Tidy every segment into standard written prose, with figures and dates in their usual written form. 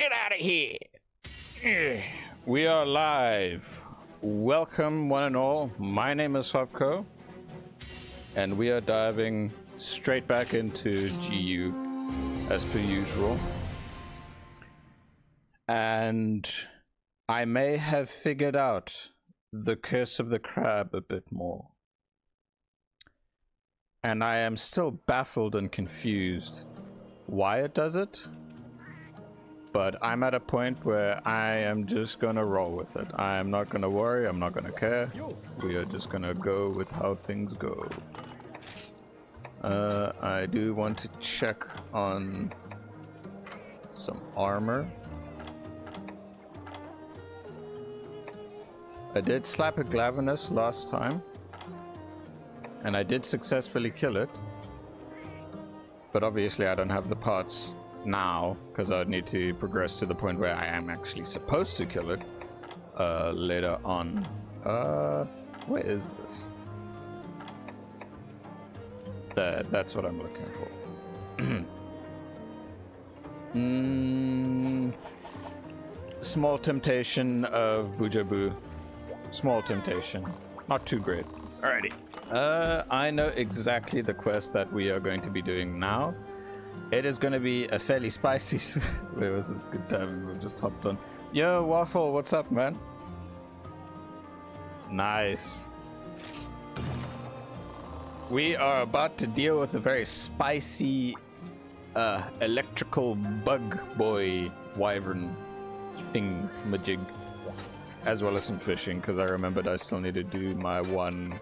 Get out of here! We are live. Welcome, one and all. My name is Hopko, and we are diving straight back into GU as per usual. And I may have figured out the curse of the crab a bit more. And I am still baffled and confused why it does it. But I'm at a point where I am just gonna roll with it. I am not gonna worry, I'm not gonna care. We are just gonna go with how things go. I do want to check on some armor. I did slap a Glavenus last time, and I did successfully kill it. But obviously I don't have the parts now, because I would need to progress to the point where I am actually supposed to kill it later on. Where is this? There, that's what I'm looking for. Small temptation of Bujabu. Small temptation. Not too great. Alrighty. I know exactly the quest that we are going to be doing now. It is going to be a fairly spicy... Where was this? Good timing. We just hopped on. Yo, Waffle, what's up, man? Nice. We are about to deal with a very spicy electrical bug boy wyvern thing majig. As well as some fishing, because I remembered I still need to do my one...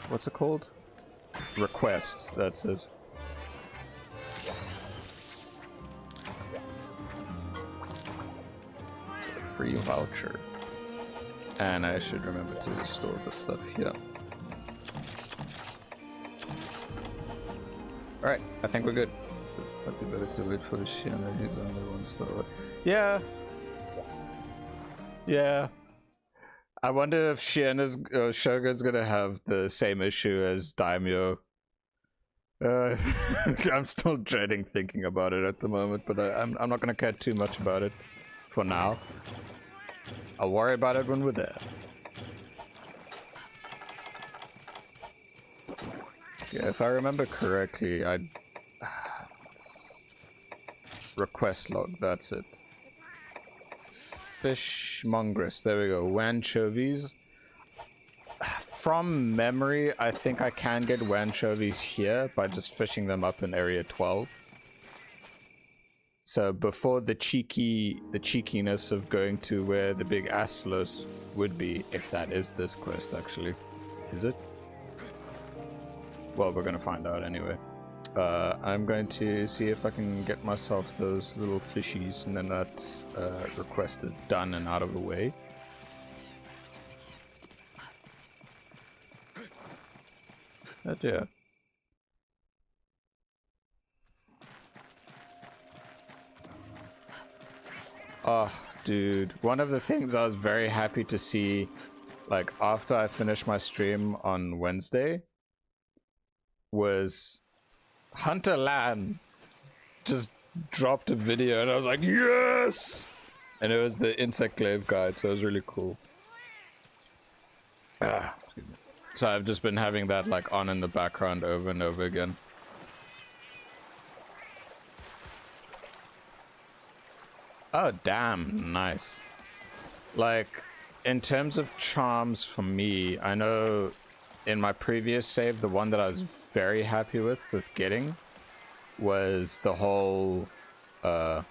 what's it called? Request, that's it. Free voucher. And I should remember to store the stuff here. Alright, I think we're good. Might be better to wait for the Shiana, he's the only one still. Yeah. Yeah. I wonder if Shiana's Shogun's gonna have the same issue as Daimyo. I'm still dreading thinking about it at the moment, but I'm not gonna care too much about it for now. I'll worry about it when we're there. Yeah, if I remember correctly, request log, that's it. Fishmongress, there we go. Anchovies. From memory, I think I can get anchovies here by just fishing them up in area 12. So before the cheekiness of going to where the big Astalos would be, if that is this quest actually. Is it? Well, we're gonna find out anyway. I'm going to see if I can get myself those little fishies, and then that request is done and out of the way. Oh dear. Oh, dude. One of the things I was very happy to see, like, after I finished my stream on Wednesday, was Hunter Lan just dropped a video, and I was like, yes! And it was the insect glaive guide, so it was really cool. So I've just been having that like on in the background over and over again. Oh damn, nice. Like, in terms of charms for me, I know in my previous save, the one that I was very happy with getting was the whole 3-slot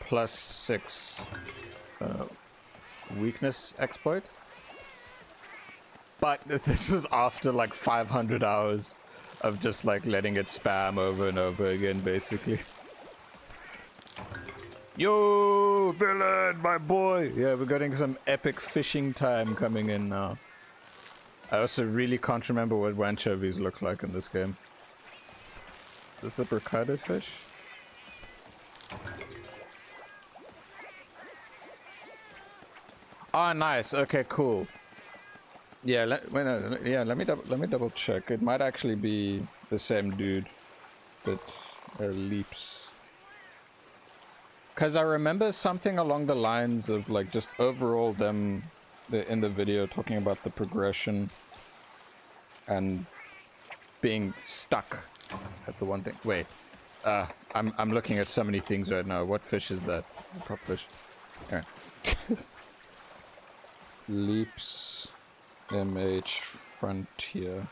+6 weakness exploit. But this was after like 500 hours of just like letting it spam over and over again, basically. Yo, villain, my boy! Yeah, we're getting some epic fishing time coming in now. I also really can't remember what anchovies look like in this game. Is this the Bricado fish? Oh, nice. Okay, cool. Yeah, let me double check. It might actually be the same dude. it? Leaps. Because I remember something along the lines of like just overall them in the video talking about the progression and being stuck at the one thing. Wait, I'm looking at so many things right now. What fish is that? Prop fish. Okay. Leaps, MH Frontier.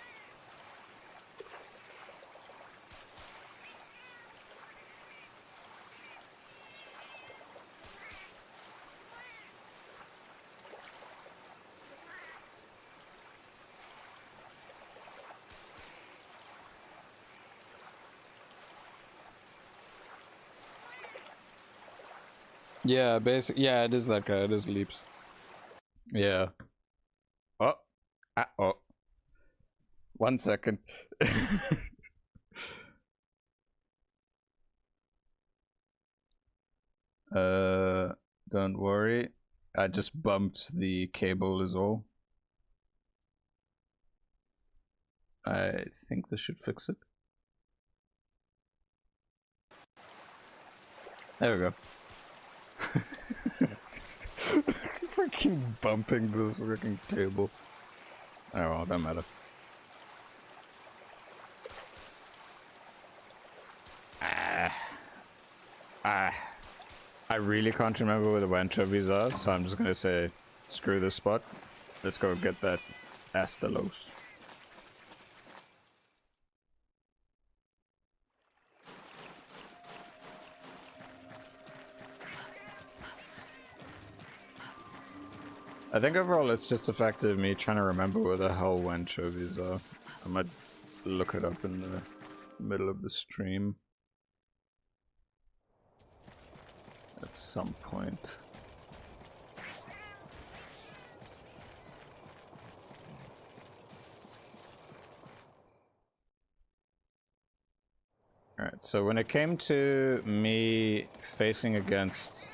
Yeah, basically, yeah, it is that guy. It is Leaps. Yeah. Oh. Oh. 1 second. Don't worry. I just bumped the cable is all. I think this should fix it. There we go. Freaking bumping the freaking table. Oh well, don't matter. I really can't remember where the anchovies are, so I'm just gonna say, screw this spot. Let's go get that Astalos. I think overall it's just a fact of me trying to remember where the hell anchovies are. I might look it up in the middle of the stream. At some point. Alright, so when it came to me facing against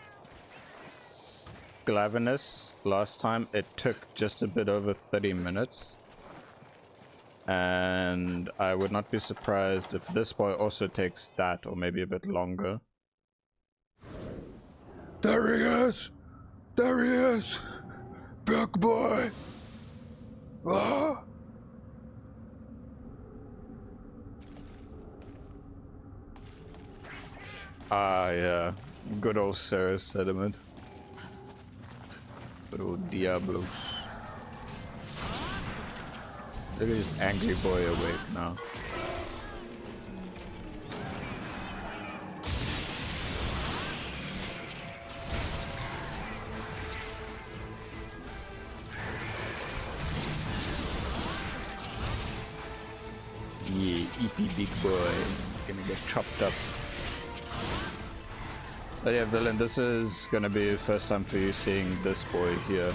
Glavenus last time, it took just a bit over 30 minutes. And I would not be surprised if this boy also takes that, or maybe a bit longer. There he is! There he is! Big boy! Ah! Ah, yeah. Good old Sarah sediment. Good old Diablos. Look at this angry boy awake now. Yeah, EP big boy. Gonna get chopped up. But yeah, Villain, this is gonna be the first time for you seeing this boy here.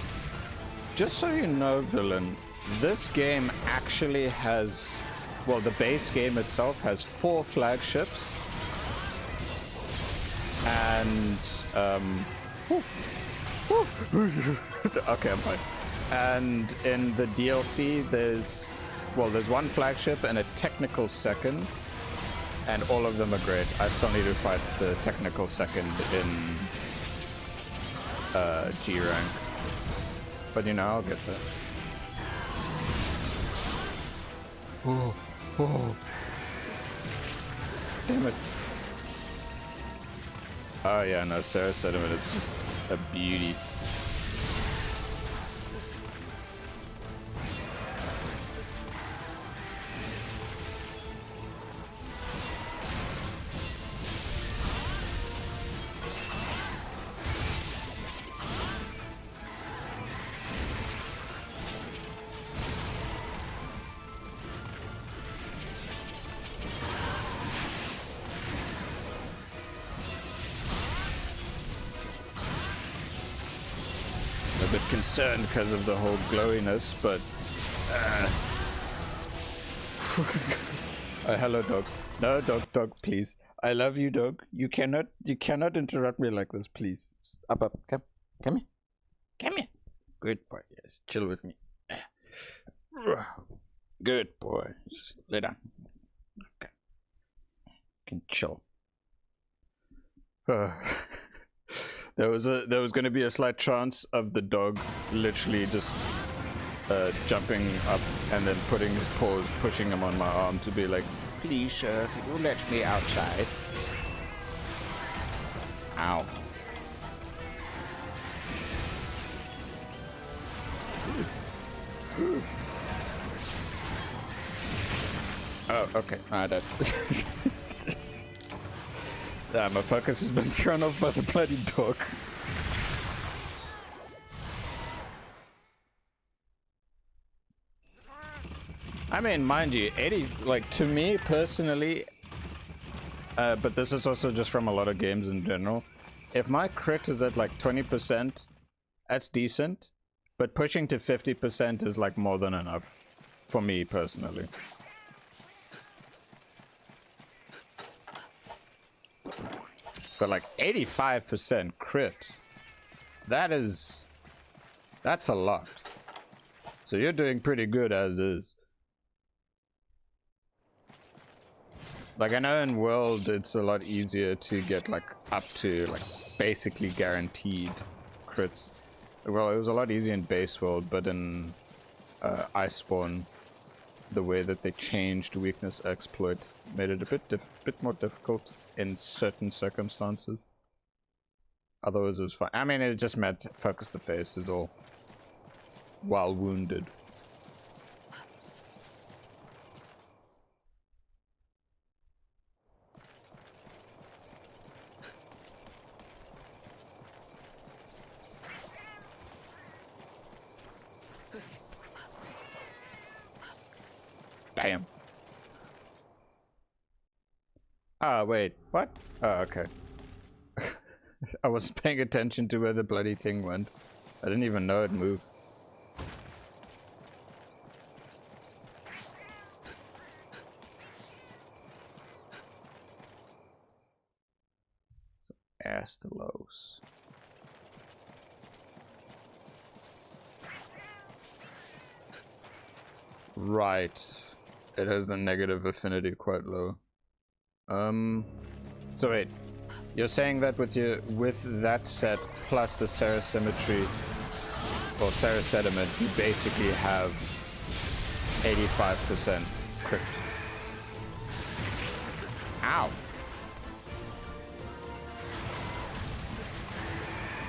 Just so you know, Villain, this game actually has, well, the base game itself has 4 flagships. And, okay, I'm fine. And in the DLC, there's 1 flagship and a technical second. And all of them are great. I still need to fight the technical second in G rank. But you know, I'll get there. Oh, oh. Damn it. Oh yeah, no, Sarah Sediment is just a beauty. Concerned because of the whole glowiness, but hello, dog. No, dog, please. I love you, dog. You cannot interrupt me like this, please. Up, come here. Good boy. Yes, chill with me. Good boy. Just lay down. Okay. Can chill. There was going to be a slight chance of the dog literally just jumping up and then putting his paws, pushing him on my arm to be like, please sir, you let me outside. Ow. Oh, okay. I died. My focus has been thrown off by the bloody dog. I mean, mind you, 80, like, to me personally, but this is also just from a lot of games in general, if my crit is at like 20%, that's decent, but pushing to 50% is like more than enough, for me personally. But like 85% crit, that's a lot. So you're doing pretty good as is. Like, I know in World it's a lot easier to get like up to like basically guaranteed crits. Well, it was a lot easier in base World, but in Iceborne, the way that they changed weakness exploit made it a bit more difficult in certain circumstances. Otherwise it was fine. I mean, it just meant focus the face is all. While wounded. Damn. Ah, wait, what? Oh, okay. I wasn't paying attention to where the bloody thing went. I didn't even know it moved. Astalos. Right. It has the negative affinity quite low. So wait, you're saying that with that set plus the Serasymmetry or Serasediment, you basically have 85% crit. Ow.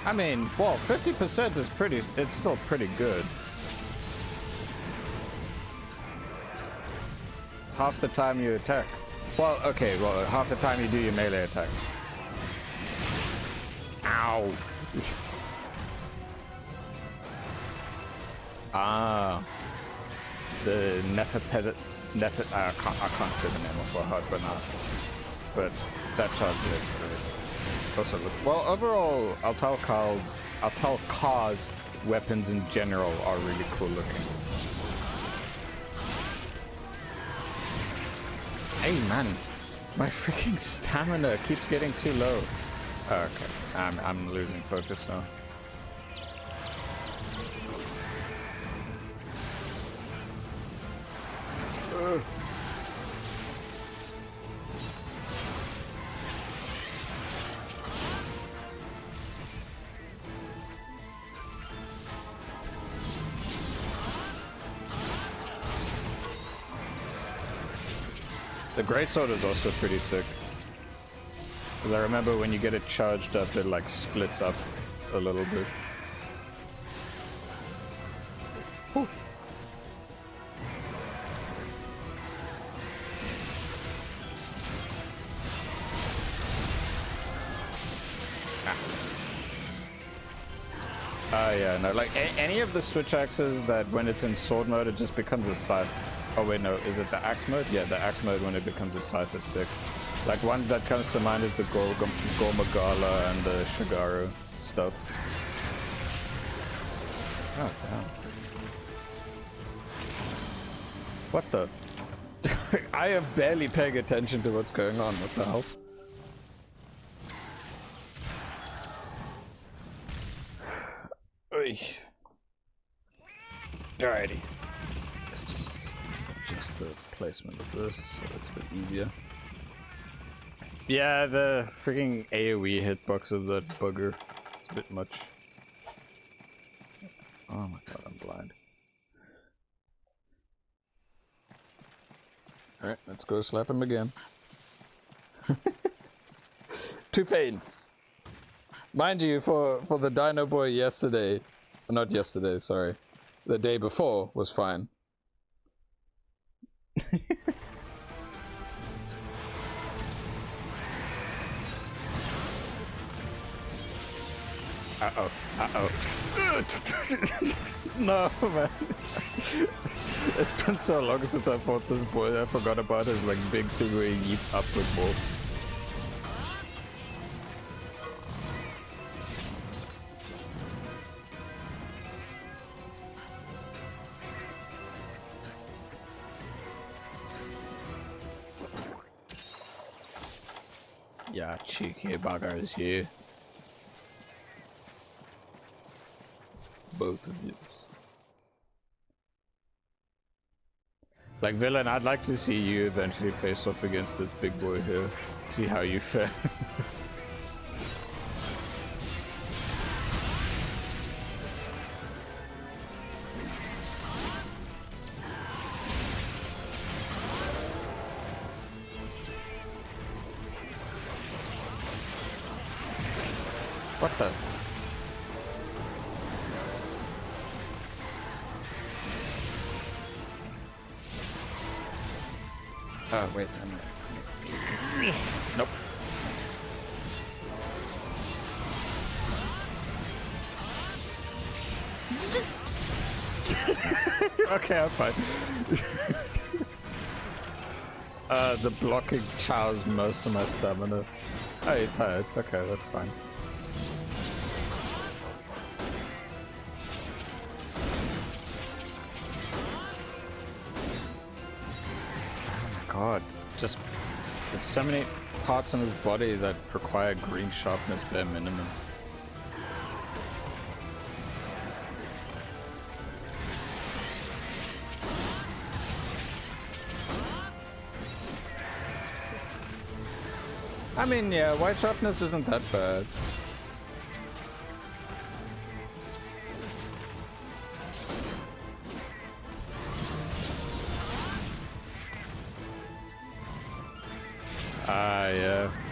I mean, well, 50% is it's still pretty good. It's half the time you attack. Well, okay, well, half the time you do your melee attacks. Ow! Ah. The Nephiped... I can't say the name of the heart right now. But that charge is also look... Well, overall, Altalkar's weapons in general are really cool looking. Hey man, my freaking stamina keeps getting too low. Oh, okay, I'm losing focus now. The greatsword is also pretty sick. Because I remember when you get it charged up, it like splits up a little bit. Whew. Yeah, no, like any of the switch axes that when it's in sword mode, it just becomes a scythe. Oh wait, no, is it the axe mode? Yeah, the axe mode when it becomes a scythe is sick. Like one that comes to mind is the Gormagala and the Shagaru stuff. Oh, damn. What the? I am barely paying attention to what's going on. What the hell? Alrighty. It's just the placement of this, so it's a bit easier. Yeah, the freaking AoE hitbox of that bugger. It's a bit much. Oh my god, I'm blind. Alright, let's go slap him again. 2 feints. Mind you, for the Dino Boy yesterday, not yesterday, sorry, the day before was fine. Uh-oh, uh-oh. No, man. It's been so long since I fought this boy, I forgot about his like big thing where he eats upward ball. Yeah, cheeky buggers, you. Both of you. Like, villain, I'd like to see you eventually face off against this big boy here. See how you fare. What the? Oh, wait, I'm not. Nope. Okay, I'm fine. The blocking chows most of my stamina. Oh, he's tired. Okay, that's fine. God, just there's so many parts in his body that require green sharpness bare minimum. I mean, yeah, white sharpness isn't that bad.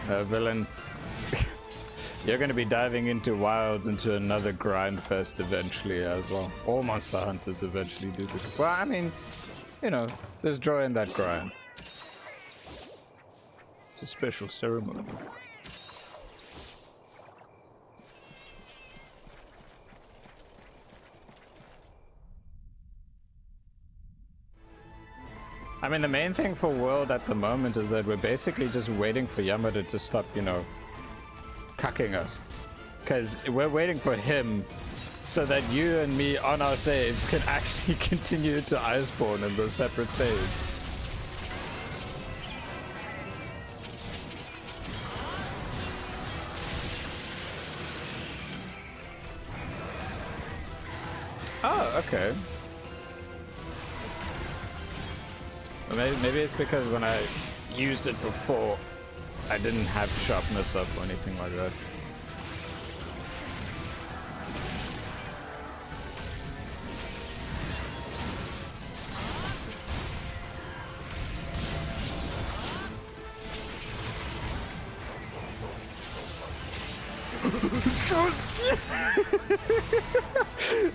Yeah, villain. You're gonna be diving into wilds into another grind fest eventually as well. All monster hunters eventually do this. Well, I mean, you know, there's joy in that grind. It's a special ceremony. I mean, the main thing for World at the moment is that we're basically just waiting for Yamada to stop, you know, cucking us. Because we're waiting for him so that you and me on our saves can actually continue to Iceborne in those separate saves. Oh, okay. Maybe it's because when I used it before, I didn't have sharpness up or anything like that.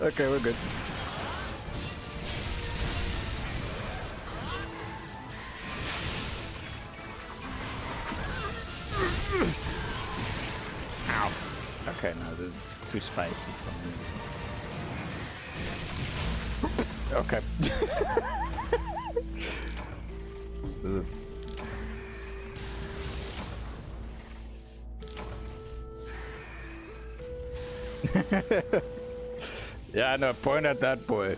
Okay, we're good. Ow. Okay, no, they're too spicy for me. Okay. Yeah, no, point at that boy.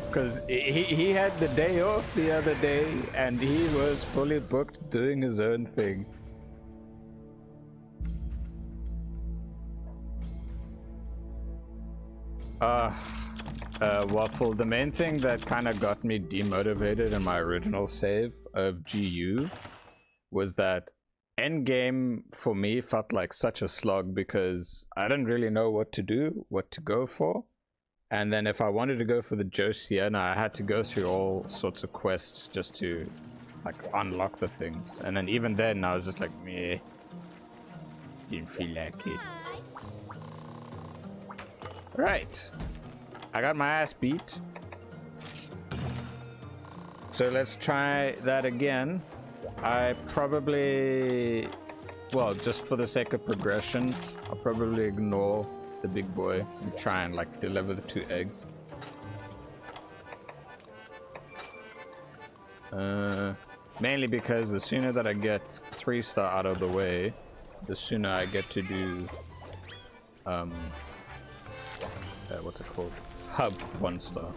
Because he had the day off the other day and he was fully booked doing his own thing. Waffle, the main thing that kind of got me demotivated in my original save of GU was that Endgame for me felt like such a slog because I didn't really know what to do, what to go for. And then if I wanted to go for the Joe Sienna, I had to go through all sorts of quests just to like unlock the things. And then even then I was just like, meh, didn't feel like it. Right, I got my ass beat. So let's try that again. I probably, well, just for the sake of progression, I'll probably ignore the big boy and try and like deliver the 2 eggs. Mainly because the sooner that I get 3-star out of the way, the sooner I get to do what's it called? Hub 1-star.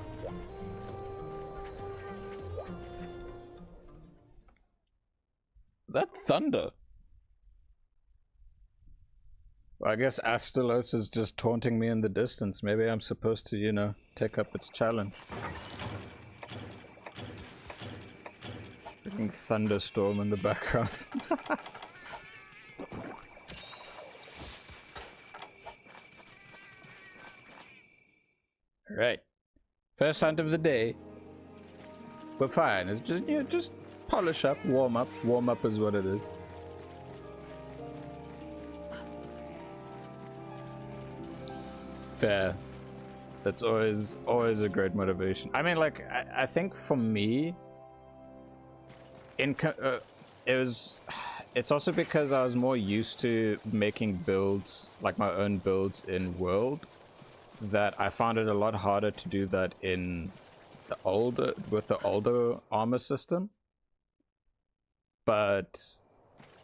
Is that thunder? Well, I guess Astalos is just taunting me in the distance. Maybe I'm supposed to, you know, take up its challenge. Freaking thunderstorm in the background. Alright. First hunt of the day. We're fine. It's just, you know, just polish up, warm up. Warm up is what it is. Fair. That's always a great motivation. I mean, like, I think for me, it's also because I was more used to making builds, like my own builds in World, that I found it a lot harder to do that in the older armor system. But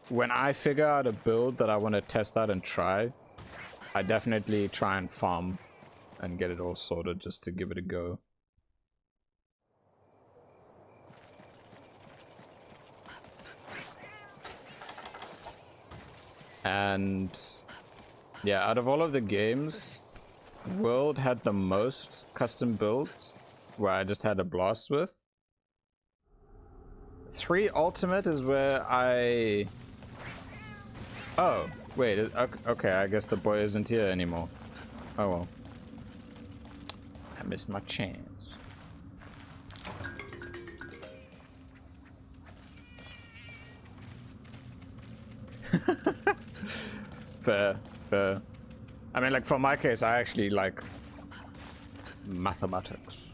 when I figure out a build that I want to test out and try, I definitely try and farm and get it all sorted just to give it a go. And yeah, out of all of the games, World had the most custom builds where I just had a blast with. 3 Ultimate is where I... Oh, wait, okay, I guess the boy isn't here anymore. Oh well. I missed my chance. Fair, fair. I mean, like, for my case, I actually like mathematics.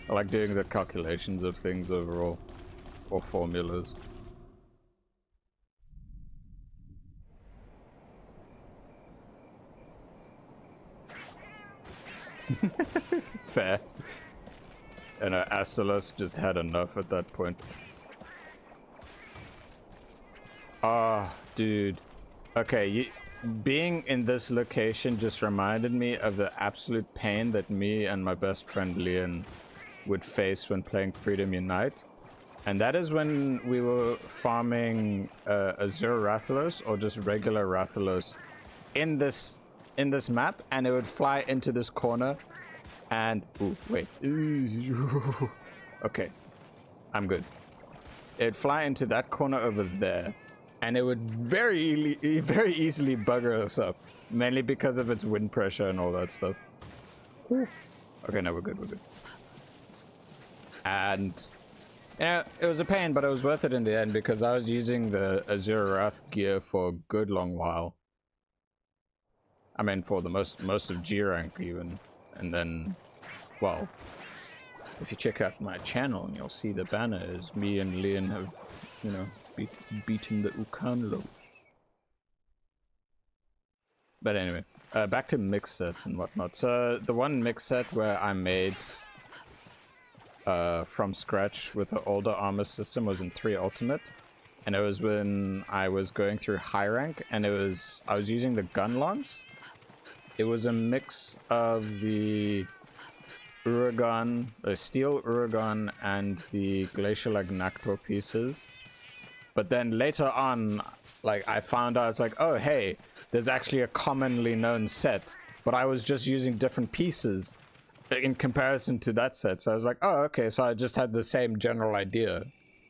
I like doing the calculations of things overall, or formulas. Fair. And Astalos just had enough at that point. Ah, dude. Okay, being in this location just reminded me of the absolute pain that me and my best friend Leon would face when playing Freedom Unite. And that is when we were farming Azure Rathalos, or just regular Rathalos, in this map, and it would fly into this corner, and ooh, wait. Okay, I'm good. It'd fly into that corner over there, and it would very easily bugger us up, mainly because of its wind pressure and all that stuff. Ooh. Okay, no, we're good, we're good. And yeah, it was a pain, but it was worth it in the end because I was using the Azure Wrath gear for a good long while. I mean, for the most of G rank even. And then, well, if you check out my channel, you'll see the banner is me and Leon have, you know, beaten the Ukanlos. But anyway, back to mix sets and whatnot. So the one mix set where I made from scratch with the older armor system was in 3 Ultimate, and it was when I was going through high rank, and I was using the gun lance. It was a mix of the Uragan, the steel Uragan, and the Glacial Agnactor pieces. But then later on, like, I found out, it's like, oh hey, there's actually a commonly known set, but I was just using different pieces in comparison to that set. So I was like, oh okay, so I just had the same general idea.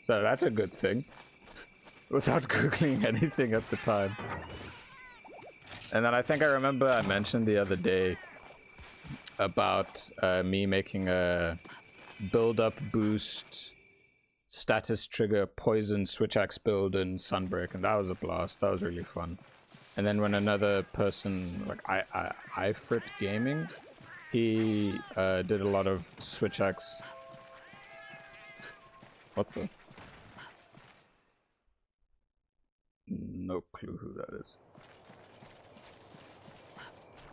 So that's a good thing. without googling anything at the time. And then I think I remember I mentioned the other day about me making a build-up boost status trigger poison switch axe build in Sunbreak, and that was a blast. That was really fun. And then when another person, like iFrit Gaming, he did a lot of switch axe. What the? No clue who that is.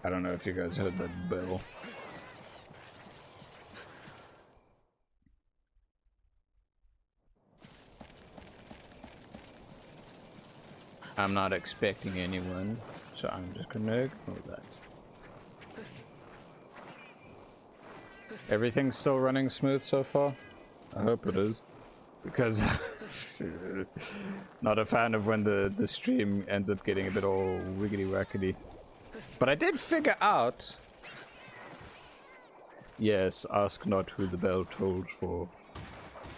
I don't know if you guys heard that bell. I'm not expecting anyone, so I'm just gonna ignore that. Everything's still running smooth so far? I hope it is. Because not a fan of when the stream ends up getting a bit all wiggity wackety. But I did figure out. Yes, ask not who the bell tolls for.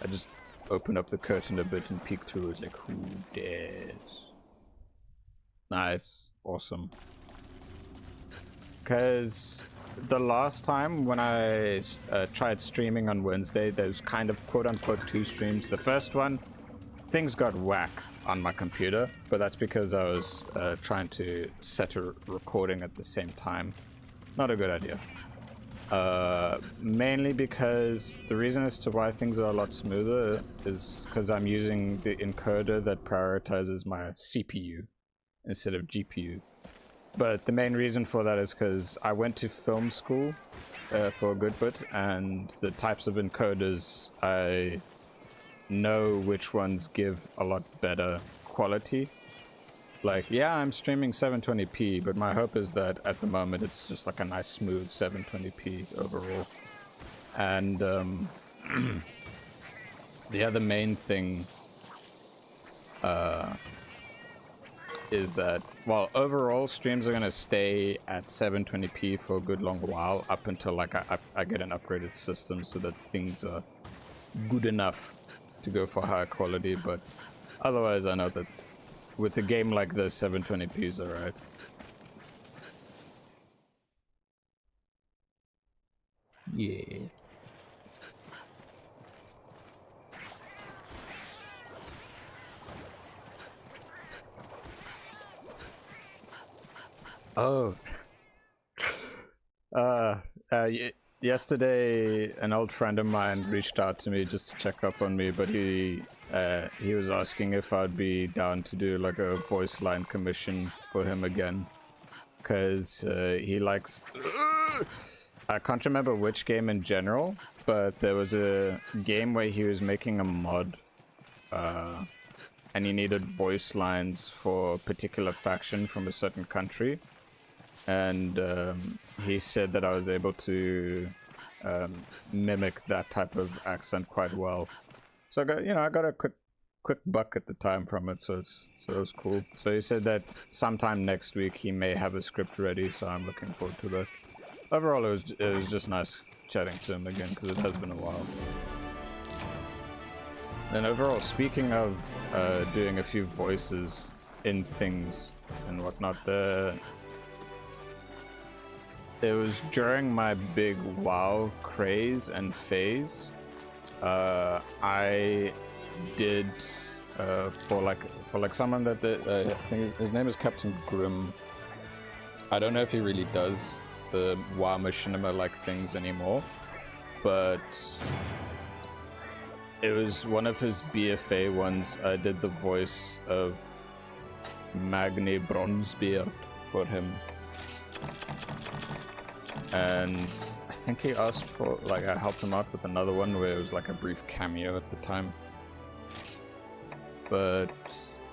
I just opened up the curtain a bit and peeked through. It's like, who dares? Nice, awesome. Because the last time when I tried streaming on Wednesday, there's kind of quote-unquote 2 streams. The first one, things got whack on my computer, but that's because I was trying to set a recording at the same time. Not a good idea. Mainly because the reason as to why things are a lot smoother is because I'm using the encoder that prioritizes my CPU instead of GPU. But the main reason for that is because I went to film school for a good bit, and the types of encoders, I know which ones give a lot better quality. Like, yeah, I'm streaming 720p, but my hope is that at the moment it's just like a nice smooth 720p overall. And the other main thing is that, well, overall streams are going to stay at 720p for a good long while, up until like I get an upgraded system so that things are good enough to go for higher quality. But otherwise I know that with a game like this, 720p is alright. Yeah. Oh. Yesterday an old friend of mine reached out to me just to check up on me, but he was asking if I'd be down to do like a voice line commission for him again, because he likes I can't remember which game in general, but there was a game where he was making a mod and he needed voice lines for a particular faction from a certain country, and he said that I was able to mimic that type of accent quite well. So I got a quick buck at the time from it, so it was cool. So he said that sometime next week he may have a script ready, so I'm looking forward to that. Overall, it was just nice chatting to him again, because it has been a while. And overall, speaking of doing a few voices in things and whatnot, it was during my big WoW craze and phase. I did for like someone that I think his name is Captain Grim. I don't know if he really does the WoW machinima like things anymore, but it was one of his BFA ones. I did the voice of Magni Bronzebeard for him, and I think he asked for, like, I helped him out with another one where it was like a brief cameo at the time. But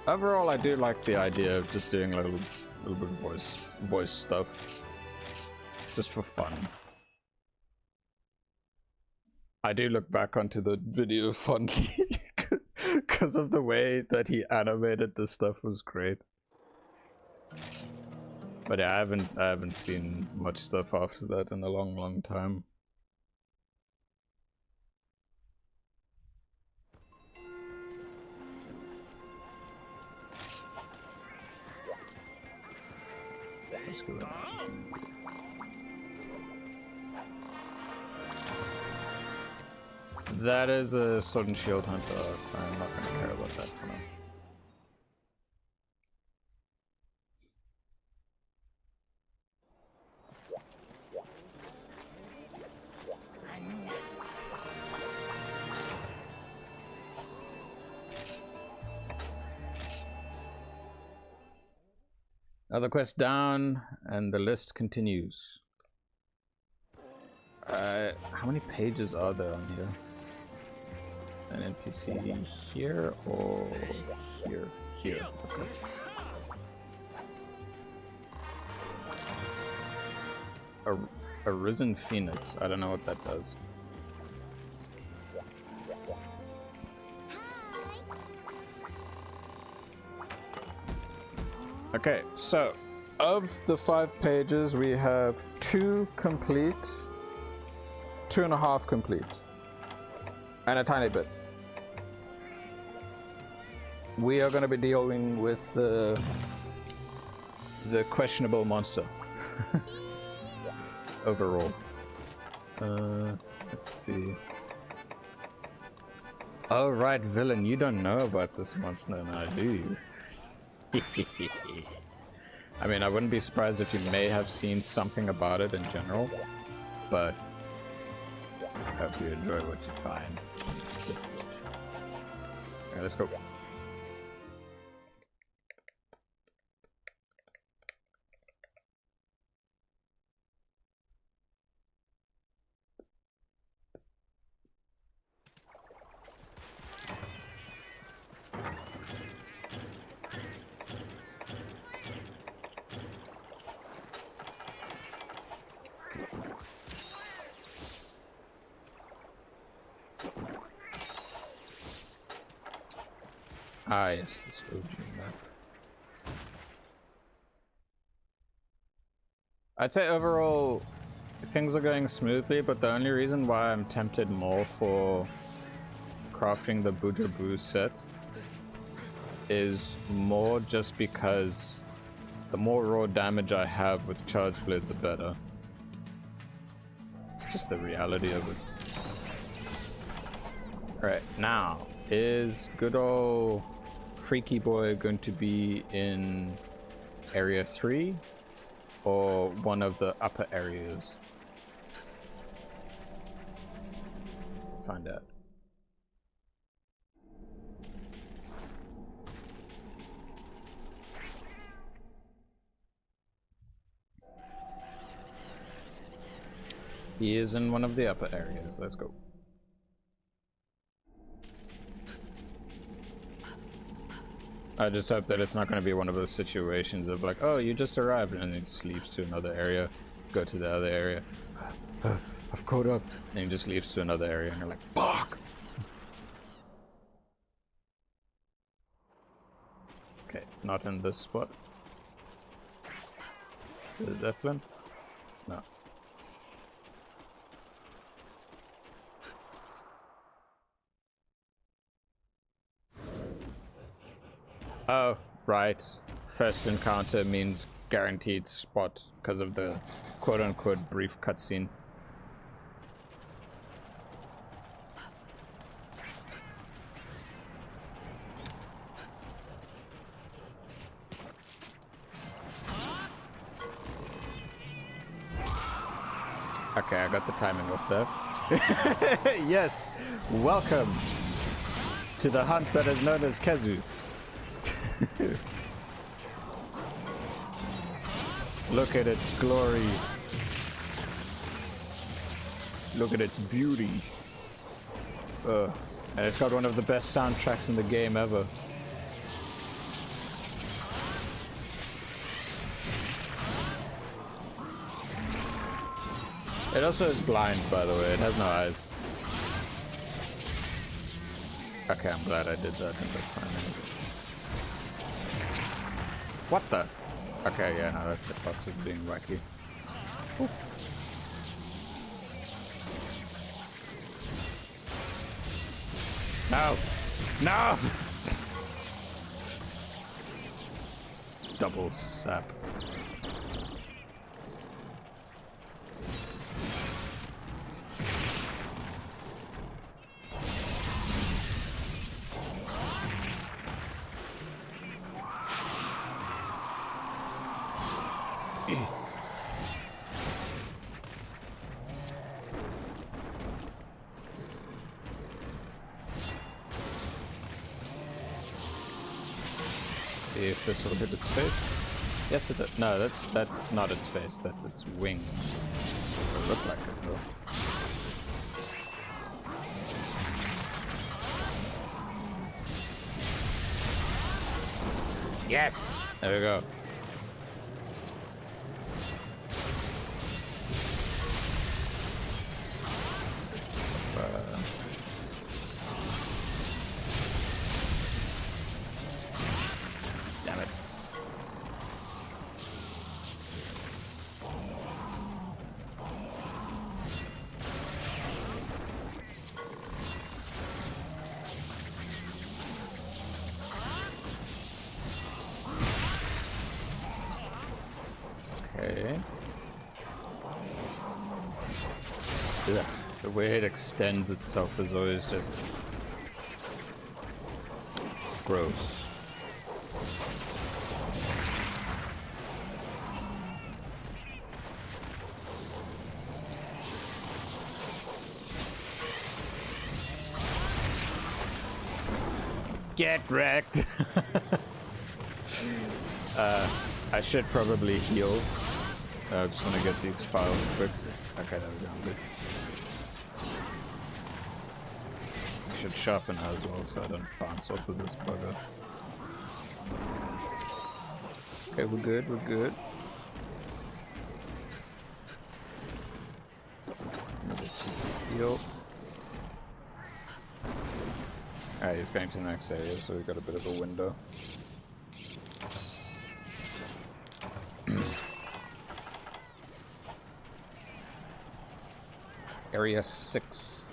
overall, I do like the idea of just doing a little bit of voice stuff, just for fun. I do look back onto the video fondly because of the way that he animated this stuff was great. But yeah, I haven't seen much stuff after that in a long time. Let's go in. That is a Sword and Shield Hunter. I'm not going to care about that for now. Another quest down, and the list continues. How many pages are there on here? An NPC here or here? Here. Okay. A risen phoenix. I don't know what that does. Okay, so of the 5 pages, we have 2 complete, 2.5 complete, and a tiny bit. We are going to be dealing with the questionable monster overall. Let's see. Oh right, villain, you don't know about this monster now, do you? I mean, I wouldn't be surprised if you may have seen something about it in general, but I hope you enjoy what you find. Alright, let's go. Ah, yes, this OG map. I'd say overall, things are going smoothly, but the only reason why I'm tempted more for crafting the Bujabu set is more just because the more raw damage I have with Charge Blade, the better. It's just the reality of it. Alright, now, is good old Freaky Boy going to be in Area 3 or one of the upper areas? Let's find out. He is in one of the upper areas. Let's go. I just hope that it's not going to be one of those situations of like, oh, you just arrived, and then he just leaves to another area, go to the other area. I've caught up, and he just leaves to another area, and you're like, fuck. Okay, not in this spot. To Zeppelin? No. Oh, right. First encounter means guaranteed spot because of the quote-unquote brief cutscene. Okay, I got the timing off there. Yes, welcome to the hunt that is known as Kezu. Look at its glory. Look at its beauty. And it's got one of the best soundtracks in the game ever. It also is blind, by the way. It has no eyes. Okay, I'm glad I did that. What the? Okay, yeah, no, that's the box of being wacky. Ooh. No! No! Double sap. See if this will hit its face. Yes, it does. No, that's not its face. That's its wing. It look like it though. Yes! There we go. Damn it. Okay. Ugh, the way it extends itself is always just gross. Get wrecked. I should probably heal. I just want to get these files quick. Okay, there we go. I'm good. I should sharpen her as well so I don't bounce off of this bugger. Okay, we're good, we're good. Heal. Alright, he's going to the next area, so we've got a bit of a window. Area 6.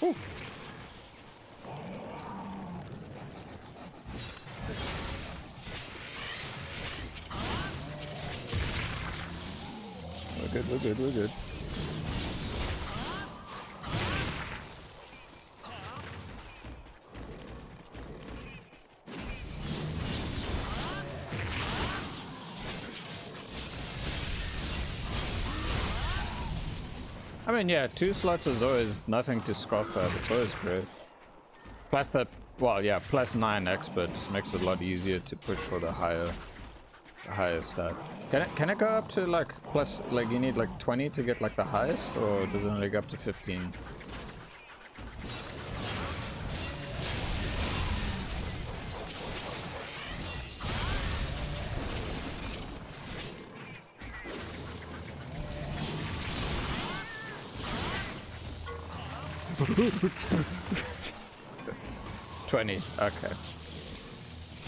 Ooh. We're good, we're good, we're good. I mean, yeah, 2 slots is always nothing to scoff at. It's always great. Plus that, well, yeah, plus 9 expert just makes it a lot easier to push for the higher stat. Can it go up to like plus, like you need like 20 to get like the highest, or does it only go up to 15? $20, okay.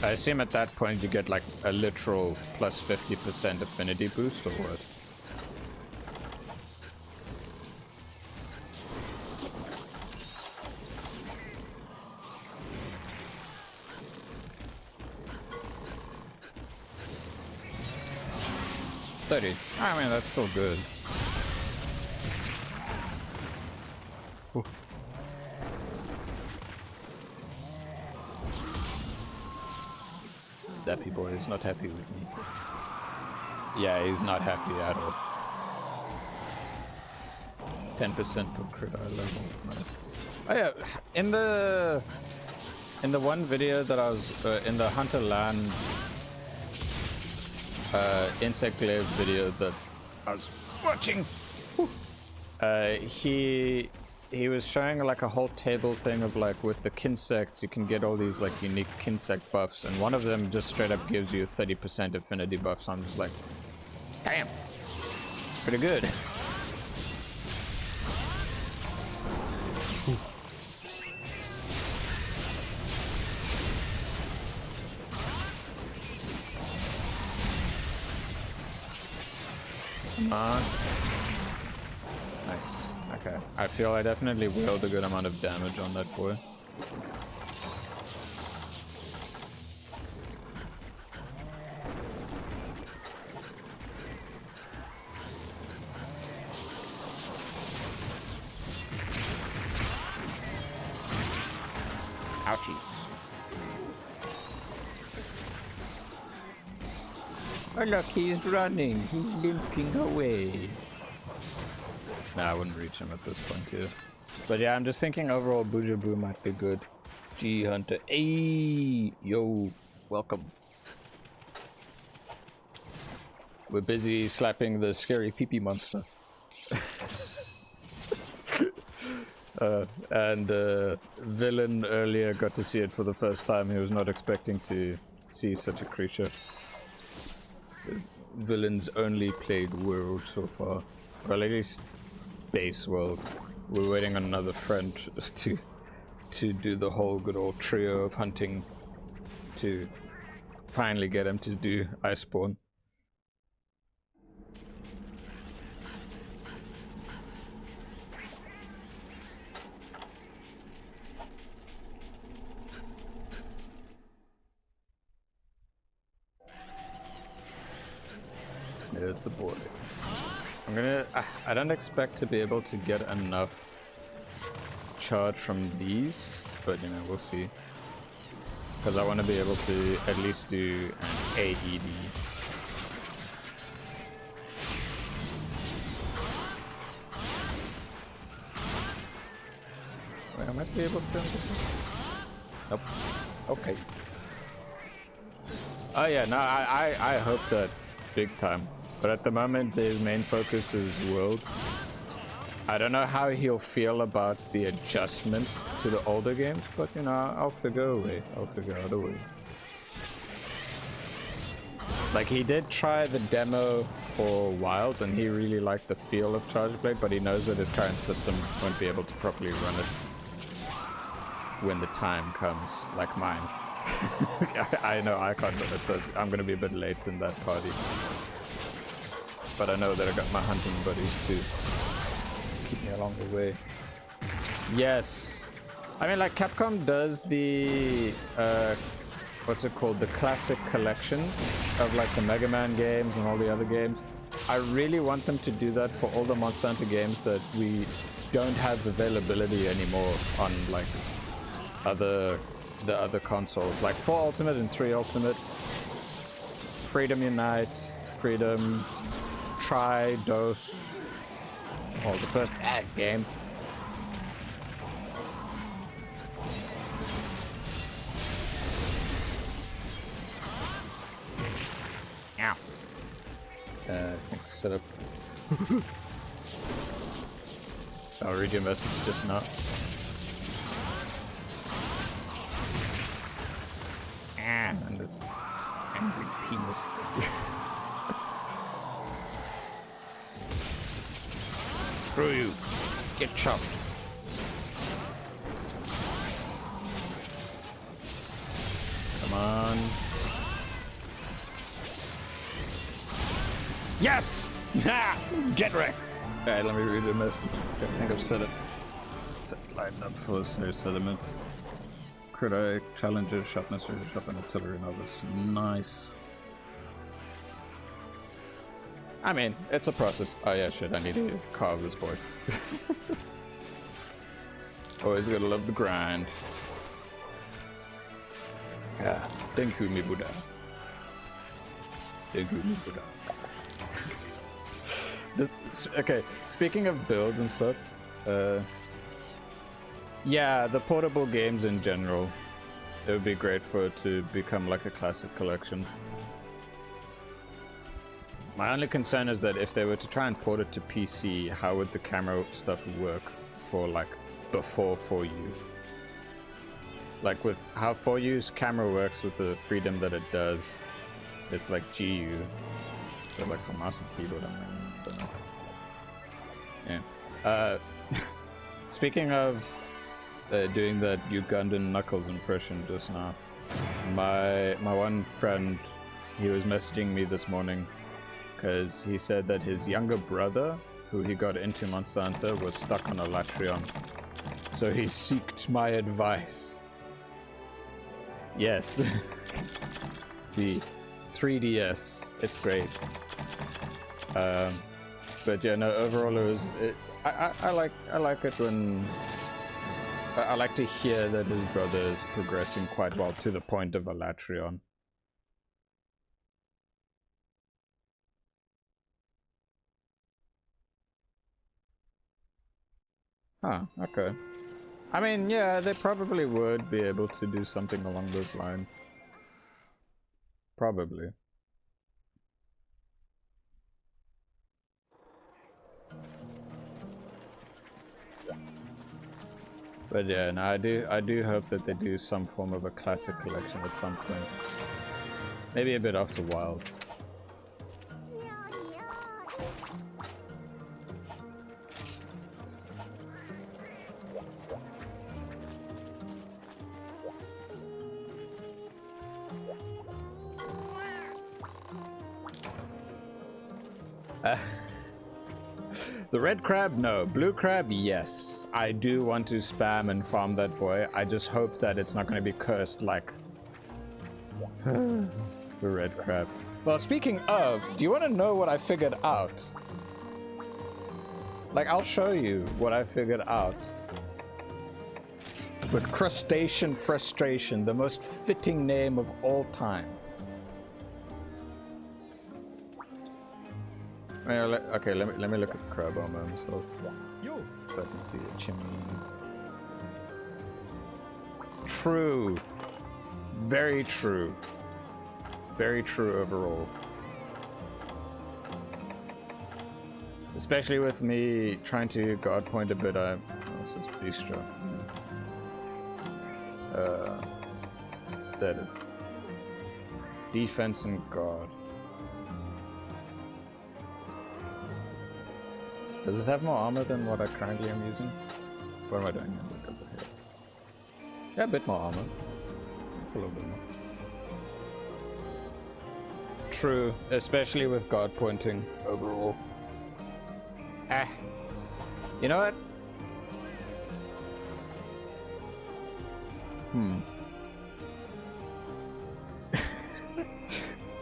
I assume at that point you get like a literal plus 50% affinity boost, or what? $30. I mean, that's still good. Ooh. Zappy boy is not happy with me. Yeah, he's not happy at all. 10% per crit eye level. Nice. Oh yeah, in the one video that I was in the Hunter Land insect glaive video that I was watching, he was showing like a whole table thing of like with the kinsects you can get all these like unique kinsect buffs, and one of them just straight up gives you 30% affinity buff, so I'm just like, damn, pretty good. Come on. Nice. Okay. I feel I definitely wielded a good amount of damage on that boy. Gotcha. Oh look, he's running. He's limping away. Nah, I wouldn't reach him at this point here. But yeah, I'm just thinking overall Bujaboo might be good. G Hunter. Hey! Yo, welcome. We're busy slapping the scary pee-pee monster. And Villain earlier got to see it for the first time. He was not expecting to see such a creature. Villain's only played world so far. Well, at least base world. We're waiting on another friend to do the whole good old trio of hunting to finally get him to do Iceborne. There's the board. I don't expect to be able to get enough charge from these, but you know, we'll see. Because I want to be able to at least do an AED. Wait, I might be able to. Nope. Okay. Oh yeah, no, I hope that big time. But at the moment, his main focus is world. I don't know how he'll feel about the adjustment to the older games, but you know, I'll figure a way. I'll figure out a way. Like, he did try the demo for Wilds, and he really liked the feel of Charge Blade, but he knows that his current system won't be able to properly run it when the time comes, like mine. I know I can't run it, so I'm gonna be a bit late in that party. But I know that I got my hunting buddies to keep me along the way. Yes. I mean, like, Capcom does the, what's it called? The classic collections of, like, the Mega Man games and all the other games. I really want them to do that for all the Monster Hunter games that we don't have availability anymore on, like, the other consoles. Like 4 Ultimate and 3 Ultimate. Freedom Unite, Freedom... Try, Dose, or the first game. Ow. Set up. I'll read your message just now. And this angry penis. Screw you. Get chopped. Come on. Yes! Get wrecked! Alright, let me read the message. I think I've set it. Lighten up for snow sediments. Critic, Challenger, Sharpness, Shotgun, Artillery, Novice. Nice. I mean, it's a process. Oh yeah, shit, I need to carve this boy. Always gotta love the grind. Yeah, thank you, mi Buddha. Thank you, mi Buddha. Okay, speaking of builds and stuff, yeah, the portable games in general, it would be great for it to become like a classic collection. My only concern is that if they were to try and port it to PC, how would the camera stuff work for, like, before 4U? Like, with how 4U's camera works with the freedom that it does, it's like GU. So, like, the mouse and keyboard, I don't know. Yeah. Speaking of doing that Ugandan Knuckles impression just now, my one friend, he was messaging me this morning, because he said that his younger brother, who he got into Monster Hunter, was stuck on a Latreon. So he sought my advice. Yes. The 3DS. It's great. But yeah, no, overall it was... I like it when I like to hear that his brother is progressing quite well to the point of Alatreon. Huh, okay. I mean, yeah, they probably would be able to do something along those lines. Probably. But yeah, no, I do hope that they do some form of a classic collection at some point. Maybe a bit after Wilds. The red crab, no. Blue crab, yes. I do want to spam and farm that boy. I just hope that it's not going to be cursed like the red crab. Well, speaking of, do you want to know what I figured out? Like, I'll show you what I figured out. With Crustacean Frustration, the most fitting name of all time. Okay, let me look at the crab armor himself. So I can see a chimney. True. Very true. Very true overall. Especially with me trying to guard point a bit. What's this bistro? That is. Defense and guard. Does it have more armor than what I currently am using? What am I doing? Look over here. Yeah, a bit more armor. It's a little bit more. True, especially with guard pointing overall. Ah. You know what?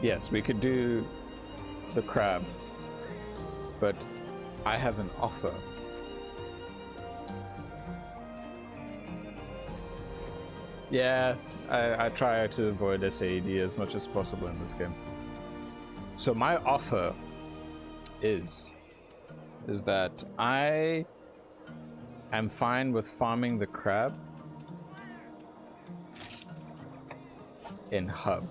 Yes, we could do the crab, but I have an offer. Yeah, I try to avoid SAED as much as possible in this game. So my offer is that I am fine with farming the crab in hub.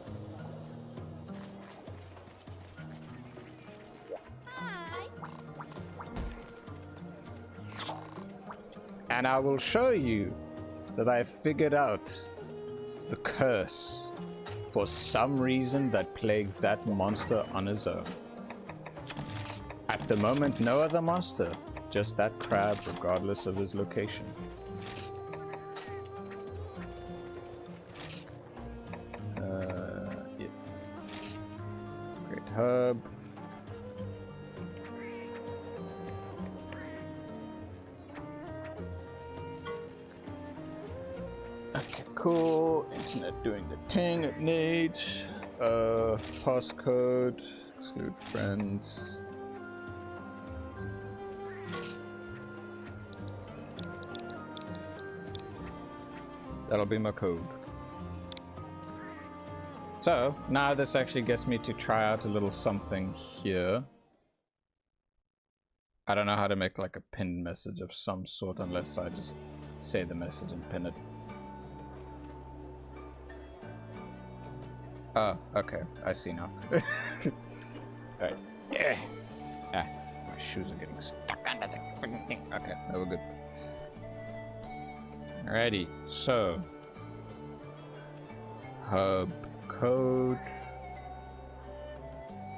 And I will show you that I figured out the curse for some reason that plagues that monster on his own. At the moment, no other monster, just that crab, regardless of his location. Yeah. Great hub. Okay, cool. Internet doing the thing it needs. Passcode. Exclude friends. That'll be my code. So, now this actually gets me to try out a little something here. I don't know how to make like a pinned message of some sort unless I just say the message and pin it. Oh, okay. I see now. Alright. Yeah. Ah, my shoes are getting stuck under the freaking thing. Okay, now we're good. Alrighty, so hub code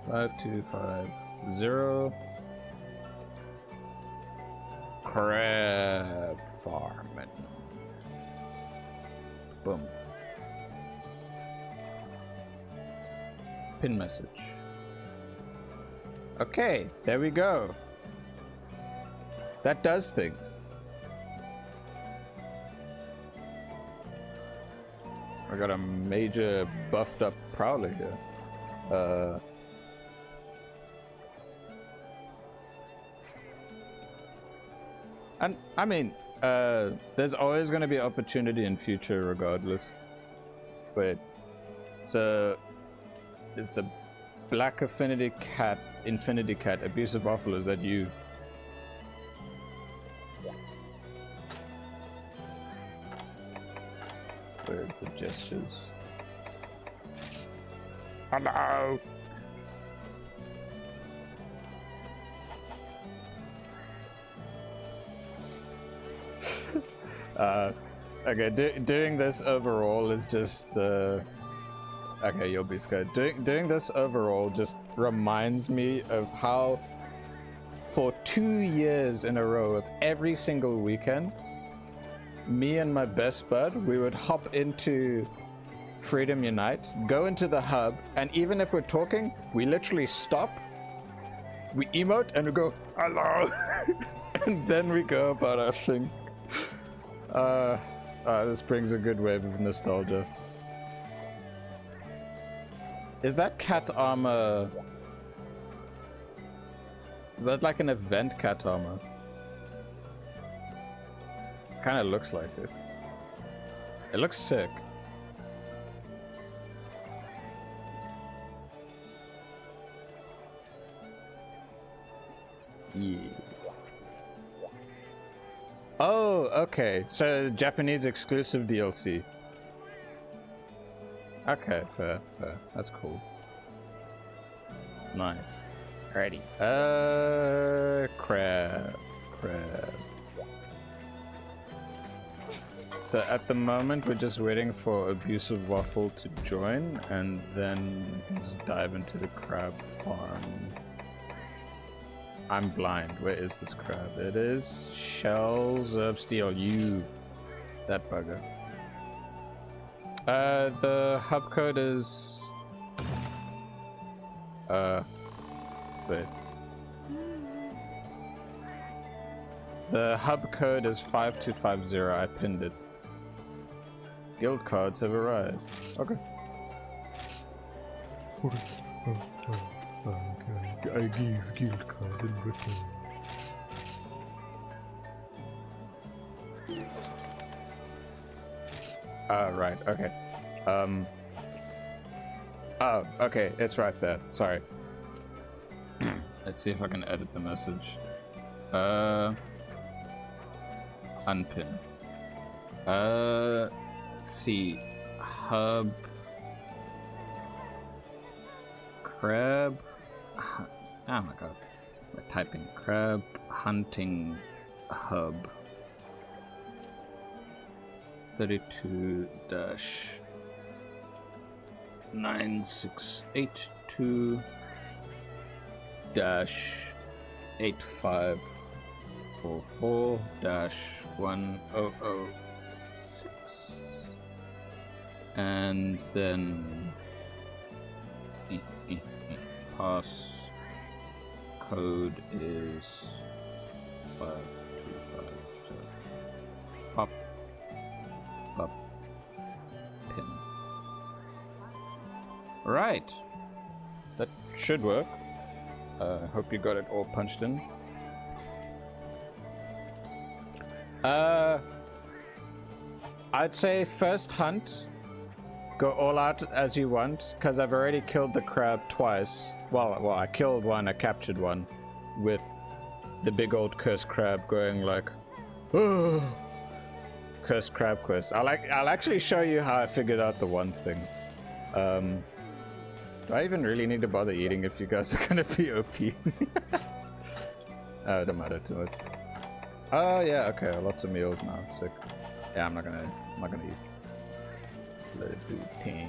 5250 crab farming. Boom. Pin message. Okay, there we go. That does things. I got a major buffed up Prowler here. And I mean, there's always going to be opportunity in future regardless. Wait, so is the black infinity cat abusive waffle? Is that you? Where are the gestures? Hello. Okay, doing this overall is just okay, you'll be scared. Doing this overall just reminds me of how for 2 years in a row of every single weekend, me and my best bud, we would hop into Freedom Unite, go into the hub, and even if we're talking, we literally stop, we emote, and we go, hello, and then we go about our thing. This brings a good wave of nostalgia. Is that cat armor... Is that like an event cat armor? Kinda looks like it. It looks sick. Yeah. Oh, okay. So Japanese exclusive DLC. Okay, fair. That's cool. Nice. Alrighty. Crab. So at the moment, we're just waiting for Abusive Waffle to join, and then just dive into the crab farm. I'm blind. Where is this crab? It is Shells of Steel. You. That bugger. The hub code is... wait. The hub code is 5250. I pinned it. Guild cards have arrived. Okay. I give guild card in return. Right, okay. Oh, okay, it's right there. Sorry. Let's see if I can edit the message. Unpin. Let's see. Hub. Crab. Oh my god. We're typing crab hunting hub. 32-8544-1006. And then pass code is 5250. Pop pin. Right, that should work. Hope you got it all punched in. I'd say first hunt, go all out as you want, because I've already killed the crab twice. Well, I killed one, I captured one, with the big old cursed crab going like, oh, cursed crab quest. I'll actually show you how I figured out the one thing. Do I even really need to bother eating if you guys are gonna be OP? Oh, it don't matter too much. Oh yeah, okay, lots of meals now. Sick. Yeah, I'm not gonna eat. Let it do pain.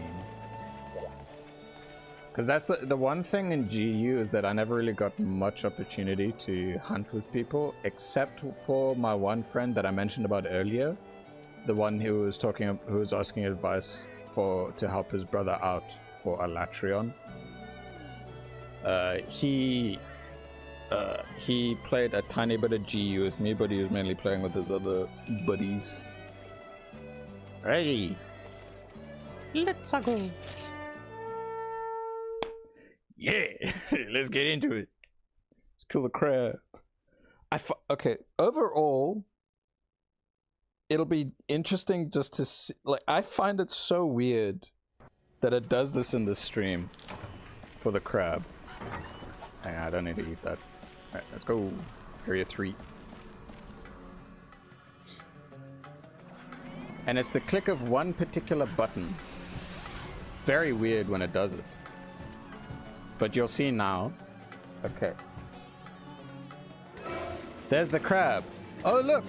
Because that's the one thing in GU is that I never really got much opportunity to hunt with people, except for my one friend that I mentioned about earlier, the one who was asking advice to help his brother out for a Latrion. He played a tiny bit of GU with me, but he was mainly playing with his other buddies. Hey, let's go. Yeah, let's get into it. Let's kill the crab. Okay, overall, it'll be interesting just to see. Like, I find it so weird that it does this in the stream for the crab. Hang on, I don't need to eat that. Alright, let's go. Area 3. And it's the click of one particular button. Very weird when it does it. But you'll see now. Okay. There's the crab. Oh, look.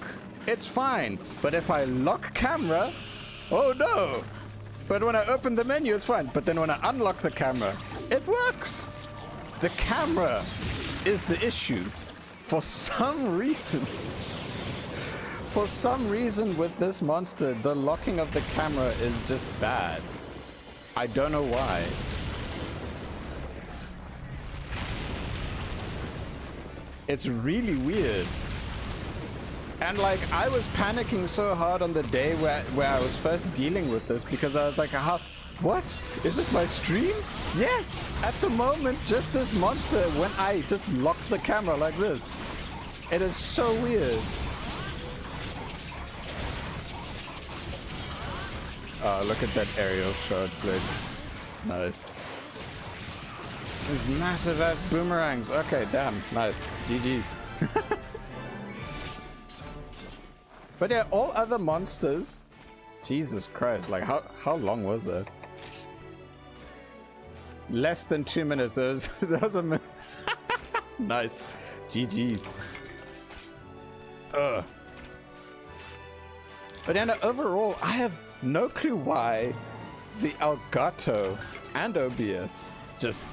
It's fine. But if I lock camera... Oh, no. But when I open the menu, it's fine. But then when I unlock the camera, it works. The camera is the issue. For some reason... For some reason with this monster, the locking of the camera is just bad. I don't know why. It's really weird. And like, I was panicking so hard on the day where I was first dealing with this because I was like, what? Is it my stream? Yes! At the moment, just this monster when I just lock the camera like this. It is so weird. Oh, look at that aerial charge blade. Nice. These massive ass boomerangs. Okay, damn. Nice. GG's. But yeah, all other monsters. Jesus Christ. Like, how long was that? Less than 2 minutes. That was a minute. Nice. GG's. Ugh. But yeah, no, overall, I have no clue why the Elgato and OBS just...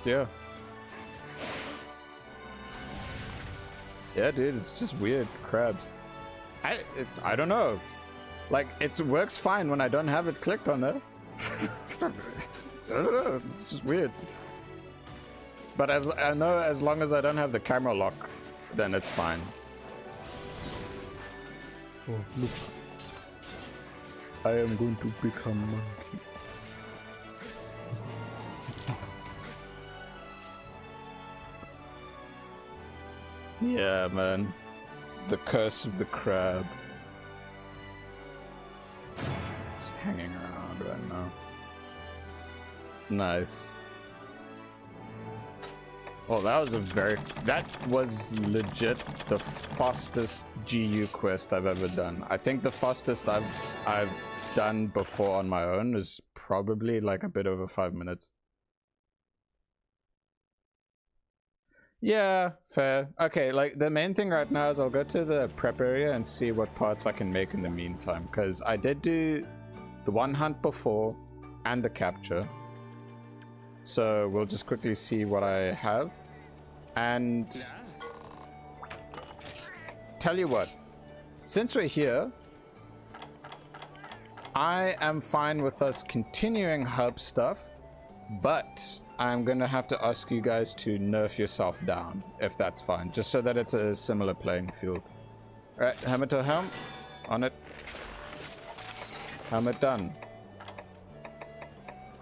Yeah. Yeah, dude, it's just weird. Crabs. I don't know. Like, it works fine when I don't have it clicked on there. It's not, I don't know. It's just weird. But I know as long as I don't have the camera lock, then it's fine. Oh, look. I am going to become monkey. Yeah, man. The curse of the crab. Just hanging around right now. Nice. Well, that was legit the fastest GU quest I've ever done. I think the fastest I've done before on my own is probably like a bit over 5 minutes. Yeah, fair. Okay, like the main thing right now is I'll go to the prep area and see what parts I can make in the meantime, because I did do the one hunt before and the capture. So we'll just quickly see what I have. And tell you what, since we're here, I am fine with us continuing hub stuff, but I'm gonna have to ask you guys to nerf yourself down, if that's fine, just so that it's a similar playing field. Alright, Hermitaur helm, on it. Helmet done.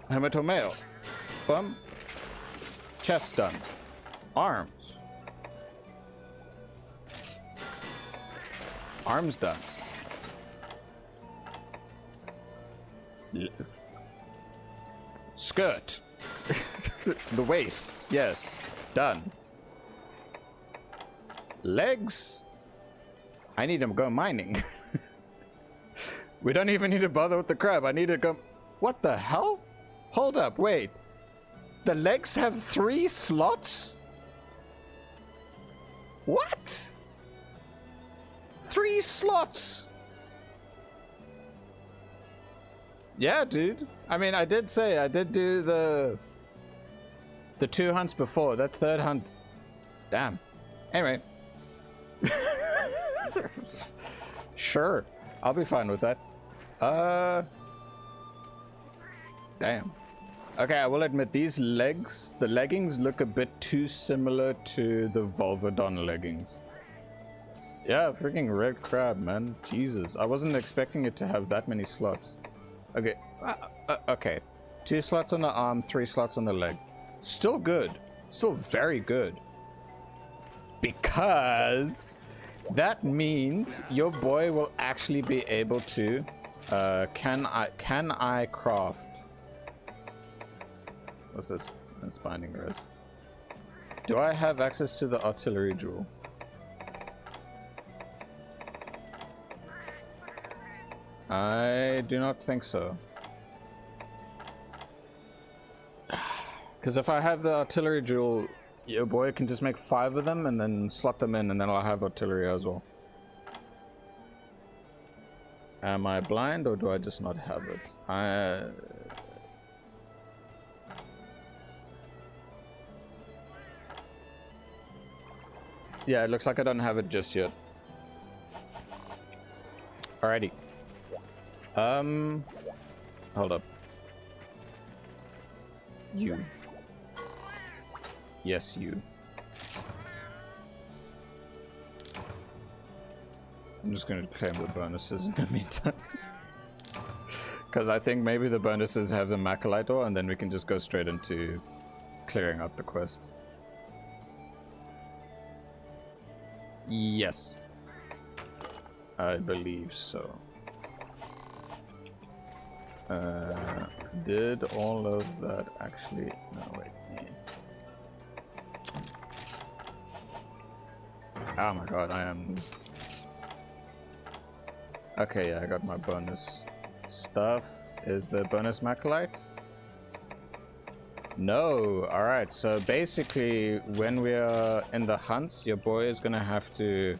Hermitaur mail. Bum. Chest done. Arms. Arms done. Skirt. The waist. Yes. Done. Legs. I need to go mining. We don't even need to bother with the crab. I need to go... What the hell? Hold up, wait. The legs have 3 slots? What? 3 slots? Yeah, dude. I mean, I did do the 2 hunts before. That 3rd hunt. Damn. Anyway. Sure. I'll be fine with that. Damn. Okay, I will admit, these legs, the leggings look a bit too similar to the Volvodon leggings. Yeah, freaking red crab, man. Jesus. I wasn't expecting it to have that many slots. Okay. Okay. 2 slots on the arm, 3 slots on the leg. Still good. Still very good. Because That means your boy will actually be able to can I craft, what's this? That's binding res. Do I have access to the artillery jewel? I do not think so. Because if I have the artillery jewel, your boy can just make 5 of them and then slot them in, and then I'll have artillery as well. Am I blind, or do I just not have it? Yeah, it looks like I don't have it just yet. Alrighty. Hold up. You. Yes, you. I'm just gonna claim the bonuses in the meantime. Because I think maybe the bonuses have the Macalite ore, and then we can just go straight into clearing up the quest. Yes. I believe so. Did all of that actually... No, wait. Oh my god, I am... Okay, yeah, I got my bonus stuff. Is the bonus Macalite? No. Alright, so basically when we are in the hunts, your boy is gonna have to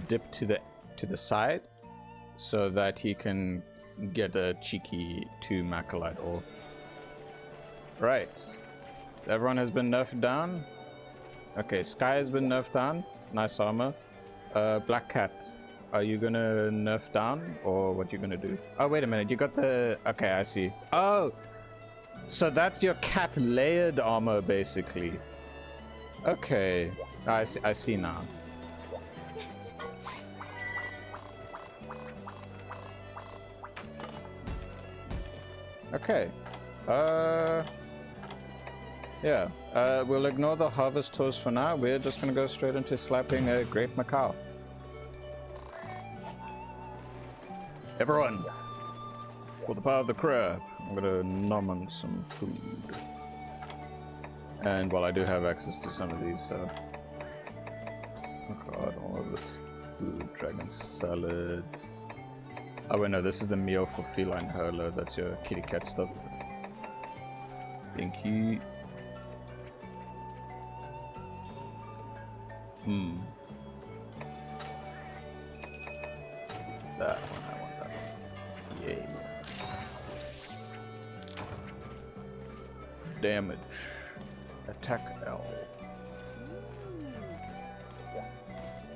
dip to the side so that he can get a cheeky 2 Macalite ore. Right. Everyone has been nerfed down. Okay, Sky has been nerfed down. Nice armor. Black Cat, are you gonna nerf down, or what you gonna do? Oh, wait a minute, you got the... Okay, I see. Oh! So that's your cat layered armor, basically. Okay, I see now. Okay. Yeah. We'll ignore the harvest tours for now. We're just gonna go straight into slapping a Great Macau. Everyone, for the power of the crab, I'm gonna nom on some food. And well, I do have access to some of these, so... Oh god, all of this food. Dragon salad. Oh wait, no, this is the meal for feline hurler. That's your kitty cat stuff. Thank you. That one, I want that one. Yeah. Damage. Attack L.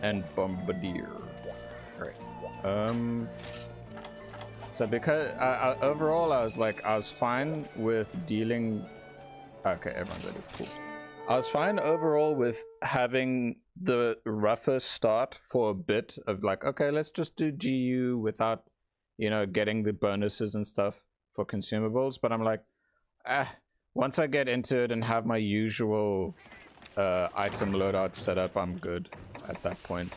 And Bombardier. Alright. So because overall I was fine with dealing... Okay, everyone's ready. Cool. I was fine overall with having the rougher start for a bit of like, okay, let's just do GU without, you know, getting the bonuses and stuff for consumables. But I'm like, once I get into it and have my usual item loadout set up, I'm good at that point.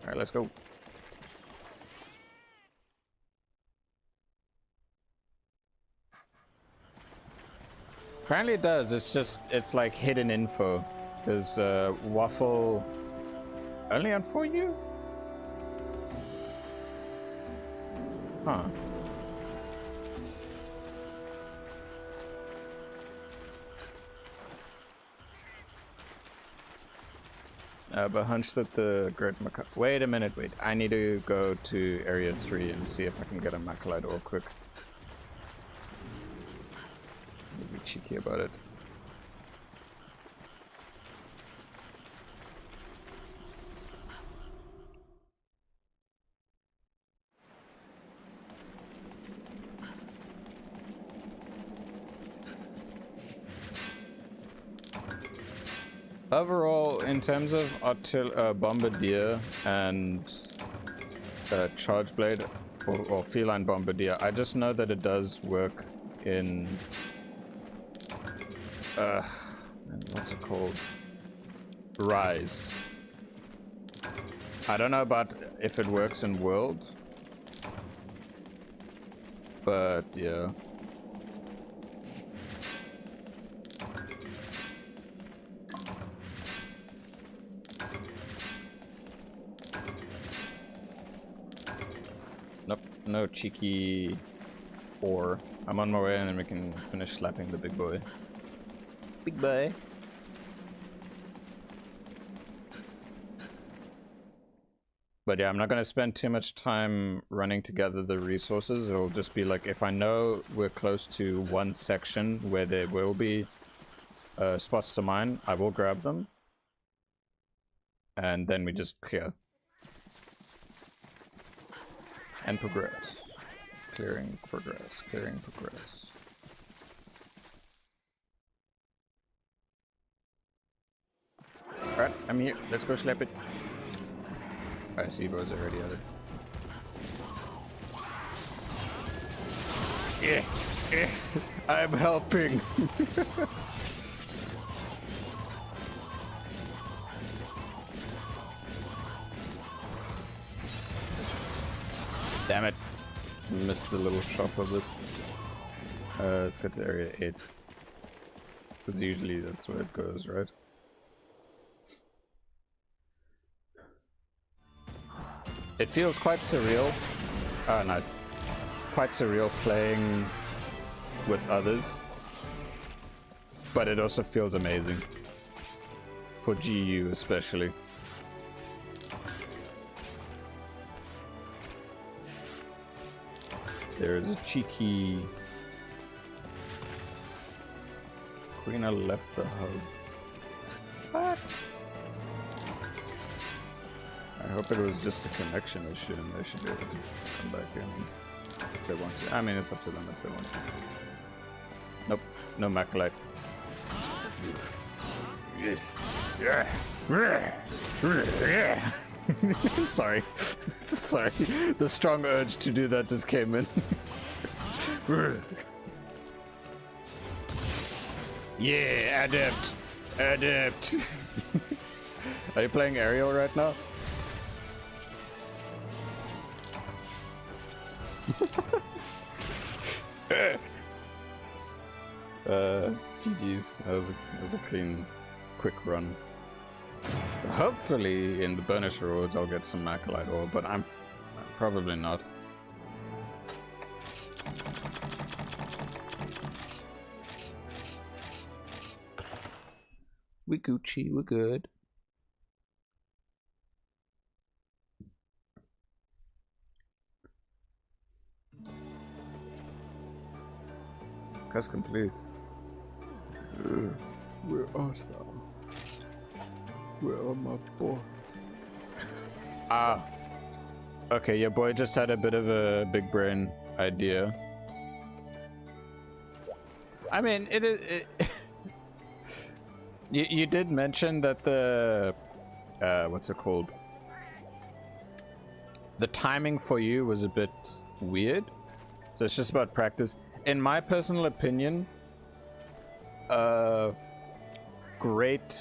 All right, let's go. Apparently it does. It's like hidden info. Because Waffle only on 4U? Huh. But hunch that the Great Maca... Wait a minute, wait. I need to go to Area 3 and see if I can get a Macalite ore quick. Be cheeky about it. Overall, in terms of Bombardier and Charge Blade, or Feline Bombardier, I just know that it does work in... what's it called? Rise. I don't know about if it works in world, but yeah. Nope, no cheeky ore. I'm on my way and then we can finish slapping the big boy. Big boy. But yeah, I'm not going to spend too much time running together the resources. It'll just be like, if I know we're close to one section where there will be spots to mine, I will grab them. And then we just clear. And progress. Clearing, progress, clearing, progress. Alright, I'm here. Let's go slap it. I see boys already at it. Yeah, I'm helping. Damn it. Missed the little shop of it. Let's go to area 8. Because usually that's where it goes, right? It feels quite surreal. Oh, nice. Quite surreal playing with others. But it also feels amazing. For GU especially. There is a cheeky... Queen left the hub. What? I hope it was just a connection issue and they should be able to come back in if they want to. I mean, it's up to them if they want to. Nope, no Macalite. Sorry. Sorry. The strong urge to do that just came in. Yeah, adept. Adept. Are you playing aerial right now? GG's. That was a clean, quick run. Hopefully in the bonus rewards I'll get some Macalite ore, but I'm probably not. We Gucci, we're good. Quest complete. Where art thou? Where are my boy? Ah. Okay, your boy just had a bit of a big brain idea. I mean, it is... You did mention that the... what's it called? The timing for you was a bit weird. So it's just about practice. In my personal opinion, Great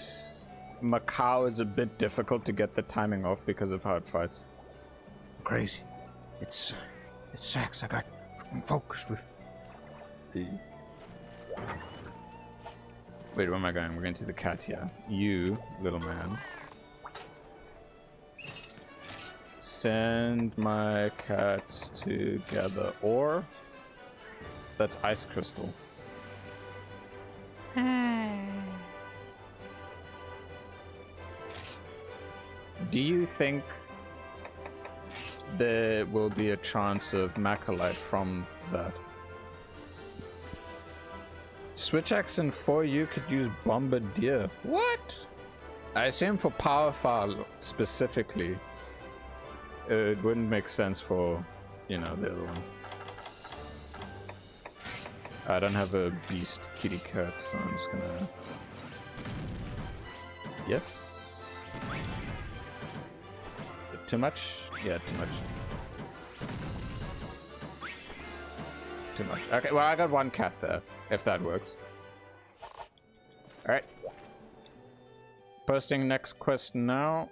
Macau is a bit difficult to get the timing off because of how it fights. Crazy. It sucks. I got focused with the... Wait, where am I going? We're going to the cat here. You, little man. Send my cats together. Or... That's ice crystal. Do you think there will be a chance of Macalite from that? Switch axe and 4U could use Bombardier. What? I assume for power file specifically, it wouldn't make sense for, you know, the other one. I don't have a beast kitty cat, so I'm just gonna... Yes? Too much? Yeah, too much. Too much. Okay, well, I got one cat there, if that works. Alright. Posting next quest now.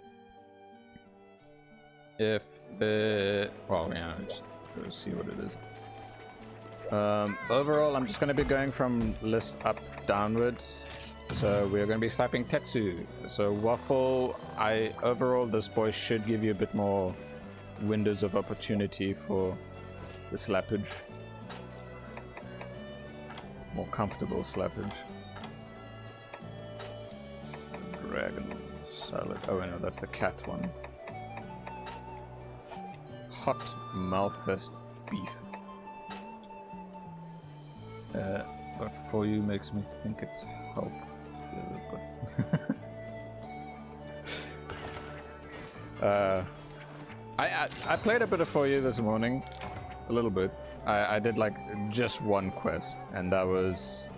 if the... Well, yeah, just go see what it is. Overall, I'm just going to be going from list up downwards. So we're going to be slapping Tetsu. So Waffle, overall this boy should give you a bit more windows of opportunity for the slappage. More comfortable slappage. Dragon salad. Oh no, that's the cat one. Hot Malfest beef. But for you makes me think it's help. I played a bit of For You this morning, a little bit. I did like just one quest, and that was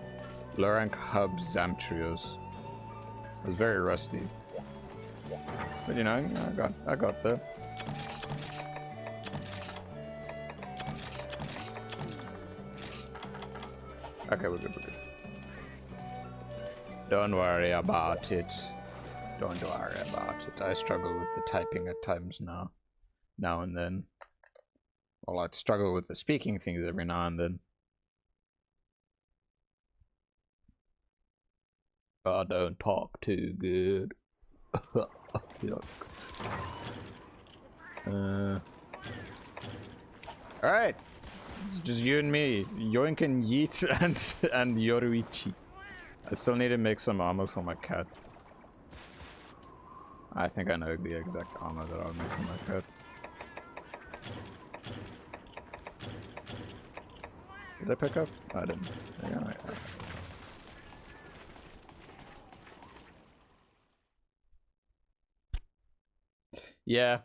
Lorank Hub Zamtrios. It was very rusty, but you know, I got there. Okay, we're good. Don't worry about it. Don't worry about it. I struggle with the typing at times now and then. Well, I'd struggle with the speaking things every now and then. I don't talk too good. Alright. It's just you and me. Yoink and Yeet and Yoruichi. I still need to make some armor for my cat. I think I know the exact armor that I'll make for my cat. Did I pick up? I didn't. Yeah.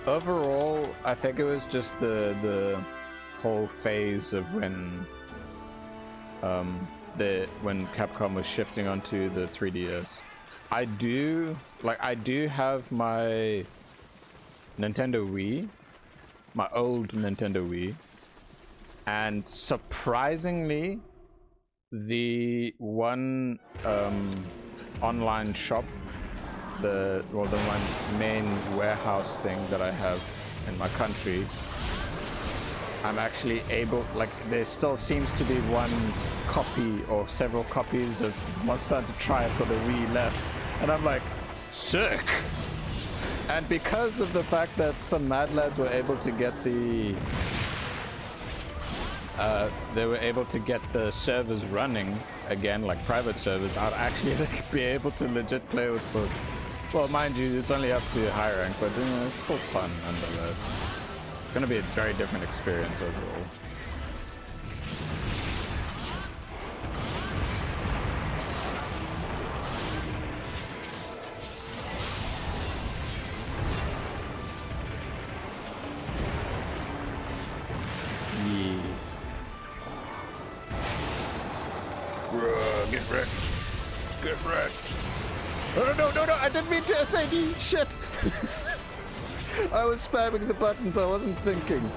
Overall, I think it was just the whole phase of when Capcom was shifting onto the 3DS. I do have my Nintendo Wii, my old Nintendo Wii, and surprisingly, the one online shop, the one main warehouse thing that I have in my country, I'm actually able, like, there still seems to be one copy or several copies of Monster Hunter Try for the Wii left, and I'm like, sick! And because of the fact that some mad lads were able to get the servers running again, like private servers, I'd actually be able to legit play with folk. Well, mind you, it's only up to high rank, but you know, it's still fun nonetheless. It's gonna be a very different experience overall. Get wrecked. Get wrecked. No, I didn't mean to SAD. Shit. I was spamming the buttons, I wasn't thinking.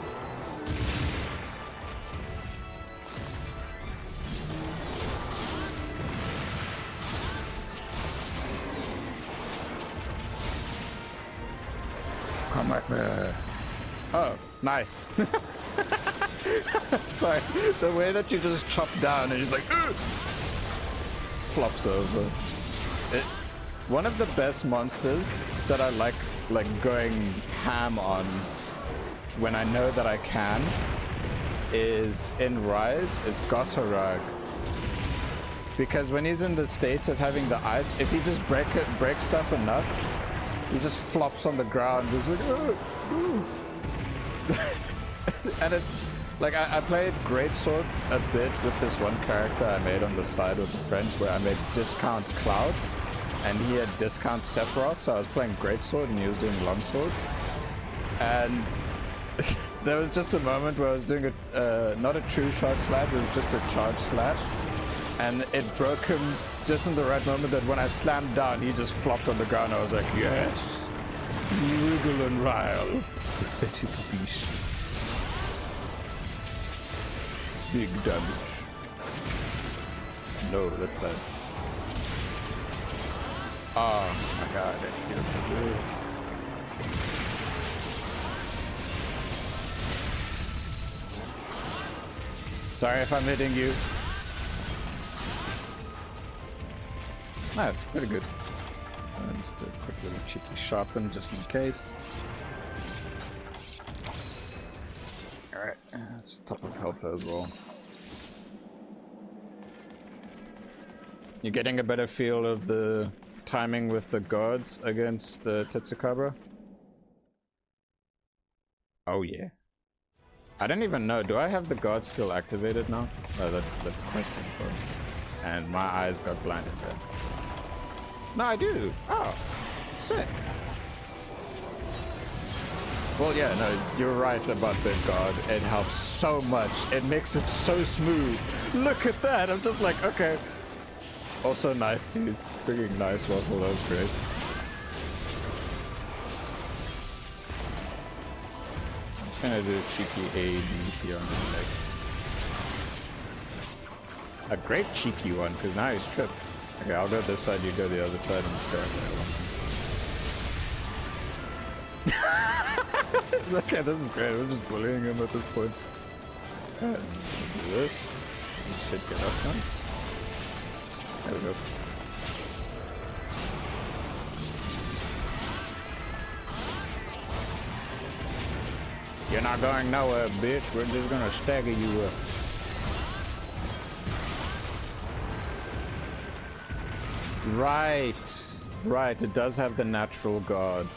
Come at me. Oh, nice. Sorry, the way that you just chop down and just like flops over. One of the best monsters that I like going ham on when I know that I can is in Rise. It's Gosharag, because when he's in the state of having the ice, if he just breaks stuff enough, he just flops on the ground. He's like, and it's like I played Greatsword a bit with this one character I made on the side with a friend, where I made Discount Cloud and he had Discount Sephiroth, so I was playing Greatsword and he was doing Longsword. And there was just a moment where I was doing not a true charge slash, it was just a charge slash, and it broke him just in the right moment that when I slammed down, he just flopped on the ground. I was like, yes, wriggle and rile, pathetic beast. Big damage. No, that's bad. Oh my god, that feels so good. Sorry if I'm hitting you. Nice, pretty good. Let's do a quick little cheeky sharpen just in case. Alright, it's top of health as well. You're getting a better feel of the timing with the guards against Tetsukaba? Oh yeah. I didn't even know. Do I have the guard skill activated now? Oh, that's question for. And my eyes got blinded there. No, I do. Oh, sick. Well, yeah, no, you're right about the guard. It helps so much. It makes it so smooth. Look at that. I'm just like, okay. Also nice, dude. Freaking nice waffle. That was great. I'm just gonna do a cheeky ADP on his leg. A great cheeky one, because now he's tripped. Okay, I'll go this side, you go the other side, and just go that one. Okay, this is great. We're just bullying him at this point. Do this. You should get up now. There we go. You're not going nowhere, bitch. We're just gonna stagger you up. Right, it does have the natural guard.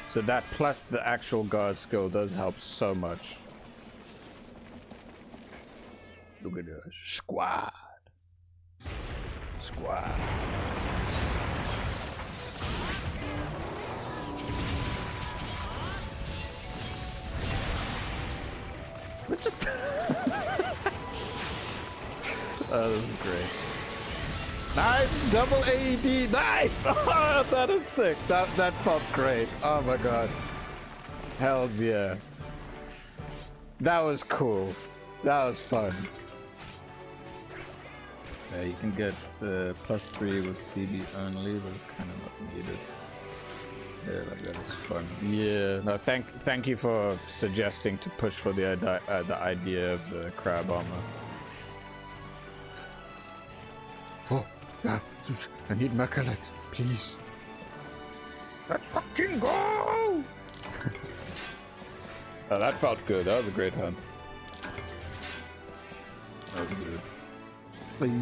So that plus the actual guard skill does help so much. Look at this. Squad. We're just... Oh, this is great. Nice double AED. Nice. Oh, that is sick. That felt great. Oh my god. Hells yeah. That was cool. That was fun. You can get +3 with CB only, but it's kind of not needed. Yeah, like that is fun. Yeah. No, thank you for suggesting to push for the idea of the crab armor. Oh. I need Macalite, please. Let's fucking go! Oh, that felt good. That was a great hunt. That was good. Sleep.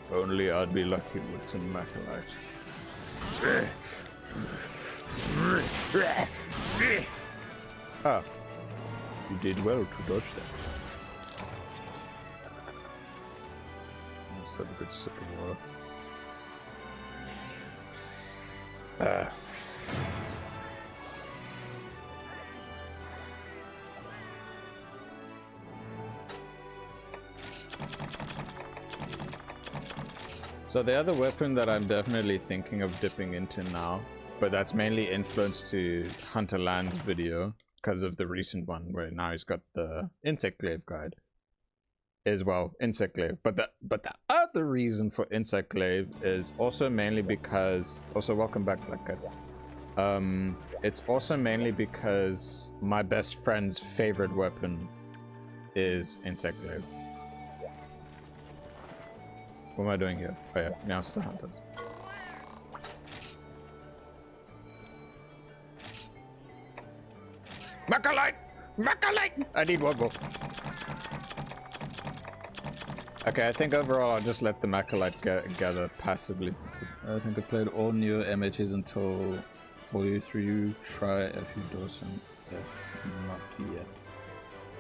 If only I'd be lucky with some Macalite. Ah. You did well to dodge that. Let's have a good sip of water. So the other weapon that I'm definitely thinking of dipping into now, but that's mainly influenced to Hunter Land's video, because of the recent one where now he's got the insect glaive guide as well. Insect glaive, but the other reason for insect glaive is also mainly because welcome back, Black Cat. It's also mainly because my best friend's favorite weapon is insect glaive. What am I doing here? Oh yeah, now it's the hunters. Macalite! Macalite! I need one more. Okay, I think overall I'll just let the Macalite gather passively. I think I played all new MHs until 43. Try FU Dawson. F not yet.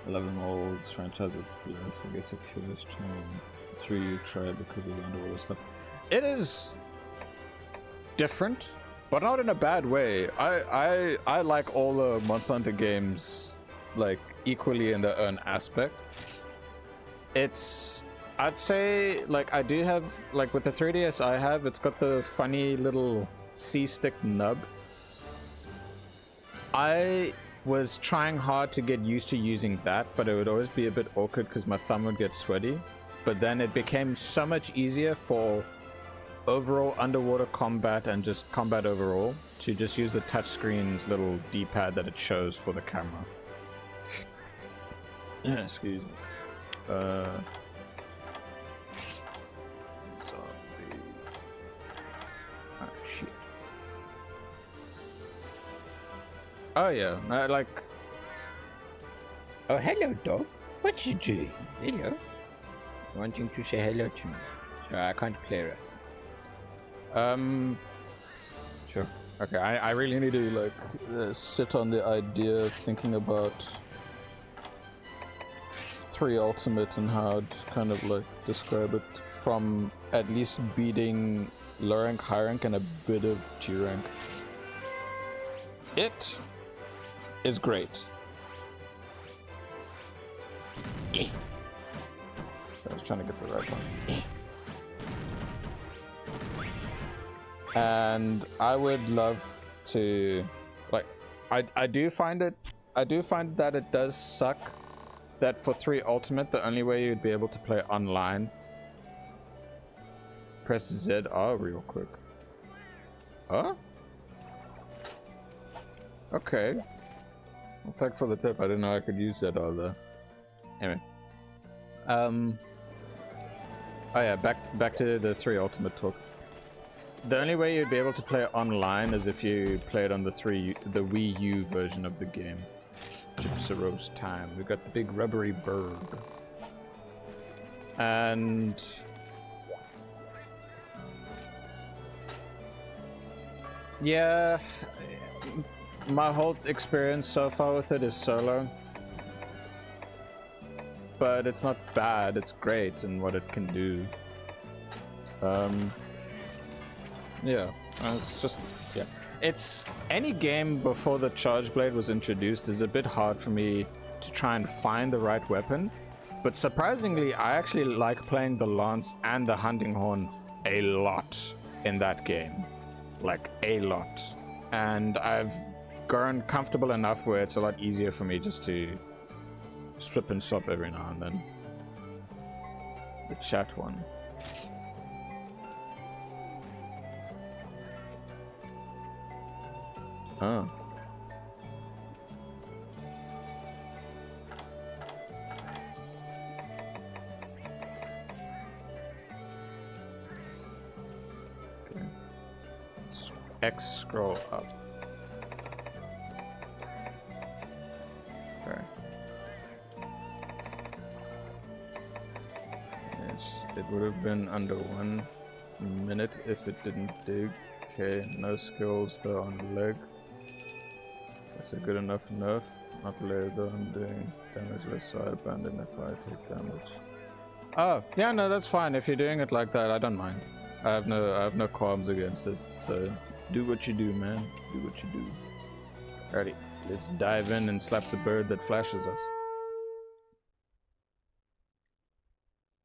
11 olds franchise with PS. I guess a curious trying 3 try because we learned all this stuff. It is different, but not in a bad way. I like all the Monster Hunter games like equally in their own aspect. I'd say like I do have like with the 3DS it's got the funny little C-stick nub. was trying hard to get used to using that, but it would always be a bit awkward because my thumb would get sweaty. But then it became so much easier for overall underwater combat and just combat overall to just use the touchscreen's little D-pad that it shows for the camera. Excuse me. Zombie. Ah, shit. Oh yeah, like. Oh, hello, dog. What you doing? Hello. Wanting to say hello to me. So I can't play right. Sure. Okay, I really need to like sit on the idea of thinking about 3 Ultimate and how to kind of like describe it from at least beating low rank, high rank, and a bit of G rank. It is great. I was trying to get the right one. And I would love to, like, I do find that it does suck that for 3 Ultimate the only way you'd be able to play online. Press ZR real quick. Huh? Okay. Well, thanks for the tip. I didn't know I could use ZR though. Anyway. Oh yeah, back to the 3 Ultimate talk. The only way you'd be able to play it online is if you played on the Wii U version of the game. Chips a roast time. We got the big rubbery bird. And yeah, my whole experience so far with it is solo. But it's not bad, it's great in what it can do. Yeah, it's just, yeah. It's, any game before the Charge Blade was introduced is a bit hard for me to try and find the right weapon. But surprisingly, I actually like playing the Lance and the Hunting Horn a lot in that game. Like, a lot. And I've grown comfortable enough where it's a lot easier for me just to swip and swap every now and then. The chat one. Oh. Okay. X scroll up. Okay. Yes, it would have been under 1 minute if it didn't dig. Okay, no skills though on the leg. That's a good enough nerf. Not leg though, I'm doing damage less, so I abandon if I take damage. Oh, yeah, no, that's fine. If you're doing it like that, I don't mind. I have no qualms against it. So do what you do, man. Do what you do. Alrighty, let's dive in and slap the bird that flashes us.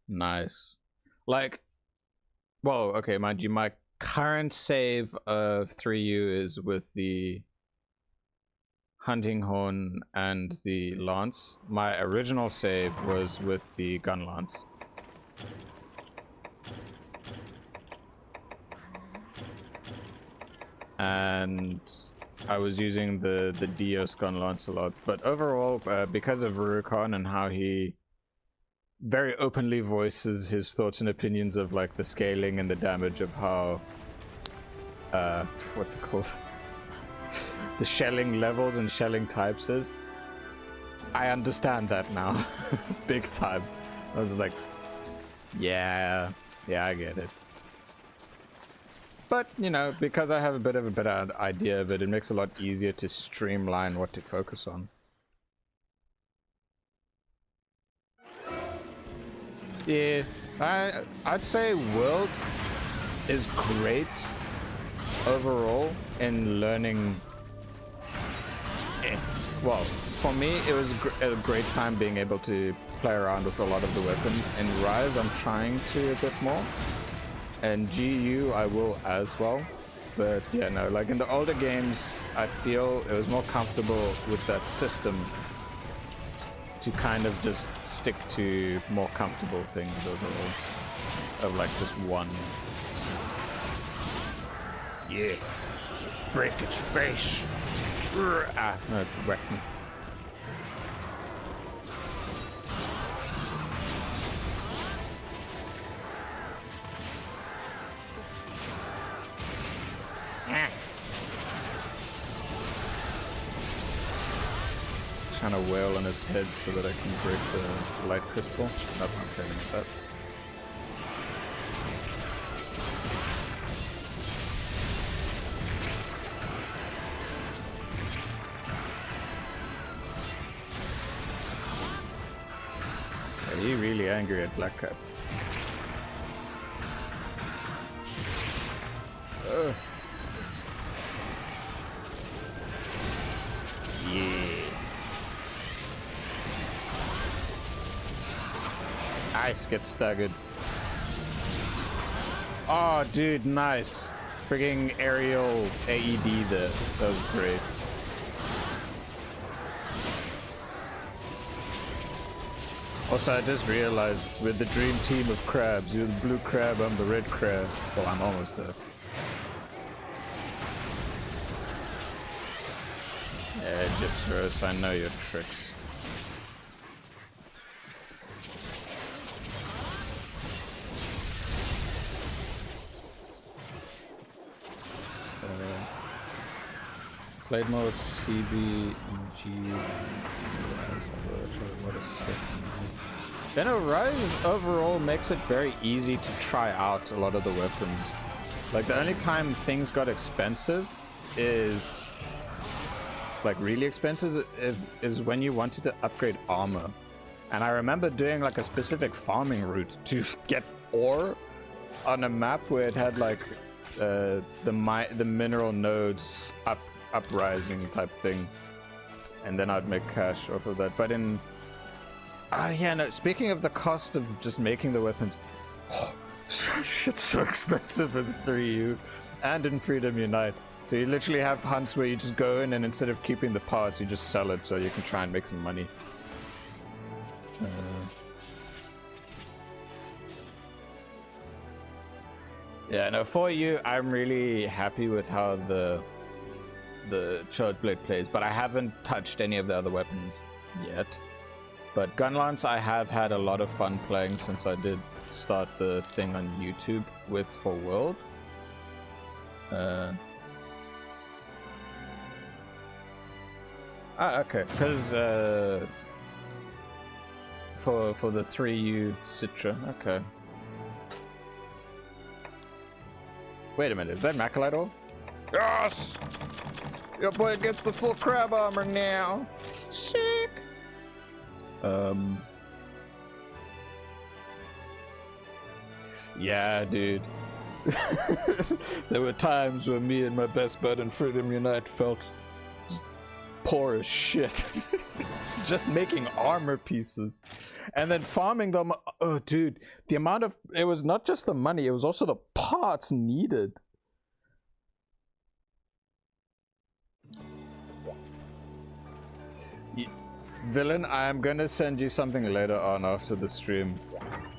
Nice. Like, well, okay, mind you, my current save of 3U is with the Hunting Horn and the Lance. My original save was with the Gun Lance. And I was using the Dios Gun Lance a lot. But overall, because of Rurikhan and how he very openly voices his thoughts and opinions of like the scaling and the damage of how what's it called? The shelling levels and shelling types is. I understand that now. Big time. I was like, yeah, I get it. But, you know, because I have a bit of a better idea of it, it makes it a lot easier to streamline what to focus on. Yeah, I'd say World is great overall in learning. Well, for me, it was a great time being able to play around with a lot of the weapons. In Rise, I'm trying to a bit more. And GU, I will as well. But yeah, no, like in the older games, I feel it was more comfortable with that system to kind of just stick to more comfortable things overall, of like just one. Yeah, break its face. Ah, no, it whacked me. Trying to wail on his head so that I can break the light crystal. Nope, I'm failing at that. Are you really angry at Black Cap? Yeah. Nice, get staggered. Oh, dude, nice. Frigging aerial AED there. That was great. Also, I just realized with the dream team of crabs, you're the blue crab, I'm the red crab. Well, I'm almost there. Yeah, Gypsaros, I know your tricks. Played mode CB and G. Then Rise overall makes it very easy to try out a lot of the weapons. Like the only time things got expensive is like really expensive is when you wanted to upgrade armor. And I remember doing like a specific farming route to get ore on a map where it had like the mineral nodes uprising type thing, and then I'd make cash off of that. But in yeah, no, speaking of the cost of just making the weapons, shit's so expensive in 3U and in Freedom Unite. So you literally have hunts where you just go in and instead of keeping the parts, you just sell it so you can try and make some money. Yeah, no, for you, I'm really happy with how the Charge Blade plays, but I haven't touched any of the other weapons yet. But Gunlance I have had a lot of fun playing since I did start the thing on YouTube with For World. Okay, because for the 3U Citra, okay. Wait a minute, is that Macalite? Yes! Your boy gets the full crab armor now. Sick! Yeah, dude. There were times where me and my best bud in Freedom Unite felt just poor as shit. Just making armor pieces. And then farming them. Oh, dude. The amount of... It was not just the money, it was also the parts needed. Villain, I'm gonna send you something later on after the stream.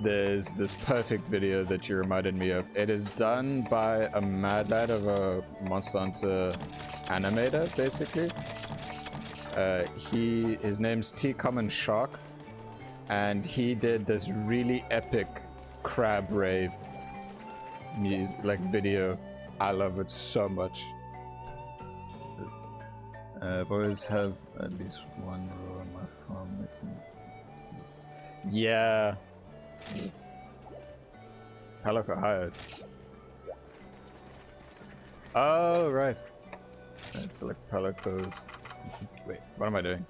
There's this perfect video that you reminded me of. It is done by a mad lad of a Monster Hunter animator, basically. His name's T Common Shark, and he did this really epic crab rave video. I love it so much. I've always have at least one row on my farm. Yeah. Palico hired. Oh, right. Right, select Palicos. Wait, what am I doing?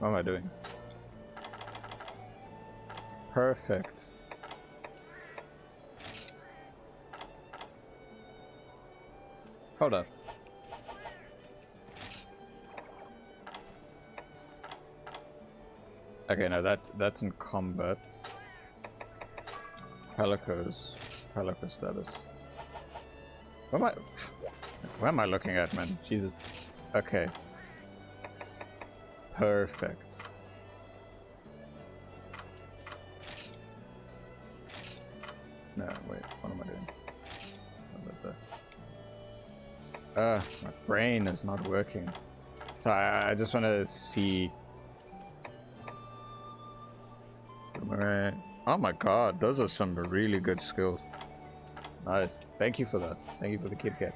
What am I doing? Perfect. Hold up. Okay, no, that's in combat. Palico status. Where am I looking at, man? Jesus. Okay. Perfect. No, wait. What am I doing? My brain is not working. So I just want to see. Alright. Oh my god, those are some really good skills. Nice. Thank you for that. Thank you for the Kit Kat.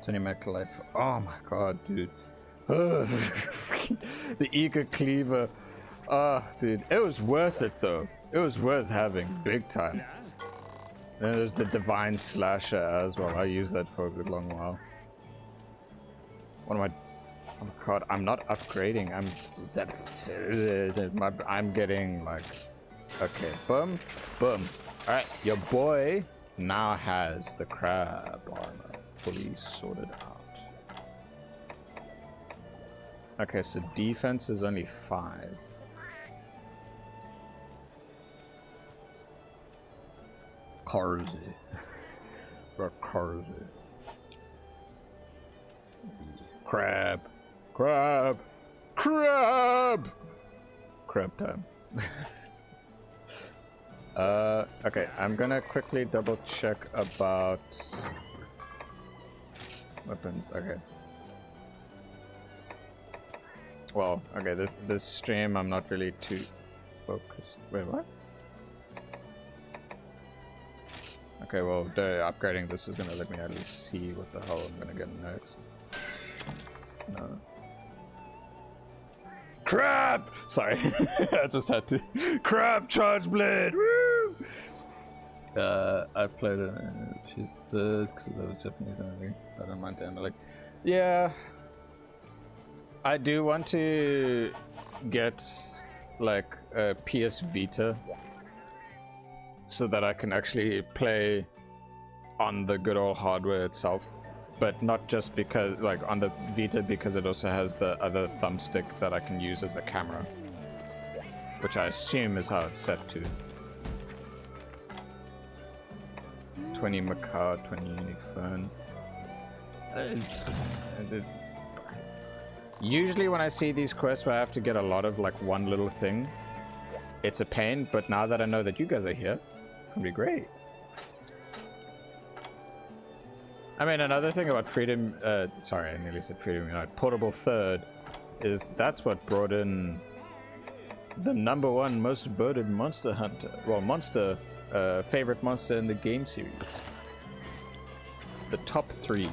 20 Mechalite. Oh my god, dude. The Eager Cleaver. Oh, dude. It was worth it, though. It was worth having. Big time. Then there's the Divine Slasher as well. I used that for a good long while. What am I... Oh my god, I'm not upgrading. I'm getting like... Okay, boom, boom. Alright, your boy now has the crab armor fully sorted out. Okay, so defense is only 5. Carzy. Carzy. Crab. Crab. Crab. Crab time. Okay, I'm gonna quickly double check about weapons. Okay. Well, okay, this stream I'm not really too focused. Wait, what? Okay, well, upgrading this is gonna let me at least see what the hell I'm gonna get next. No. Crab! Sorry, I just had to. Crab charge blade! Woo! I played it. She's third because of the Japanese enemy. I don't mind them. Like, yeah. I do want to get like a PS Vita so that I can actually play on the good old hardware itself, but not just because like on the Vita, because it also has the other thumbstick that I can use as a camera, which I assume is how it's set to. 20 Macaw, 20 unique fern. Usually when I see these quests where I have to get a lot of like one little thing, it's a pain, but now that I know that you guys are here, it's gonna be great. I mean, another thing about Freedom, sorry, I nearly said Freedom Unite, Portable Third, is that's what brought in the #1 most voted monster hunter, well, monster, favorite monster in the game series. The top 3.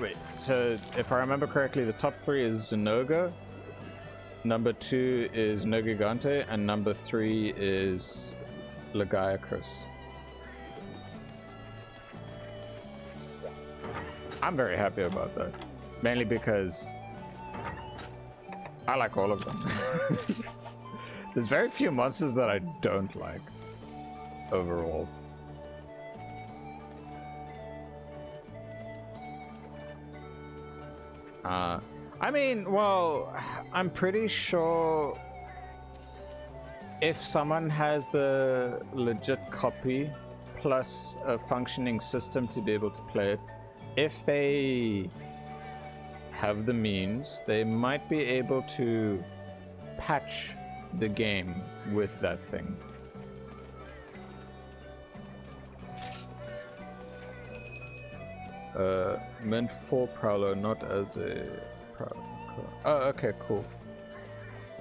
Wait, so if I remember correctly, the top 3 is Zenoga, #2 is Nogigante, and #3 is Legiacris. I'm very happy about that, mainly because I like all of them. There's very few monsters that I don't like overall. I mean, well, I'm pretty sure if someone has the legit copy plus a functioning system to be able to play it, if they have the means, they might be able to patch the game with that thing. Meant for Prowler, not as a Prowler. Oh, okay, cool.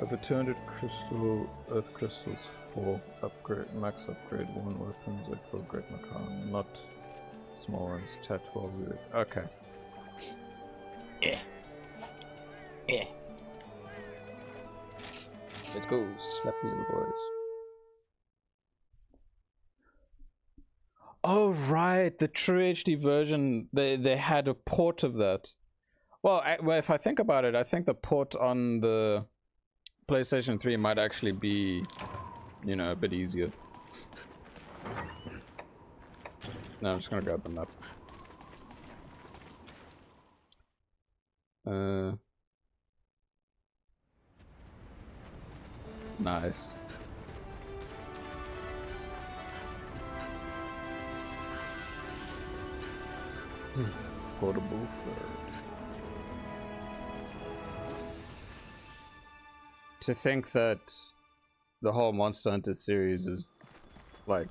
Over 200 crystal earth crystals for upgrade, max upgrade 1 weapons, like for Great Macaw, not small ones, chat 12 weird. Okay. Yeah. Yeah. Let's go, slappy little boys. Oh right, the True HD version, they had a port of that. Well, well, if I think about it, I think the port on the PlayStation 3 might actually be, you know, a bit easier. No, I'm just gonna grab the map. Nice. Portable third. To think that the whole Monster Hunter series is, like,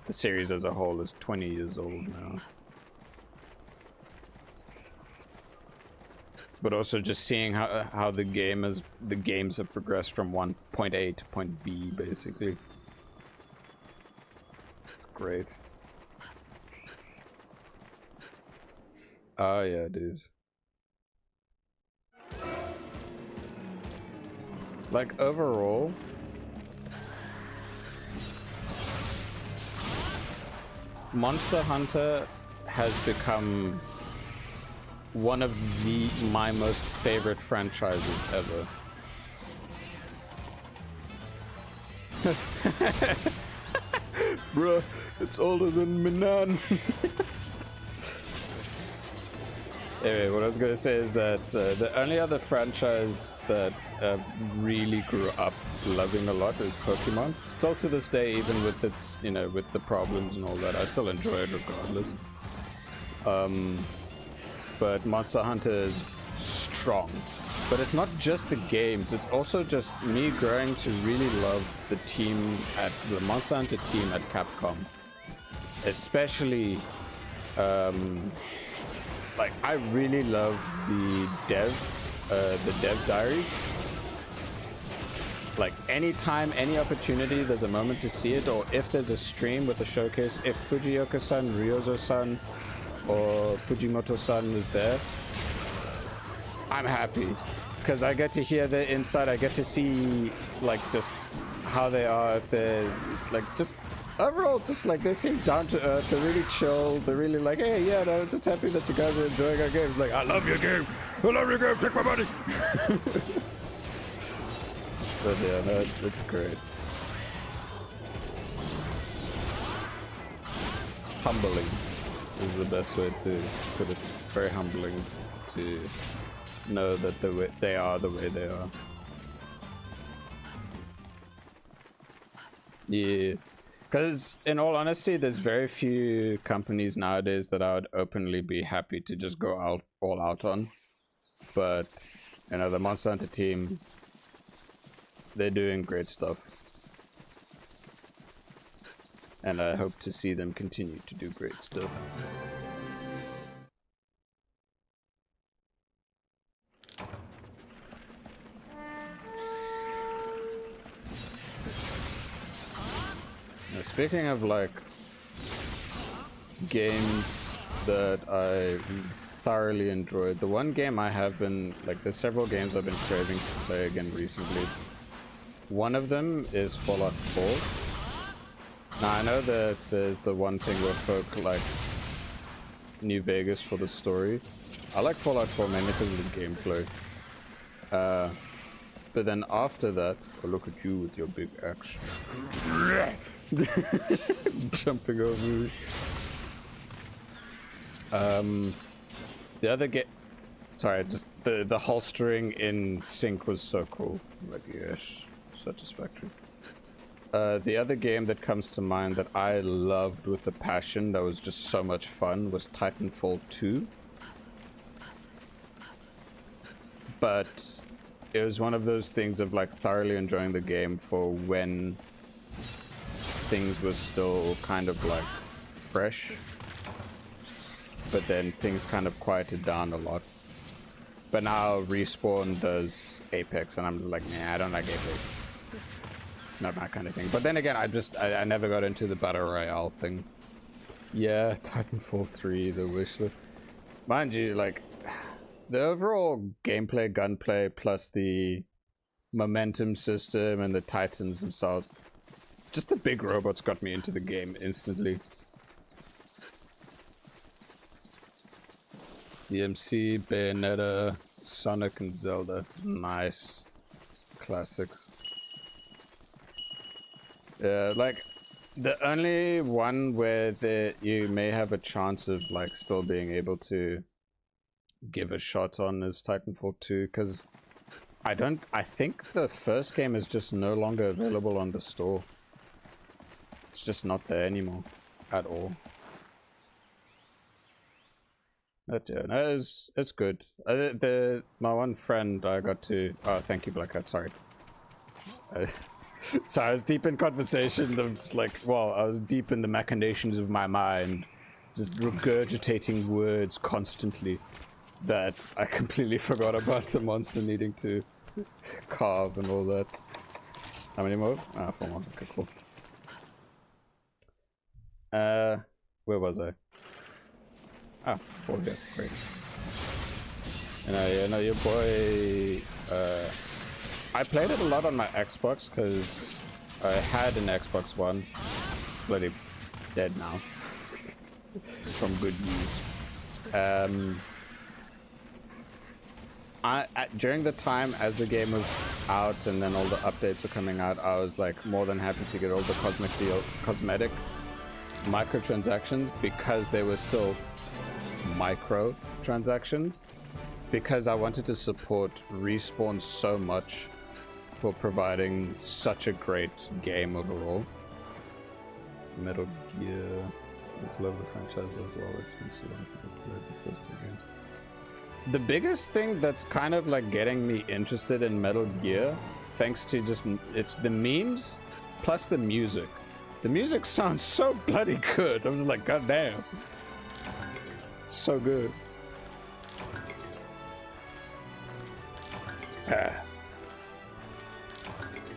the series as a whole is 20 years old now. But also just seeing how the games have progressed from point A to point B, basically. It's great. Oh yeah, dude. Like, overall, Monster Hunter has become one of my most favorite franchises ever. Bruh, it's older than Minan. Anyway, what I was gonna say is that the only other franchise that really grew up loving a lot is Pokemon. Still to this day, even with its, you know, with the problems and all that, I still enjoy it regardless. But Monster Hunter is strong. But it's not just the games, it's also just me growing to really love the team at the Monster Hunter team at Capcom. Especially, like, I really love the dev diaries. Like, anytime, any opportunity, there's a moment to see it, or if there's a stream with a showcase, if Fujioka-san, Ryozo-san, or Fujimoto-san is there, I'm happy. Because I get to hear their insight, I get to see, like, just how they are, if they're, like, just overall, just like, they seem down to earth, they're really chill, they're really like, hey, yeah, no, I'm just happy that you guys are enjoying our games. Like, I love your game, take my money. But yeah, no, it's great. Humbling is the best way to put it. Very humbling to know that they are the way they are. Yeah. Because, in all honesty, there's very few companies nowadays that I would openly be happy to just go all out on. But, you know, the Monster Hunter team, they're doing great stuff. And I hope to see them continue to do great stuff. Now, speaking of, like, games that I thoroughly enjoyed, the one game I have been, like, there's several games I've been craving to play again recently. One of them is Fallout 4. Now, I know that there's the one thing where folk like New Vegas for the story. I like Fallout 4 mainly because of the gameplay. But then after that, oh, look at you with your big axe. Jumping over me. The other game... Sorry, just the holstering in sync was so cool. Like, yes, satisfactory. The other game that comes to mind that I loved with a passion, that was just so much fun, was Titanfall 2. But it was one of those things of, like, thoroughly enjoying the game for when things were still kind of, like, fresh. But then things kind of quieted down a lot. But now Respawn does Apex, and I'm like, nah, I don't like Apex. Not my kind of thing. But then again, I never got into the Battle Royale thing. Yeah, Titanfall 3, the wishlist. Mind you, like, the overall gameplay, gunplay, plus the momentum system and the Titans themselves, just the big robots got me into the game instantly. DMC, Bayonetta, Sonic, and Zelda. Nice. Classics. Yeah, like, the only one where you may have a chance of, like, still being able to give a shot on is Titanfall 2, because I think the first game is just no longer available on the store. It's just not there anymore. At all. Yeah, no, it's good. My one friend I got to. Oh, thank you, Black Cat. Sorry. So I was deep in conversation. I'm just like, well, I was deep in the machinations of my mind, just regurgitating words constantly that I completely forgot about the monster needing to carve and all that. How many more? Ah, 4 more. Okay, cool. Where was I? Ah, 4 here. Great. And your boy. I played it a lot on my Xbox because I had an Xbox One. Bloody dead now. From good news. During the time as the game was out and then all the updates were coming out, I was like more than happy to get all the cosmetic microtransactions because they were still microtransactions, because I wanted to support Respawn so much for providing such a great game overall. Metal Gear, I love the franchise as well. It's been so long since I played the first 2 games. The biggest thing that's kind of like getting me interested in Metal Gear, thanks to just, it's the memes plus the music. The music sounds so bloody good. I'm just like, god damn. So good.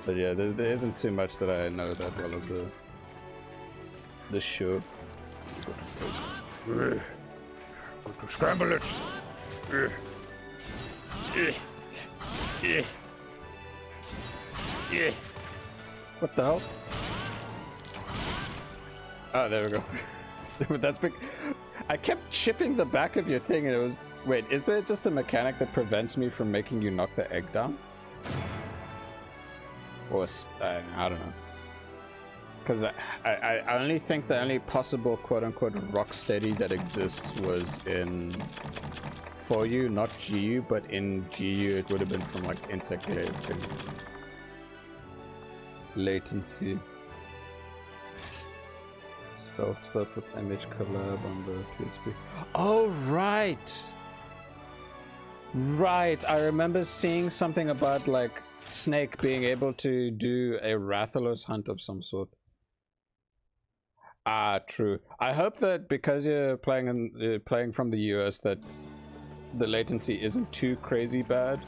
But yeah, there isn't too much that I know that well of the show. Go to scramble it. What the hell? Oh, there we go. That's big. I kept chipping the back of your thing and it was... Wait, is there just a mechanic that prevents me from making you knock the egg down? Or... I don't know. Because I only think the only possible quote-unquote rock steady that exists was in... For you, not GU, but in GU it would have been from like insect latency. Stealth stuff with MH collab on the PSP. Oh, right! Right, I remember seeing something about like Snake being able to do a Rathalos hunt of some sort. Ah, true. I hope that because you're playing from the US that the latency isn't too crazy bad.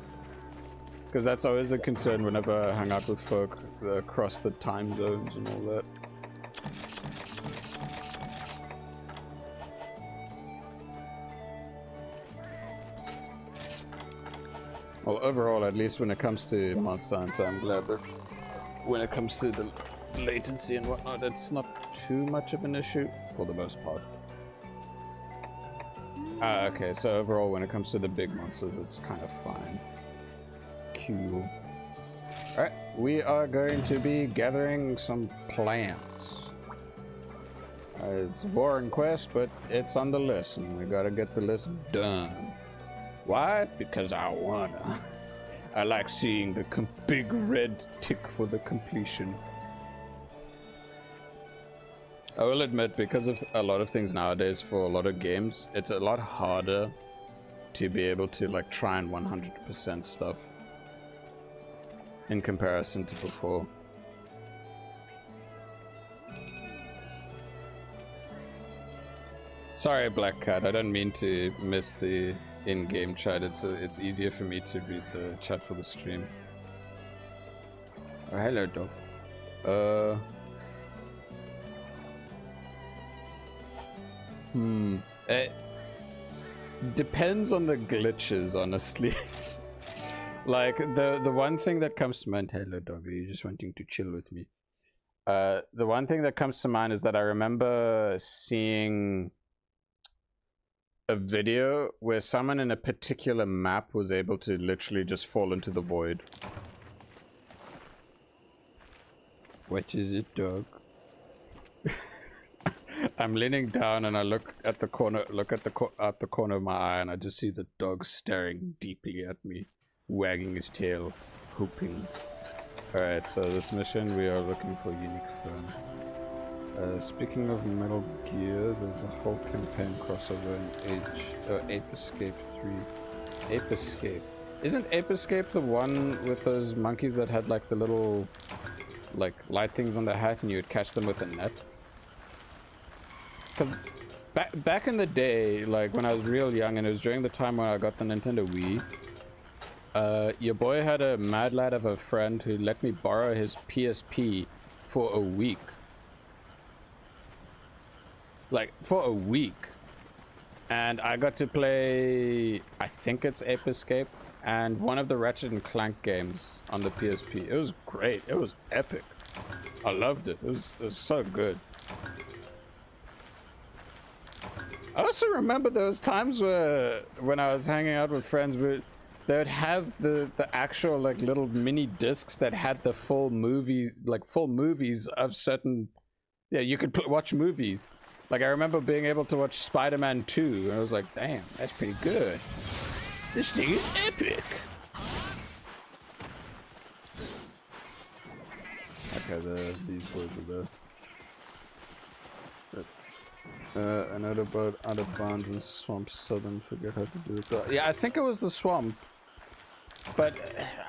Because that's always the concern whenever I hang out with folk across the time zones and all that. Well, overall, at least when it comes to Monster Hunter, I'm glad that when it comes to the latency and whatnot, it's not too much of an issue for the most part. Okay, so overall, when it comes to the big monsters, it's kind of fine. Cool. Alright, we are going to be gathering some plants. It's a boring quest, but it's on the list, and we gotta get the list done. Why? Because I wanna. I like seeing the big red tick for the completion. I will admit, because of a lot of things nowadays for a lot of games, it's a lot harder to be able to like try and 100% stuff in comparison to before. Sorry, Black Cat, I don't mean to miss the in-game chat. It's easier for me to read the chat for the stream. Oh, hello, dog. It depends on the glitches, honestly. Like the one thing that comes to mind. Hello, dog. Are you just wanting to chill with me? The one thing that comes to mind is that I remember seeing a video where someone in a particular map was able to literally just fall into the void. What is it, dog? I'm leaning down and I look at the corner, out the corner of my eye, and I just see the dog staring deeply at me, wagging his tail, hoping. Alright, so this mission we are looking for unique fern. Speaking of Metal Gear, there's a whole campaign crossover in Ape Escape 3. Ape Escape. Isn't Ape Escape the one with those monkeys that had like the little like light things on their hat and you would catch them with a net? Because back in the day, like when I was real young, and it was during the time when I got the Nintendo Wii, your boy had a mad lad of a friend who let me borrow his PSP for a week. Like, for a week. And I got to play, I think it's Ape Escape, and one of the Ratchet and Clank games on the PSP. It was great. It was epic. I loved it. It was so good. I also remember those times where, when I was hanging out with friends, they would have the actual like little mini discs that had the full movies, like full movies of certain. Yeah, you could watch movies. Like I remember being able to watch Spider-Man 2, and I was like, damn, that's pretty good. This thing is epic. Okay, these boys are there. A note about out of bounds and swamp southern. Forget how to do it. Yeah, I think it was the swamp, but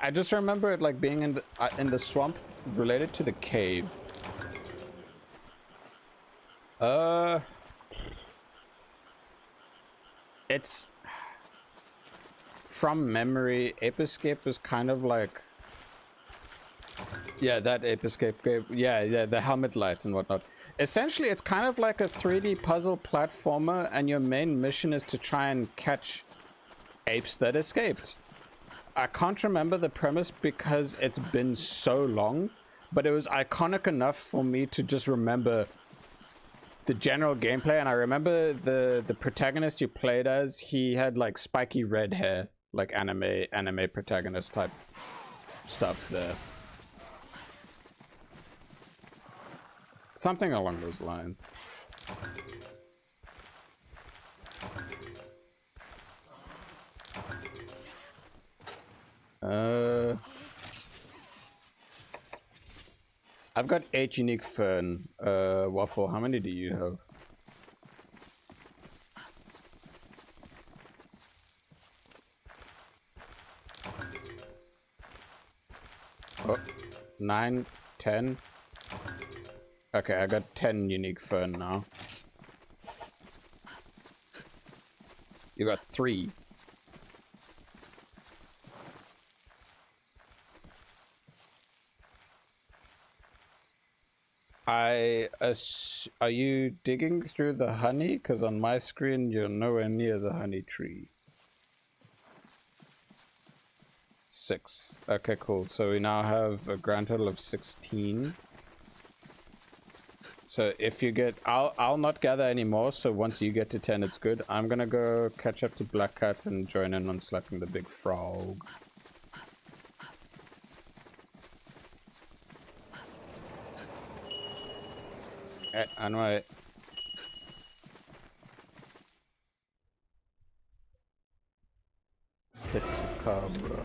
I just remember it like being in the swamp related to the cave. It's from memory. Ape Escape is kind of like, yeah, that Ape Escape game. Yeah, the helmet lights and whatnot. Essentially, it's kind of like a 3D puzzle platformer, and your main mission is to try and catch apes that escaped. I can't remember the premise because it's been so long, but it was iconic enough for me to just remember the general gameplay. And I remember the protagonist you played as, he had like spiky red hair, like anime protagonist type stuff there. Something along those lines. I've got 8 unique fern. Waffle, how many do you have? Oh, 9, 10. Okay, I got 10 unique fern now. You got 3. Are you digging through the honey? Because on my screen, you're nowhere near the honey tree. 6. Okay, cool. So we now have a grand total of 16. So if you get, I'll not gather anymore. So once you get to 10, it's good. I'm gonna go catch up to Black Cat and join in on slapping the big frog. On my Cabra.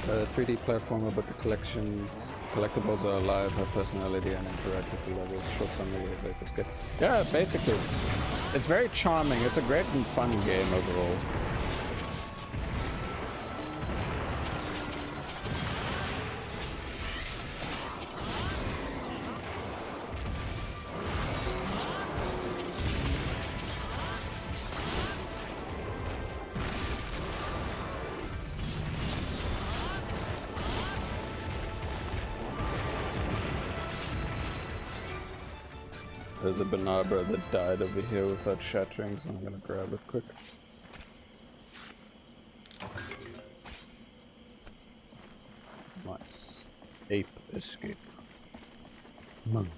The 3D platformer, but the collectibles are alive, have personality, and interact with the level. Short summary of Ape Escape. Yeah, basically. It's very charming. It's a great and fun game overall. There's a Banabra that died over here without shattering, so I'm gonna grab it quick. Nice. Ape Escape. Monkey.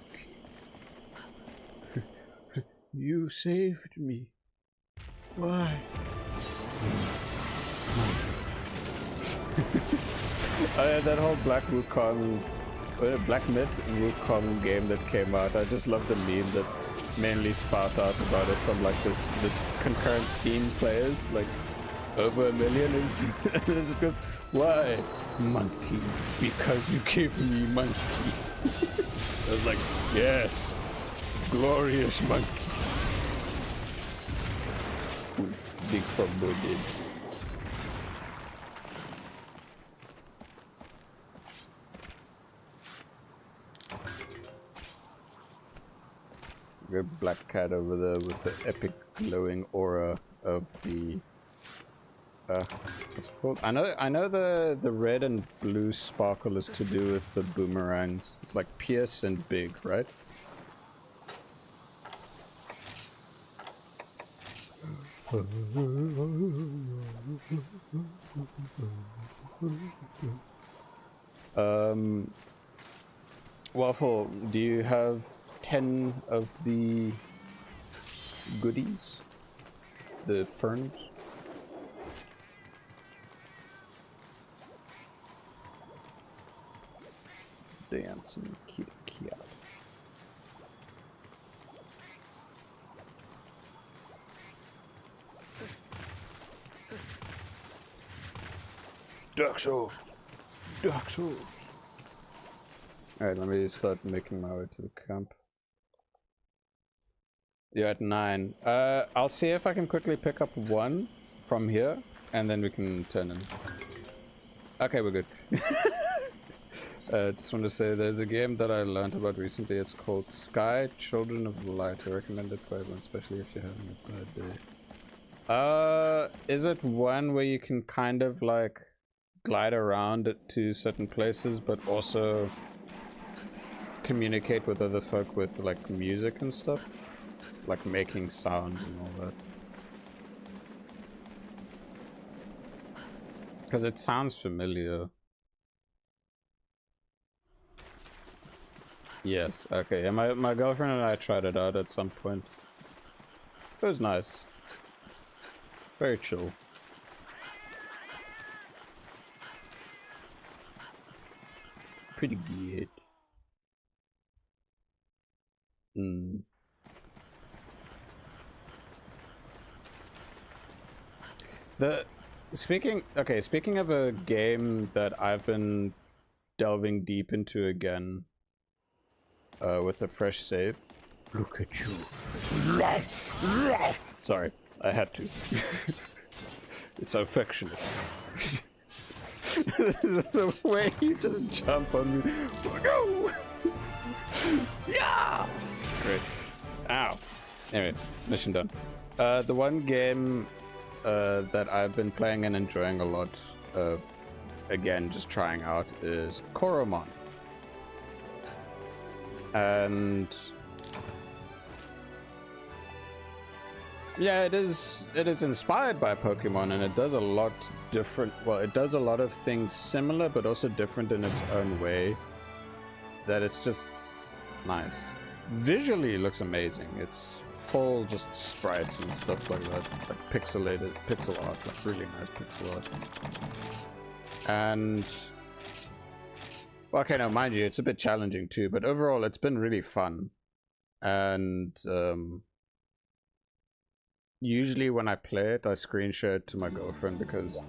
You saved me. Why? Oh yeah, that whole Black Wukong, Black Myth Wukong game that came out. I just love the meme that mainly spout out about it from like this concurrent Steam players, like over 1 million, and it just goes, why? Monkey. Because you gave me monkey. I was like, yes, glorious monkey. Big foreboded. Good black cat over there with the epic glowing aura of the what's it called? I know the red and blue sparkle is to do with the boomerangs. It's like pierce and big, right? Waffle, do you have 10 of the goodies? The ferns? Dancing kitty cat. Dark Souls! Dark Souls! Alright, let me start making my way to the camp. You're at 9. I'll see if I can quickly pick up 1 from here, and then we can turn in. Okay, we're good. Just want to say there's a game that I learned about recently. It's called Sky Children of the Light. I recommend it for everyone, especially if you're having a bad day. Is it one where you can kind of like glide around it to certain places, but also communicate with other folk with like music and stuff? Like making sounds and all that. Because it sounds familiar. Yes, okay. Yeah, my girlfriend and I tried it out at some point. It was nice. Very chill. Pretty good. Speaking of a game that I've been delving deep into again, with a fresh save. Look at you. Sorry, I had to. It's affectionate. The way you just jump on me. No! Yeah! It's great. Ow. Anyway, mission done. The one game that I've been playing and enjoying a lot, again, just trying out, is Koromon. And yeah, it is inspired by Pokemon, and it does a lot different. Well, it does a lot of things similar, but also different in its own way. That it's just nice. Visually, it looks amazing. It's full just sprites and stuff like that, like pixelated pixel art, like really nice pixel art. And okay, now mind you, it's a bit challenging too, but overall it's been really fun. And usually when I play it, I screen share it to my girlfriend because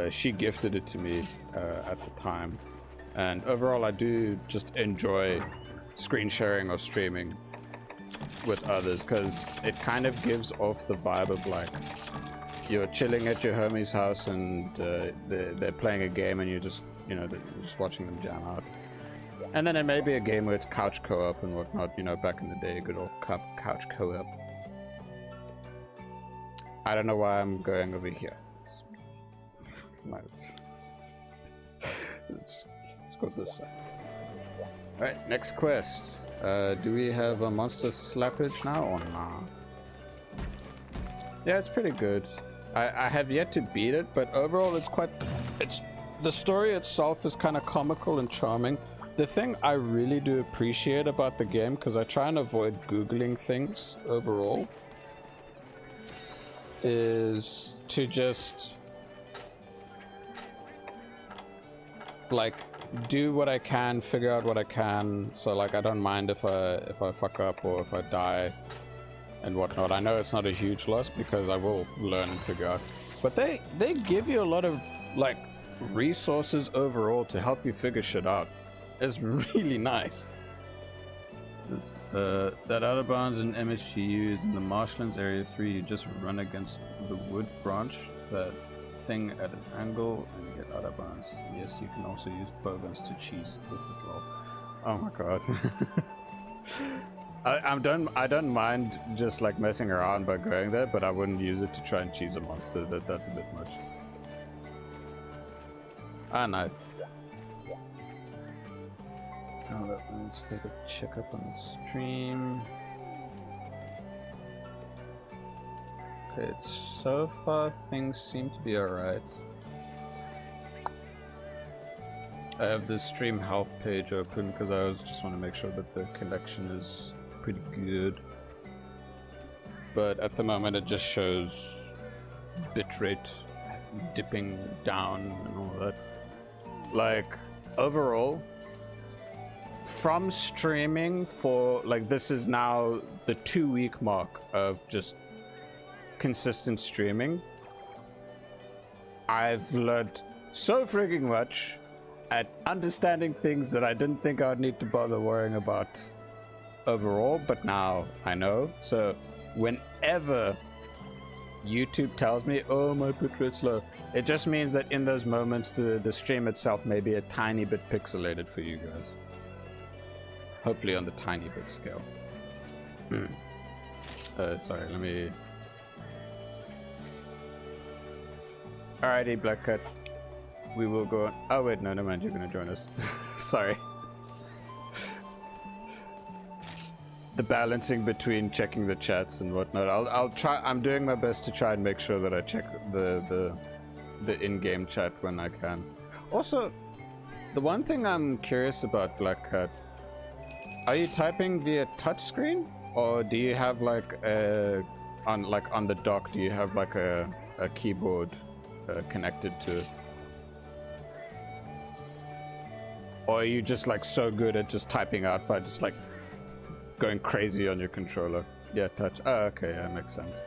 she gifted it to me at the time. And overall I do just enjoy screen sharing or streaming with others because it kind of gives off the vibe of like you're chilling at your homie's house and they're playing a game and you're just, you know, just watching them jam out. And then it may be a game where it's couch co-op and whatnot, you know, back in the day, good old couch co-op. I don't know why I'm going over here. Let's go this side. Alright, next quest. Do we have a monster slappage now or not? Yeah, it's pretty good. I have yet to beat it, but overall the story itself is kind of comical and charming. The thing I really do appreciate about the game, because I try and avoid Googling things overall, is to just like do what I can, figure out what I can. So like I don't mind if I fuck up or if I die and whatnot. I know it's not a huge loss because I will learn and figure out. But they give you a lot of like resources overall to help you figure shit out. It's really nice. That out of bounds in MHGU is in the marshlands area 3. You just run against the wood branch, that thing at an angle, and you get out of bounds. Yes, you can also use bowguns to cheese with it. Lol. Oh my god. I don't mind just like messing around by going there, but I wouldn't use it to try and cheese a monster. That's a bit much. Ah, nice. Oh, let's take a check up on the stream. Okay, so far things seem to be alright. I have the stream health page open because I just want to make sure that the connection is pretty good. But at the moment it just shows bitrate dipping down and all that. Like, overall, from streaming for, like, this is now the 2-week mark of just consistent streaming. I've learned so freaking much at understanding things that I didn't think I would need to bother worrying about overall, but now I know. So whenever YouTube tells me, oh, my bitrate's slow, it just means that in those moments the stream itself may be a tiny bit pixelated for you guys. Hopefully on the tiny bit scale. Sorry, let me... Alrighty, Black Cat. We will go on... Oh wait, no, never mind, you're gonna join us. Sorry. The balancing between checking the chats and whatnot. I'll try... I'm doing my best to try and make sure that I check the in-game chat when I can. Also, the one thing I'm curious about, Black Cat, are you typing via touchscreen, or do you have like a on the dock? Do you have like a keyboard connected to it, or are you just like so good at just typing out by just like going crazy on your controller? Yeah, touch. Oh, okay, yeah, makes sense.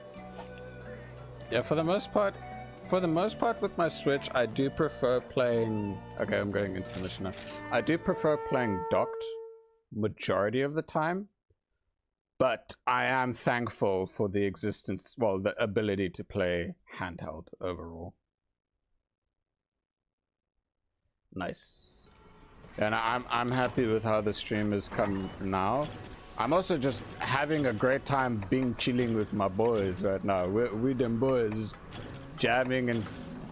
Yeah, for the most part with my Switch, I do prefer playing... Okay, I'm going into the mission now. I do prefer playing docked majority of the time, but I am thankful for the existence, well, the ability to play handheld overall. Nice. And I'm happy with how the stream has come now. I'm also just having a great time chilling with my boys right now. We them boys just jamming and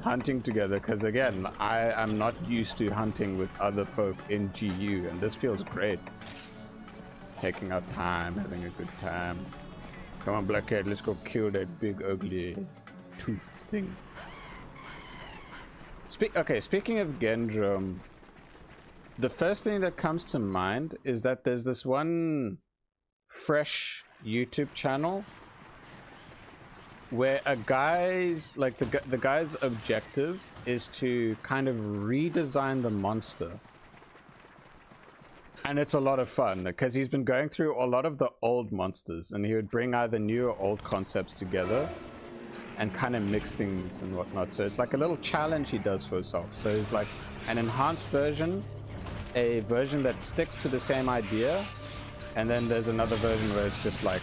hunting together, because again, I am not used to hunting with other folk in GU, and this feels great. Just taking our time, having a good time. Come on, Black Cat, let's go kill that big ugly tooth thing. Okay, speaking of Gendrum, the first thing that comes to mind is that there's this one fresh YouTube channel where a guy's like the guy's objective is to kind of redesign the monster, and it's a lot of fun because he's been going through a lot of the old monsters, and he would bring either new or old concepts together and kind of mix things and whatnot. So it's like a little challenge he does for himself. So it's like an enhanced version, a version that sticks to the same idea, and then there's another version where it's just like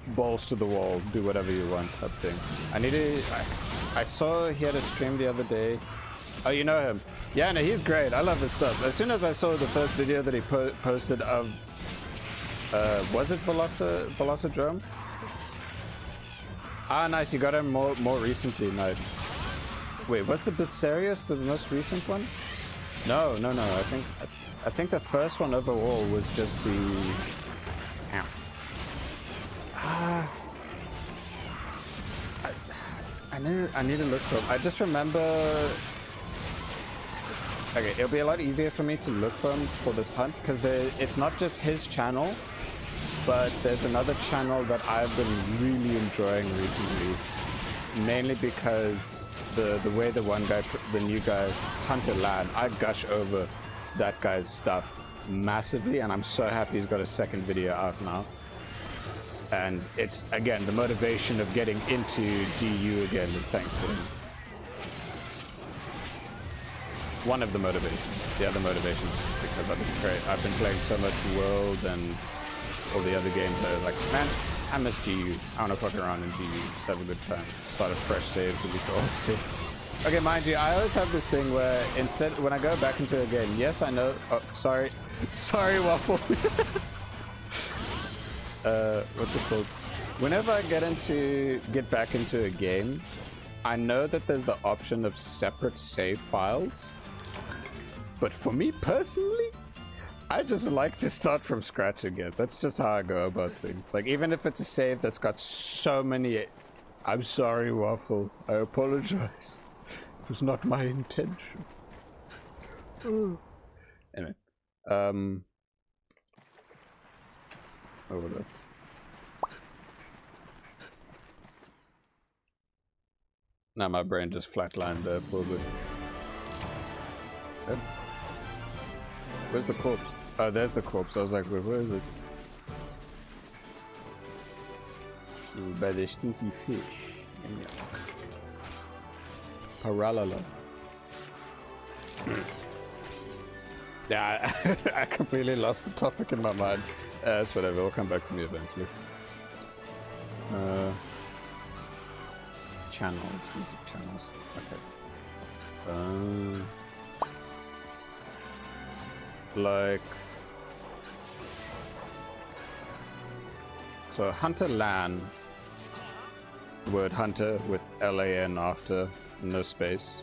balls to the wall, do whatever you want type thing. I saw he had a stream the other day. Oh, you know him? Yeah, no, he's great. I love his stuff. As soon as I saw the first video that he posted of was it Velocidrome? Ah, nice, you got him more recently. Nice. Wait, was the Basarius the most recent one? No, I think the first one overall was just the... I need to look for him. I just remember... Okay, it'll be a lot easier for me to look for him for this hunt, because it's not just his channel, but there's another channel that I've been really enjoying recently, mainly because the way the one guy, the new guy, Hunter Land, I gush over that guy's stuff massively, and I'm so happy he's got a second video out now. And it's, again, the motivation of getting into GU again is thanks to him. One of the motivations. The other motivation is because I've been playing so much World and all the other games that are like, man, I miss GU. I want to fuck around in GU. Just have a good time. Start a fresh save to be old save. Okay, mind you, I always have this thing where instead, when I go back into a game, yes, I know. Oh, sorry. Sorry, Waffle. What's it called? Whenever I get back into a game, I know that there's the option of separate save files. But for me personally, I just like to start from scratch again. That's just how I go about things. Like, even if it's a save that's got so many... I'm sorry, Waffle. I apologize. It was not my intention. Anyway. Over there. Now my brain just flatlined there for a bit. Yep. Where's the corpse? Oh, there's the corpse. I was like, where is it? By the stinky fish. Paralala. Yeah, I completely lost the topic in my mind. That's whatever. It'll come back to me eventually. Channels. YouTube channels. Okay. Like... So, Hunter Lan. Word Hunter with L-A-N after, no space.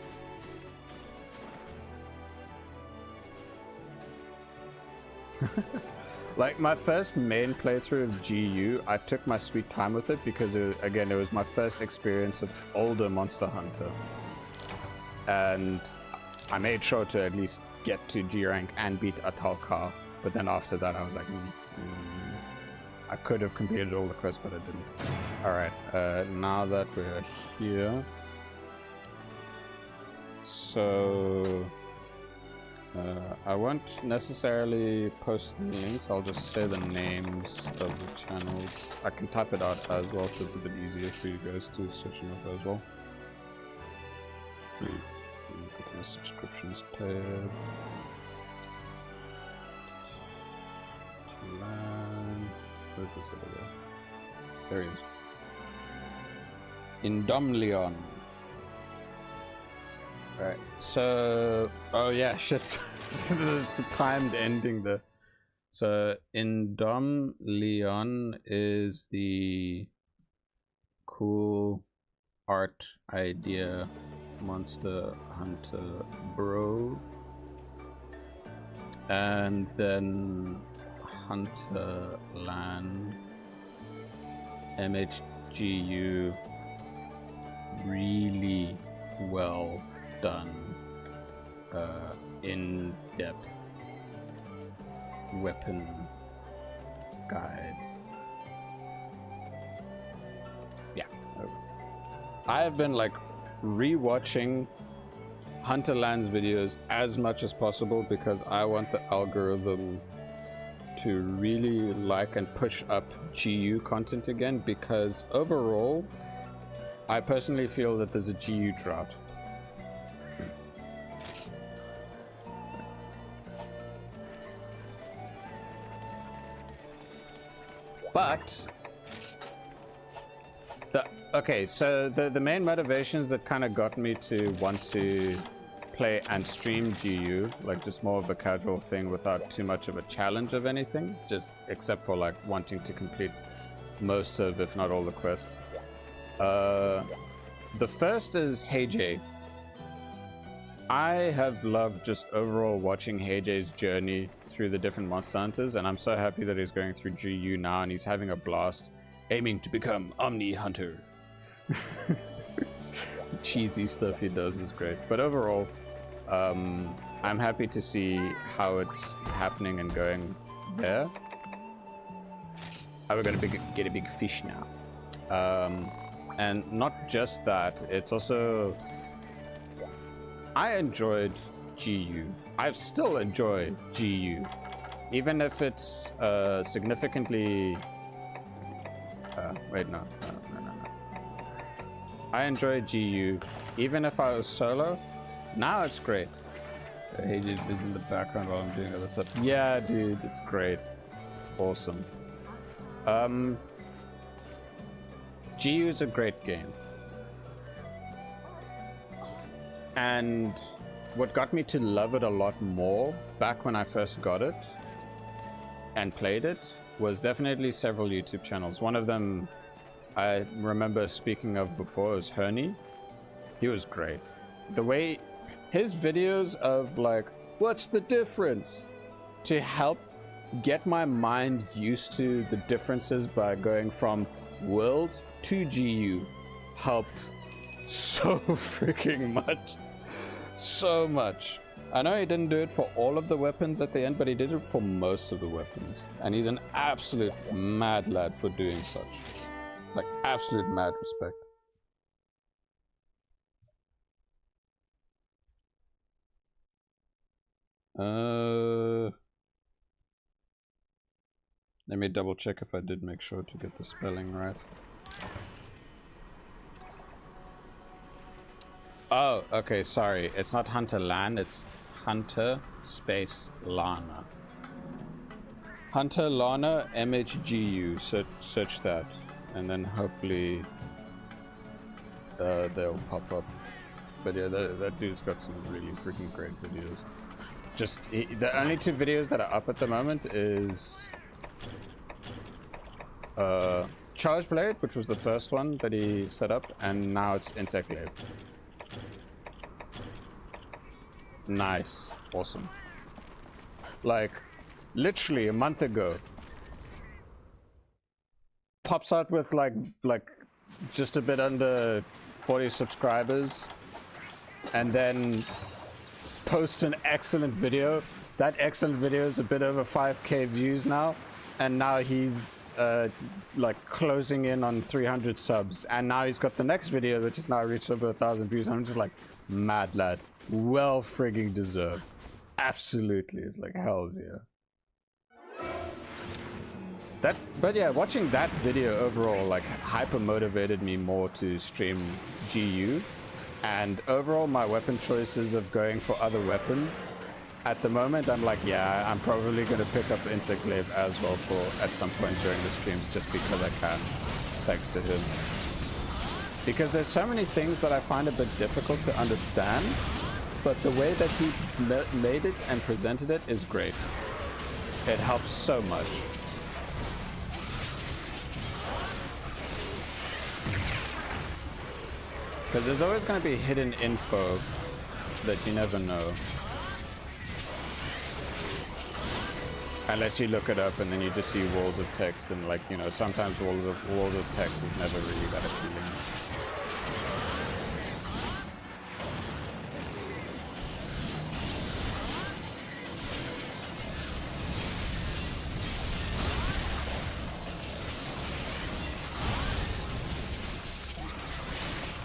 Like, my first main playthrough of GU, I took my sweet time with it because, again, it was my first experience of older Monster Hunter. And I made sure to at least get to G rank and beat Atalkar. But then after that, I was like, I could have completed all the quests, but I didn't. Alright, now that we're here. So... I won't necessarily post links, I'll just say the names of the channels. I can type it out as well, so it's a bit easier for you guys to search them up as well. Look at my subscriptions tab. Where is it over there? There he is. Indomleon. Right, so... Oh yeah, shit. It's a timed ending there. So, Indom Leon is the cool art idea Monster Hunter bro. And then Hunter Lan MHGU, really well done, in-depth weapon guides. Yeah, I have been like re-watching Hunter Land's videos as much as possible because I want the algorithm to really like and push up GU content again, because overall I personally feel that there's a GU drought. But so the main motivations that kind of got me to want to play and stream GU, like just more of a casual thing without too much of a challenge of anything, just except for like wanting to complete most of, if not all, the quests. The first is HeyJ. I have loved just overall watching HeyJ's journey through the different Monster Hunters, and I'm so happy that he's going through GU now and he's having a blast, aiming to become Omni Hunter. Cheesy stuff he does is great, but overall, I'm happy to see how it's happening and going there. We're gonna get a big fish now, and not just that, it's also I enjoyed GU. I still enjoy GU. Even if it's significantly... wait, no. I enjoy GU. Even if I was solo, now it's great. Hey, dude, is in the background while I'm doing other stuff. Yeah, dude, it's great. It's awesome. GU is a great game. And what got me to love it a lot more back when I first got it and played it was definitely several YouTube channels. One of them I remember speaking of before was Herny. He was great. The way his videos of like, what's the difference? To help get my mind used to the differences by going from world to GU helped so freaking much. So much. I know he didn't do it for all of the weapons at the end, but he did it for most of the weapons. And he's an absolute mad lad for doing such. Like, absolute mad respect. Let me double check if I did make sure to get the spelling right. Oh, okay, sorry. It's not Hunter Lan, it's Hunter space Lana. Hunter Lana MHGU. Search that, and then hopefully they'll pop up. But yeah, that dude's got some really freaking great videos. Just the only two videos that are up at the moment is Charge Blade, which was the first one that he set up, and now it's Insect Glaive. Nice. Awesome. Like, literally a month ago, pops out with like just a bit under 40 subscribers, and then posts an excellent video. That excellent video is a bit over 5k views now, and now he's like closing in on 300 subs, and now he's got the next video which has now reached over 1,000 views. I'm just like, mad lad. Well frigging deserved. Absolutely. It's like, hell's yeah. But yeah, watching that video overall like hyper motivated me more to stream GU, and overall my weapon choices of going for other weapons at the moment, I'm like, yeah, I'm probably going to pick up Insect Glaive as well for at some point during the streams, just because I can, thanks to him. Because there's so many things that I find a bit difficult to understand, but the way that he made it and presented it is great. It helps so much. Because there's always going to be hidden info that you never know. Unless you look it up and then you just see walls of text, and like, you know, sometimes walls of text is never really that appealing.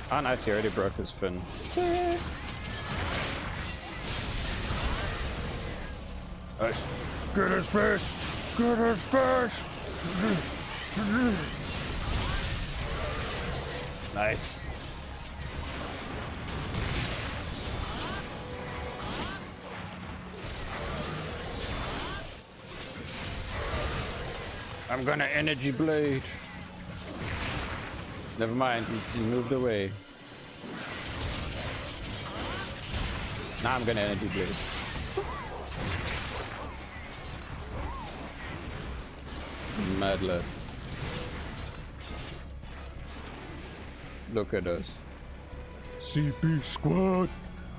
Oh nice, he already broke his fin. Sick. Nice. Get his fish! Get his fish! Nice. I'm gonna energy blade. Never mind, he moved away. Now I'm gonna energy blade. Mad lad. Look at us. CP squad!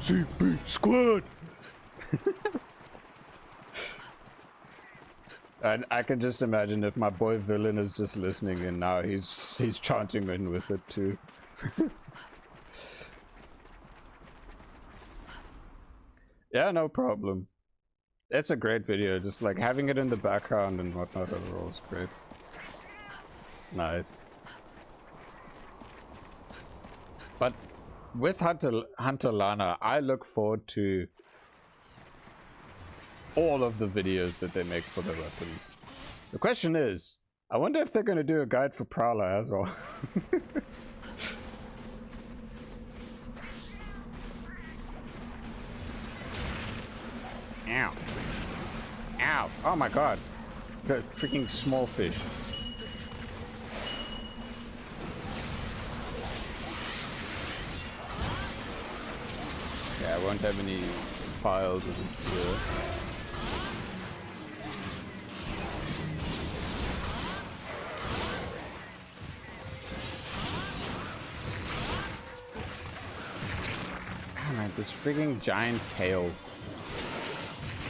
CP squad! And I can just imagine if my boy Villain is just listening and now he's chanting in with it too. Yeah, no problem. It's a great video, just like having it in the background and whatnot overall is great. Nice. But with Hunter Lana, I look forward to all of the videos that they make for the weapons. The question is, I wonder if they're going to do a guide for Prowler as well. Ow. Ow. Oh my god. The freaking small fish. Yeah, I won't have any files as it's here. Oh man, this freaking giant tail.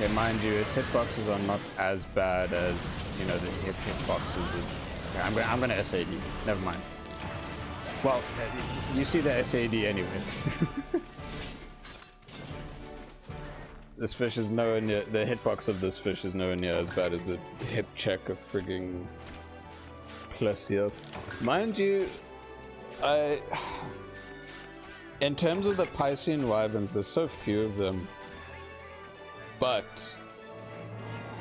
Okay, mind you, its hitboxes are not as bad as, you know, the hitboxes. Okay, I'm gonna SAD. Never mind. Well, you see the SAD anyway. This fish is nowhere near, the hitbox of this fish is nowhere near as bad as the hip check of frigging Plesiath. Mind you, in terms of the Piscean wyverns, there's so few of them, but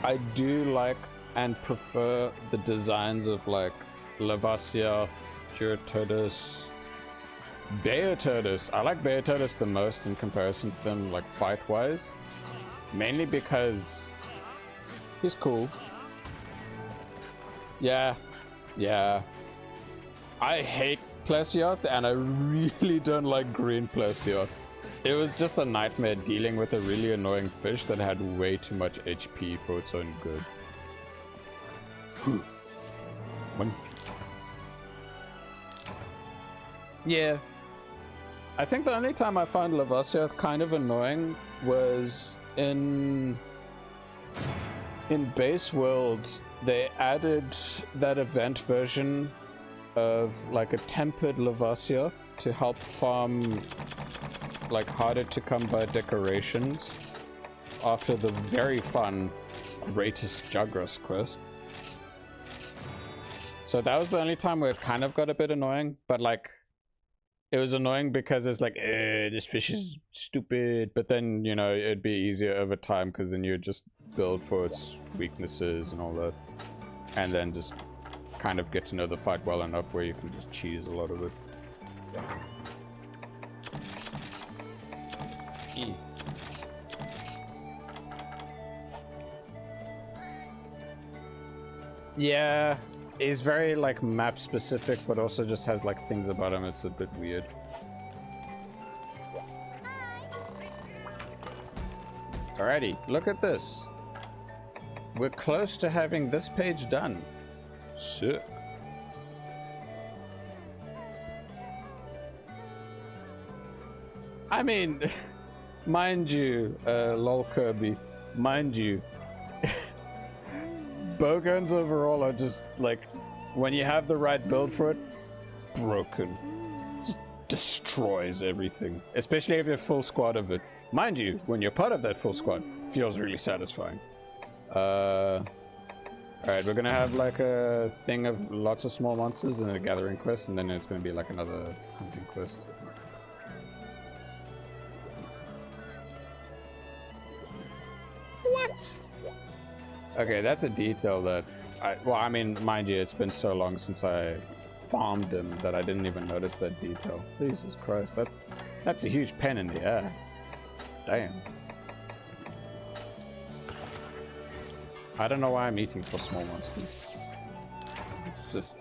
I do like and prefer the designs of like Lavasiath, Duratodus, Beotodus. I like Beotodus the most in comparison to them, like fight-wise. Mainly because he's cool. Yeah. I hate Plesiath, and I really don't like green Plesiath. It was just a nightmare dealing with a really annoying fish that had way too much HP for its own good. One. Yeah. I think the only time I found Lavasiath kind of annoying was in Base World. They added that event version of like a tempered Lavasiath to help farm like harder to come by decorations after the very fun Greatest Jugras quest. So that was the only time where it kind of got a bit annoying, but like it was annoying because it's like, this fish is stupid, but then, you know, it'd be easier over time because then you'd just build for its weaknesses and all that, and then just kind of get to know the fight well enough where you can just cheese a lot of it. Yeah, he's very like map specific, but also just has like things about him. It's a bit weird. Alrighty, look at this. We're close to having this page done. Sick. I mean, mind you, lol Kirby, mind you, bowguns overall are just like, when you have the right build for it, broken. Just destroys everything. Especially if you're full squad of it. Mind you, when you're part of that full squad, feels really satisfying. Alright, we're gonna have like a thing of lots of small monsters and then a gathering quest, and then it's gonna be like another hunting quest. What? Okay, that's a detail that well, I mean, mind you, it's been so long since I farmed him that I didn't even notice that detail. Jesus Christ, that's a huge pain in the ass. Damn. I don't know why I'm eating for small monsters. It's just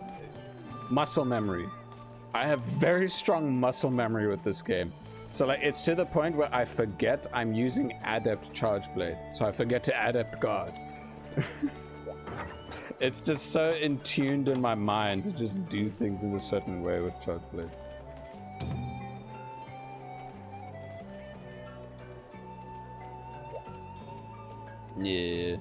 muscle memory. I have very strong muscle memory with this game. So like, it's to the point where I forget I'm using Adept Charge Blade. So I forget to Adept Guard. It's just so in tuned in my mind to just do things in a certain way with Charge Blade. Yeah.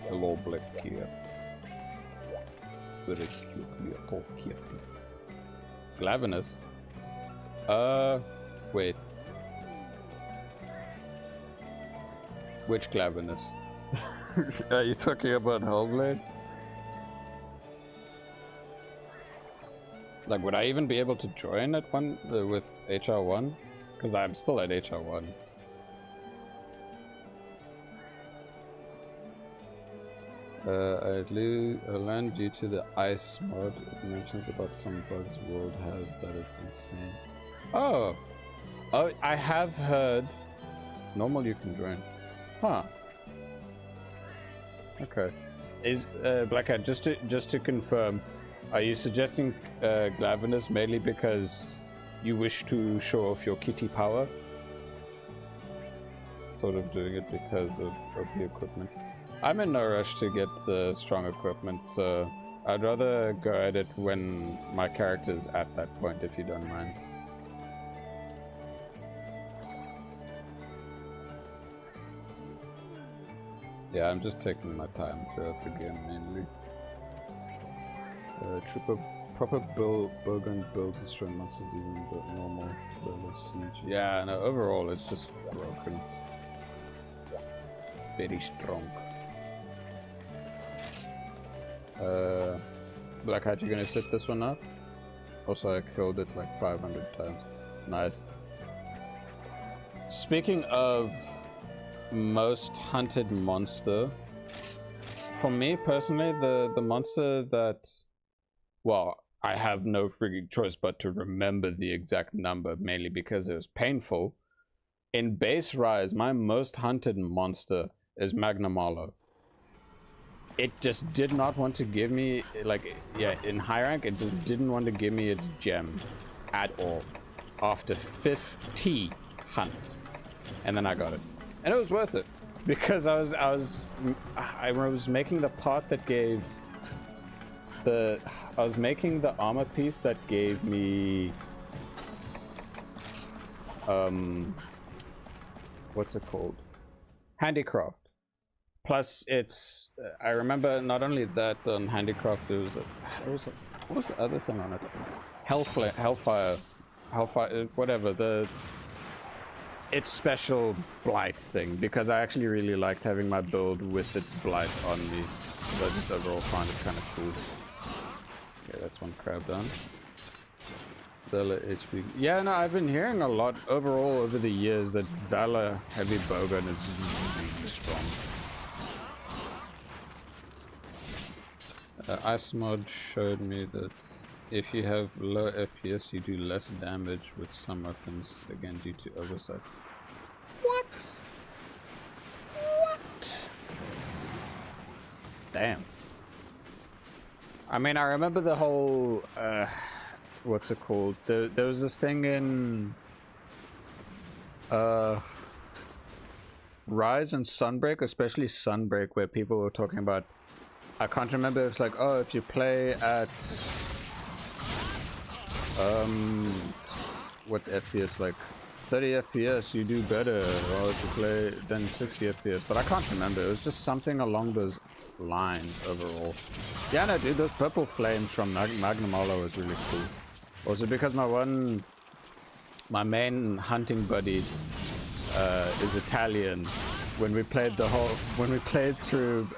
Hello, black cat. Very cute little kitty. Glavinus? Wait. Which Glavinus? Are you talking about Hellblade? Like, would I even be able to join at one with HR1? Because I'm still at HR1. I learned due to the ice mod. It mentions about some bugs world has that it's insane. Oh, I have heard. Normal, you can join. Huh. Okay. Is Blackhead, just to confirm, are you suggesting Glavinus mainly because you wish to show off your kitty power? Sort of doing it because of the equipment. I'm in no rush to get the strong equipment, so I'd rather go at it when my character's at that point, if you don't mind. Yeah, I'm just taking my time throughout the game mainly. Proper Bogan builds a strong monsters even but normal siege. Yeah, no, overall it's just broken. Very strong. Blackheart, you gonna sit this one up? Also, I killed it like 500 times. Nice. Speaking of most hunted monster, for me personally, the monster that, well, I have no freaking choice but to remember the exact number, mainly because it was painful. In base rise, my most hunted monster is Magnamalo. It just did not want to give me, like, yeah, in high rank, it just didn't want to give me its gem at all. After 50 hunts, and then I got it, and it was worth it because I was making the part that gave the I was making the armor piece that gave me what's it called, handicraft. Plus, it's I remember not only that on handicraft, there was what was the other thing on it? Hellfire, whatever, its special blight thing, because I actually really liked having my build with its blight on me. So I just overall found it kind of cool. Okay, that's one crab done. Valor HP. Yeah, no, I've been hearing a lot overall over the years that Valor heavy bowgun is really strong. Ice mod showed me that if you have low FPS, you do less damage with some weapons, again due to oversight. What? What? Damn. I mean, I remember the whole, what's it called? There was this thing in, Rise and Sunbreak, especially Sunbreak, where people were talking about, I can't remember, it's like, oh, if you play at, what FPS, like 30 FPS, you do better, or if you play than 60 FPS, but I can't remember. It was just something along those lines overall. Yeah, no, dude, those purple flames from Magnamalo was really cool. Also, because my main hunting buddy is Italian. When we played through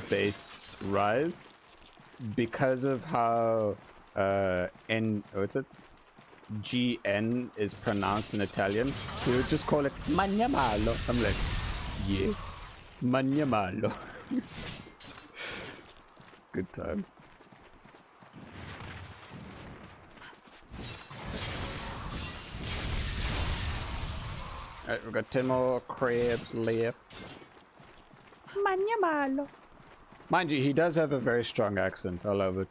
base Rise, because of how GN is pronounced in Italian, we would just call it Magnamalo. I'm like, yeah, Magnamalo. Good times. Alright, we've got 10 more crabs left. Magnamalo. Mind you, he does have a very strong accent. I love it.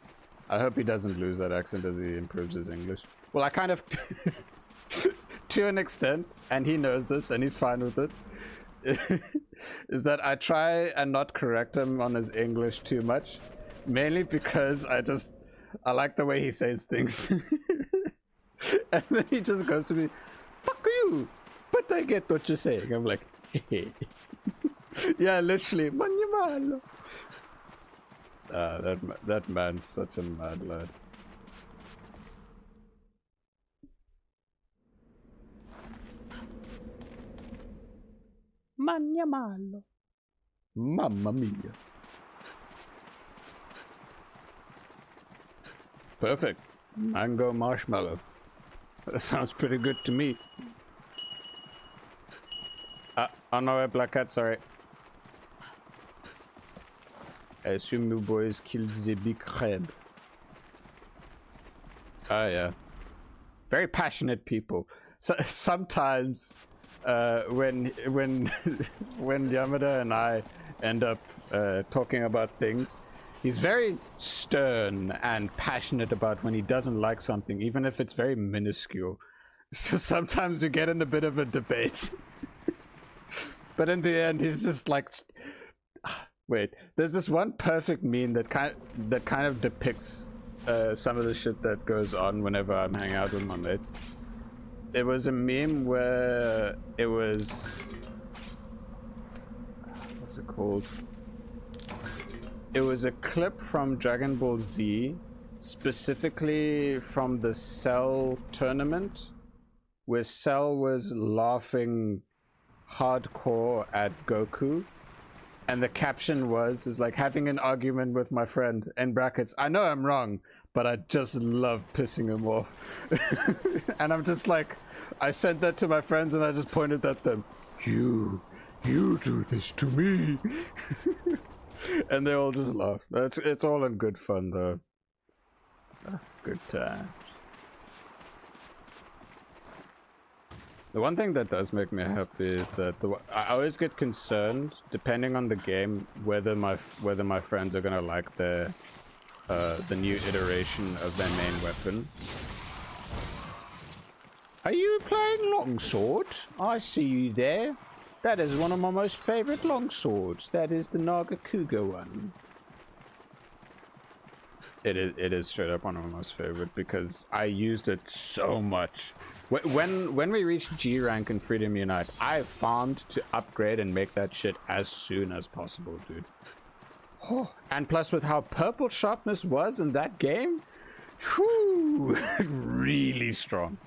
I hope he doesn't lose that accent as he improves his English. Well, I kind of... to an extent, and he knows this, and he's fine with it, is that I try and not correct him on his English too much. Mainly because I like the way he says things. And then he just goes to me, fuck you! But I get what you're saying. I'm like, hey. Yeah, literally, Magnamalo. That man's such a mad lad. Magnamalo. Mamma mia. Perfect. Mango marshmallow. That sounds pretty good to me. Oh no, Black Cat, sorry. I assume you boys killed the big crab. Oh yeah. Very passionate people. So sometimes when Yamada and I end up talking about things, he's very stern and passionate about when he doesn't like something, even if it's very minuscule. So sometimes we get in a bit of a debate. But in the end, he's just like, wait, there's this one perfect meme that kind of depicts some of the shit that goes on whenever I'm hanging out with my mates. It was a meme where it was, what's it called? It was a clip from Dragon Ball Z, specifically from the Cell tournament, where Cell was laughing hardcore at Goku, and the caption was like having an argument with my friend, in brackets, I know I'm wrong, but I just love pissing him off. And I'm just like, I sent that to my friends and I just pointed at them, you do this to me. And they all just laugh. It's all in good fun though. Good time. The one thing that does make me happy is that I always get concerned, depending on the game, whether my friends are gonna like the new iteration of their main weapon. Are you playing longsword? I see you there. That is one of my most favorite longswords. That is the Nagakuga one. It is straight up one of my most favorite because I used it so much. When we reached G rank in Freedom Unite, I farmed to upgrade and make that shit as soon as possible, dude. Oh, and plus with how purple sharpness was in that game, whew, really strong.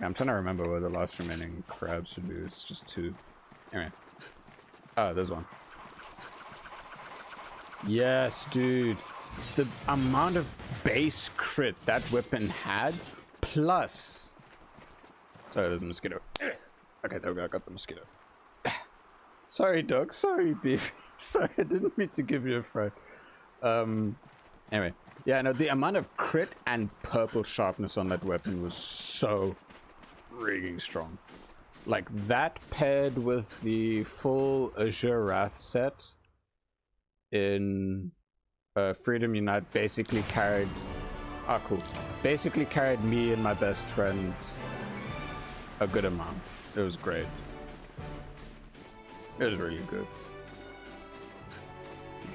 I'm trying to remember where the last remaining crabs should be. It's just 2. Anyway. Oh, there's one. Yes, dude. The amount of base crit that weapon had, plus... Sorry, there's a mosquito. Okay, there we go. I got the mosquito. Sorry, dog. Sorry, beef. Sorry, I didn't mean to give you a fright. Anyway. Yeah, no, the amount of crit and purple sharpness on that weapon was so freaking strong. Like, that paired with the full Azure Wrath set in Freedom Unite basically carried... Ah, cool. Basically carried me and my best friend a good amount. It was great. It was really good.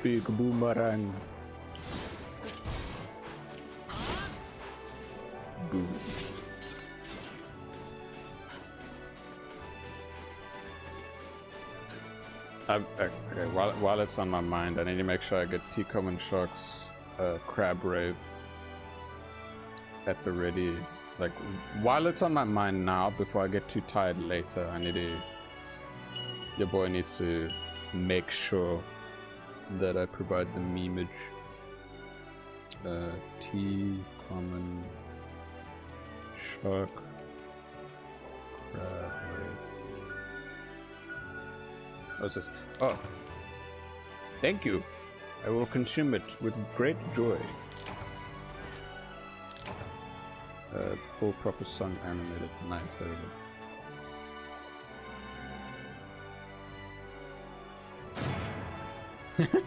Big boomerang. Boom. Okay, while it's on my mind, I need to make sure I get T-Com and Shark's Crab Rave at the ready. Like, while it's on my mind now, before I get too tired later, I need to... Your boy needs to make sure that I provide the memeage. T-Common Shark Crab Rave. What's this? Oh. Thank you. I will consume it with great joy. Full proper song animated. Nice, there we go.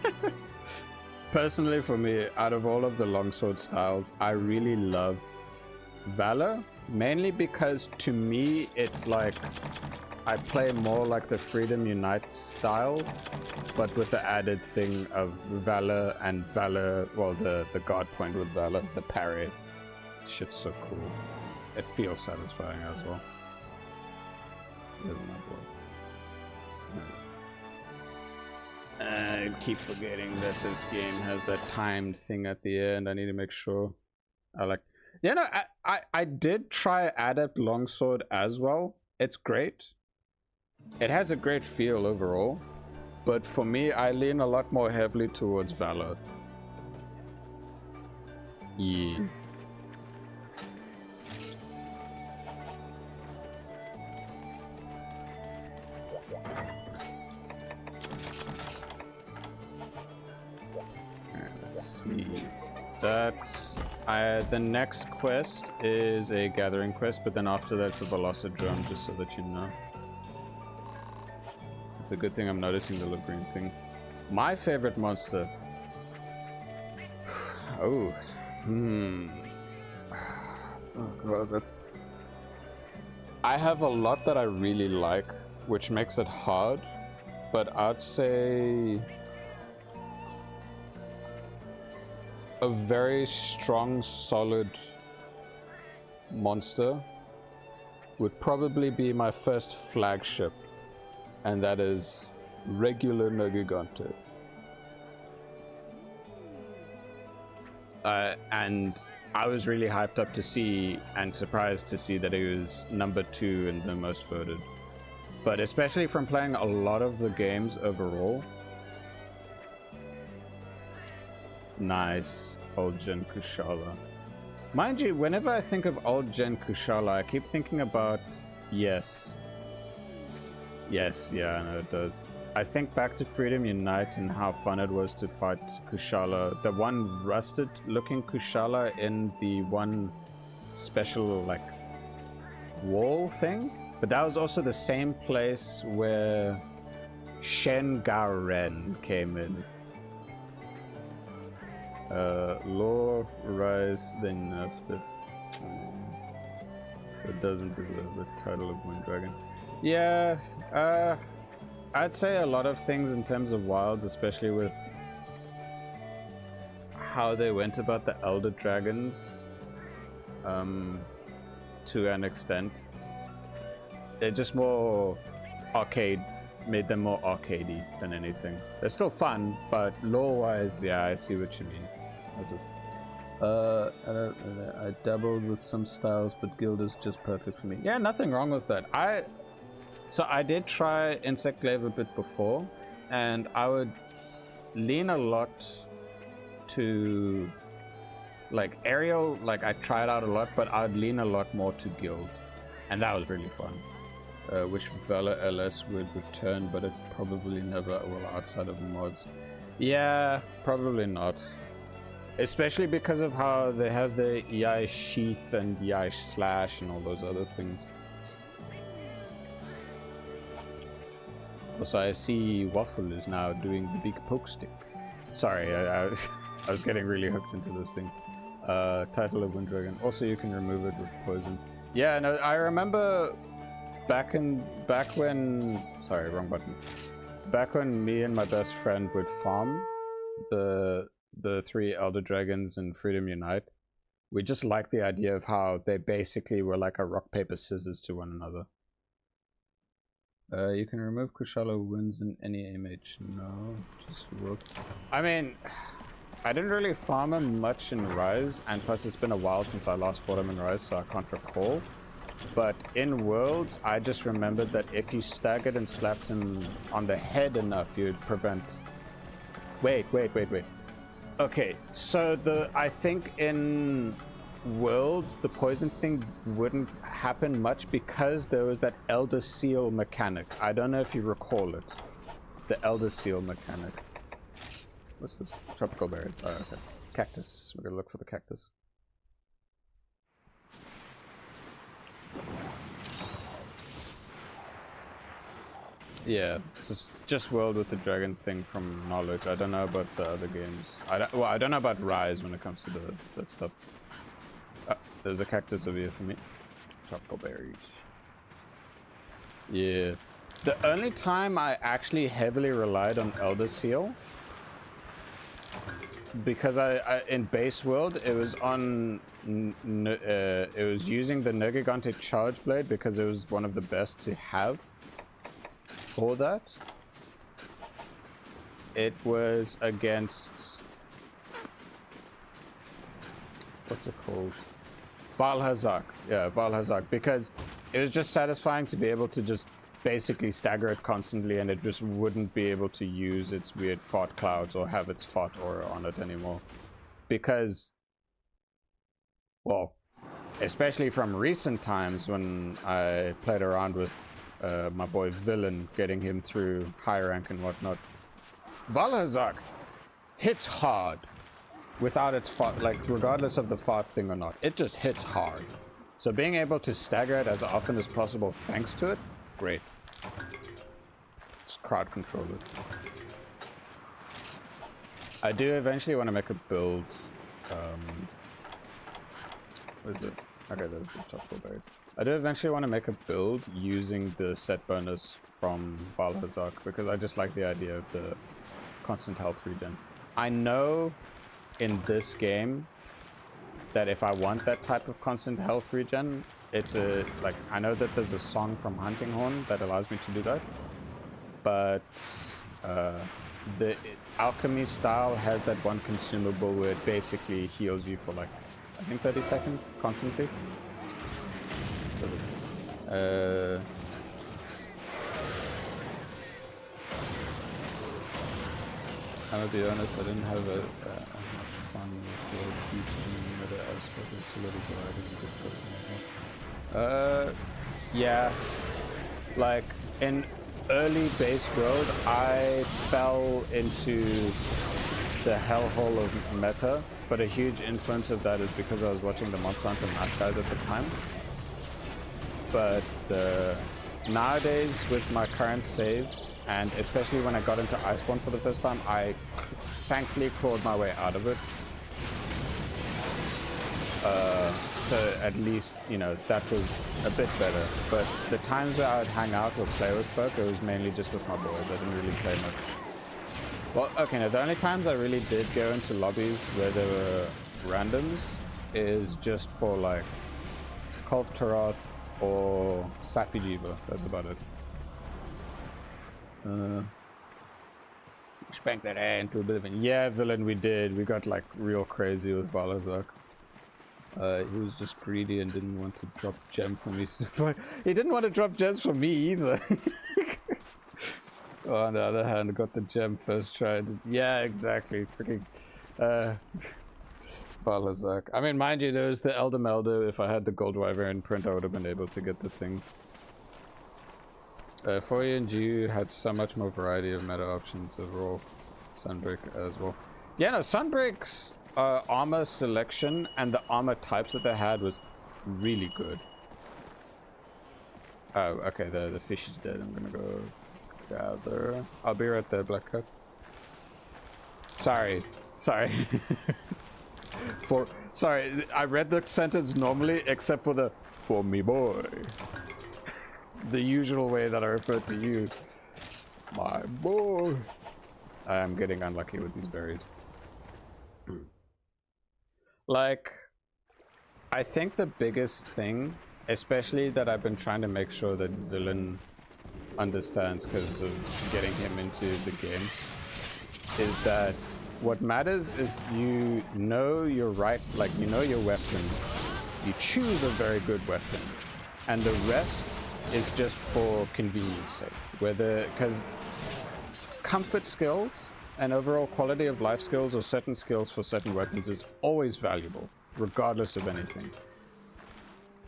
Personally, for me, out of all of the longsword styles, I really love Valor. Mainly because, to me, it's like... I play more like the Freedom Unite style, but with the added thing of Valor and Valor, well, the guard point with Valor, the parry. Shit's so cool. It feels satisfying as well. There's my boy. I keep forgetting that this game has that timed thing at the end. I need to make sure. You know, I did try Adept Longsword as well. It's great. It has a great feel overall, but for me, I lean a lot more heavily towards Valor. Yeah. the next quest is a gathering quest, but then after that it's a velocidrome, just so that you know. It's a good thing I'm noticing the little green thing. My favorite monster. Oh. Oh god, I have a lot that I really like, which makes it hard, but I'd say a very strong, solid monster would probably be my first flagship, and that is regular Nergigante. And I was really hyped up to see and surprised to see that it was number 2 in the most voted. But especially from playing a lot of the games overall. Nice. Old Gen Kushala. Mind you, whenever I think of old Gen Kushala, I keep thinking about... Yes. Yes, yeah, I know it does. I think back to Freedom Unite and how fun it was to fight Kushala. The one rusted looking Kushala in the one special like wall thing. But that was also the same place where Shen Garen came in. Lore, Rise, then nerfed it. It doesn't deserve the title of Wind Dragon. Yeah, I'd say a lot of things in terms of wilds, especially with how they went about the Elder Dragons, to an extent. They're just more arcade, made them more arcadey than anything. They're still fun, but lore-wise, yeah, I see what you mean. What's this? I dabbled with some styles, but Guild is just perfect for me. Yeah, nothing wrong with that. So I did try Insect Glaive a bit before, and I would lean a lot to like aerial, like I tried out a lot, but I'd lean a lot more to Guild, and that was really fun. Which Valor LS would return, but it probably never will outside of the mods. Yeah, probably not. Especially because of how they have the EI Sheath and EI Slash and all those other things. Also, I see Waffle is now doing the big poke stick. Sorry, I was getting really hooked into those things. Title of Wind Dragon. Also, you can remove it with poison. Yeah, no, I remember back when... Sorry, wrong button. Back when me and my best friend would farm the 3 Elder Dragons in Freedom Unite, we just liked the idea of how they basically were like a rock, paper, scissors to one another. You can remove Kushala wounds in any MH. No, just work. I mean, I didn't really farm him much in Rise, and plus it's been a while since I last fought him in Rise, so I can't recall. But in Worlds, I just remembered that if you staggered and slapped him on the head enough, you'd prevent... Wait. Okay, so I think in World, the poison thing wouldn't happen much because there was that Elder Seal mechanic. I don't know if you recall it. The Elder Seal mechanic. What's this? Tropical berries. Oh, okay. Cactus. We're gonna look for the cactus. Yeah, just World with the dragon thing from knowledge. I don't know about the other games. I don't know about Rise when it comes to that stuff. There's a cactus over here for me. Tropical berries. Yeah. The only time I actually heavily relied on Elder Seal, because I in base world it was on it was using the Nergigante Charge Blade because it was one of the best to have. For that, it was against, what's it called? Valhazak. Yeah, Valhazak, because it was just satisfying to be able to just basically stagger it constantly, and it just wouldn't be able to use its weird fart clouds or have its fart aura on it anymore. Because, well, especially from recent times when I played around with my boy Villain, getting him through high rank and whatnot. Valhazak hits hard, without its fart, like regardless of the fart thing or not, it just hits hard. So being able to stagger it as often as possible thanks to it, great. Just crowd control it. I do eventually want to make a build. What is it? Okay, there's the top 4 berries. I do eventually want to make a build using the set bonus from Valhazak because I just like the idea of the constant health regen. I know in this game that if I want that type of constant health regen, it's a like I know that there's a song from Hunting Horn that allows me to do that, but the alchemy style has that one consumable where it basically heals you for like I think 30 seconds constantly. I'm gonna be honest, I didn't have much fun with the teaching meta aspect of solidify. Yeah, like in early base world, I fell into the hellhole of meta, but a huge influence of that is because I was watching the Monster Hunter Math guys at the time. But nowadays, with my current saves, and especially when I got into Iceborne for the first time, I thankfully clawed my way out of it. So at least, you know, that was a bit better. But the times where I would hang out or play with folk, it was mainly just with my boys. I didn't really play much. Well, okay, no, the only times I really did go into lobbies where there were randoms is just for like Kolv Taroth or Safijiva. That's about it. Spank that air into a bit of a... Yeah, villain, we did. We got like real crazy with Valhazak. He was just greedy and didn't want to drop gem for me. He didn't want to drop gems for me either. Oh, on the other hand, I got the gem first try. Yeah, exactly. Freaking Valhazak. I mean, mind you, there was the Elder Melder. If I had the Gold Wyvern print, I would have been able to get the things. MHGU had so much more variety of meta options overall. Sunbreak as well. Yeah, no, Sunbreak's armor selection and the armor types that they had was really good. Oh, okay, the fish is dead. I'm gonna go gather. I'll be right there, Black Cat. Sorry. Sorry, I read the sentence normally except for the "for me boy." The usual way that I refer to you. My boy. I am getting unlucky with these berries. Like, I think the biggest thing, especially that I've been trying to make sure that Villain understands because of getting him into the game, is that what matters is you know your right, like you know your weapon. You choose a very good weapon. And the rest is just for convenience sake. Because comfort skills and overall quality of life skills or certain skills for certain weapons is always valuable, regardless of anything.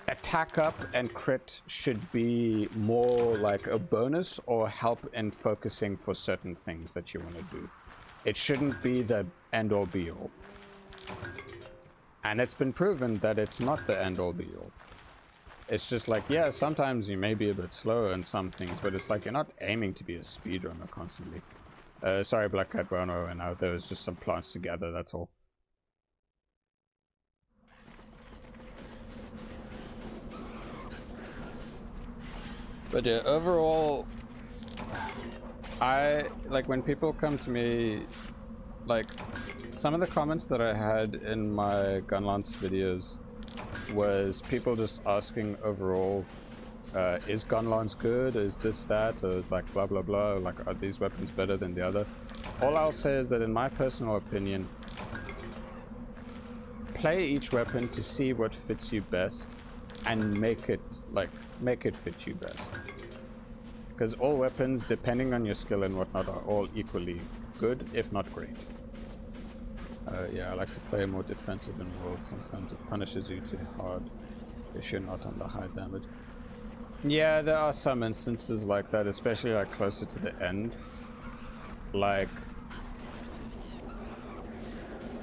Attack up and crit should be more like a bonus or help in focusing for certain things that you want to do. It shouldn't be the end all be all. And it's been proven that it's not the end all be all. It's just like, yeah, sometimes you may be a bit slower in some things, but it's like you're not aiming to be a speedrunner constantly. Sorry, Black Cat Bono, and out there was just some plants together, that's all. But yeah, overall, I like when people come to me, like some of the comments that I had in my Gunlance videos was people just asking overall, is Gunlance good, is this that, or like blah blah blah, like are these weapons better than the other? All I'll say is that in my personal opinion, play each weapon to see what fits you best and make it fit you best. Because all weapons, depending on your skill and whatnot, are all equally good, if not great. Yeah, I like to play more defensive in World. Sometimes it punishes you too hard if you're not on the high damage. Yeah, there are some instances like that, especially like closer to the end. Like,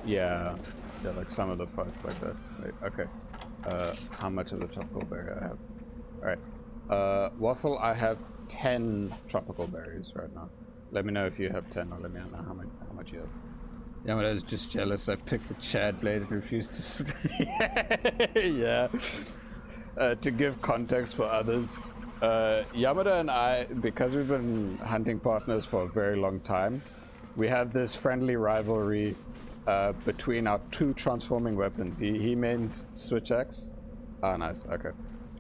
Yeah. Yeah, like some of the fights like that. Wait, okay. How much of the tropical berry I have? Alright. Waffle, I have 10 tropical berries right now. Let me know if you have 10, or let me know how much you have. Yamada is just jealous. I picked the Chad blade and refused to sleep. Yeah. To give context for others, Yamada and I, because we've been hunting partners for a very long time, we have this friendly rivalry between our two transforming weapons. He mains switch axe. Ah, nice. Okay.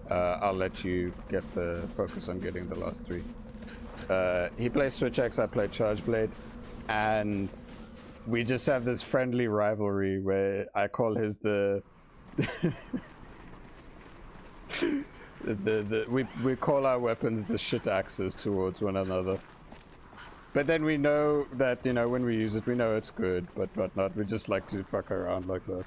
I'll let you get the focus on getting the last three. He plays switch axe, I play charge blade, and we just have this friendly rivalry where I call his the we call our weapons the shit axes towards one another. But then we know that, you know, when we use it, we know it's good, but whatnot. We just like to fuck around like that.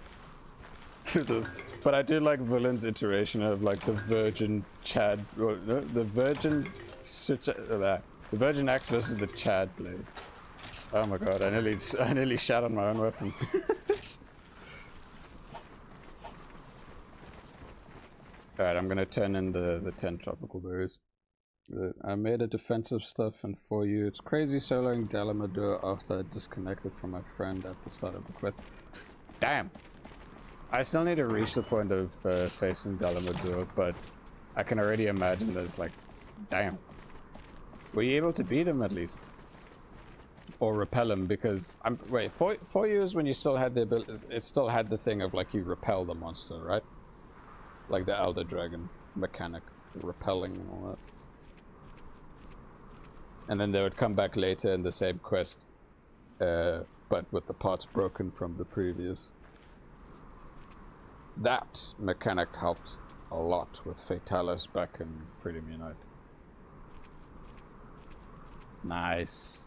But I do like Villain's iteration of like the Virgin Chad, or the Virgin switch, the Virgin axe versus the Chad blade. Oh my god! I nearly shat on my own weapon. Alright, I'm gonna turn in the 10 tropical berries. I made a defensive stuff, and for you, it's crazy soloing Daimyo after I disconnected from my friend at the start of the quest. Damn! I still need to reach the point of facing Daimyo, but I can already imagine that it's like, damn. Were you able to beat him at least? Or repel him? Because wait, 4 years when you still had the ability, it still had the thing of like you repel the monster, right? Like the Elder Dragon mechanic, repelling and all that. And then they would come back later in the same quest, but with the parts broken from the previous. That mechanic helped a lot with Fatalis back in Freedom Unite. Nice.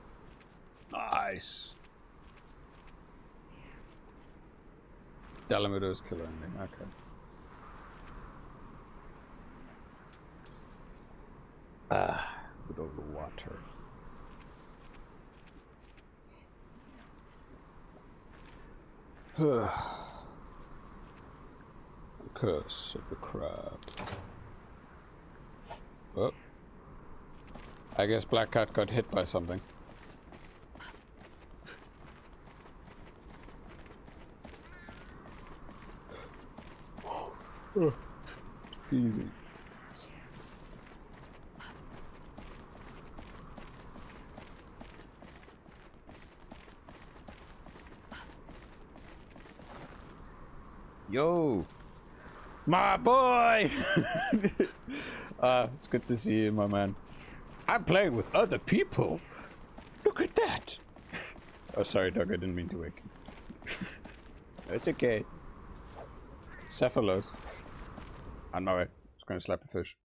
Nice. Daimyo's killer ending, okay. Good old water. The curse of the crab. Oh. I guess Black Cat got hit by something. Easy. Yo, my boy. It's good to see you, my man. I'm playing with other people. Look at that. Oh, sorry, Doug. I didn't mean to wake you. It's okay. Cephalos. On my way. Just gonna slap a fish.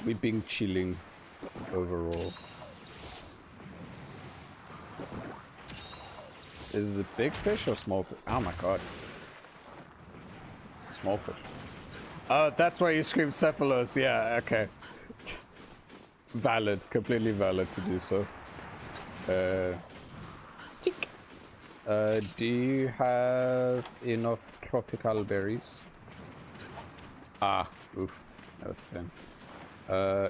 We've been chilling overall. Is it big fish or small fish? Oh my god. It's a small fish. Oh, that's why you scream Cephalos. Yeah, okay. Valid. Completely valid to do so. Stick. Do you have enough tropical berries? Ah, oof. That's a pain.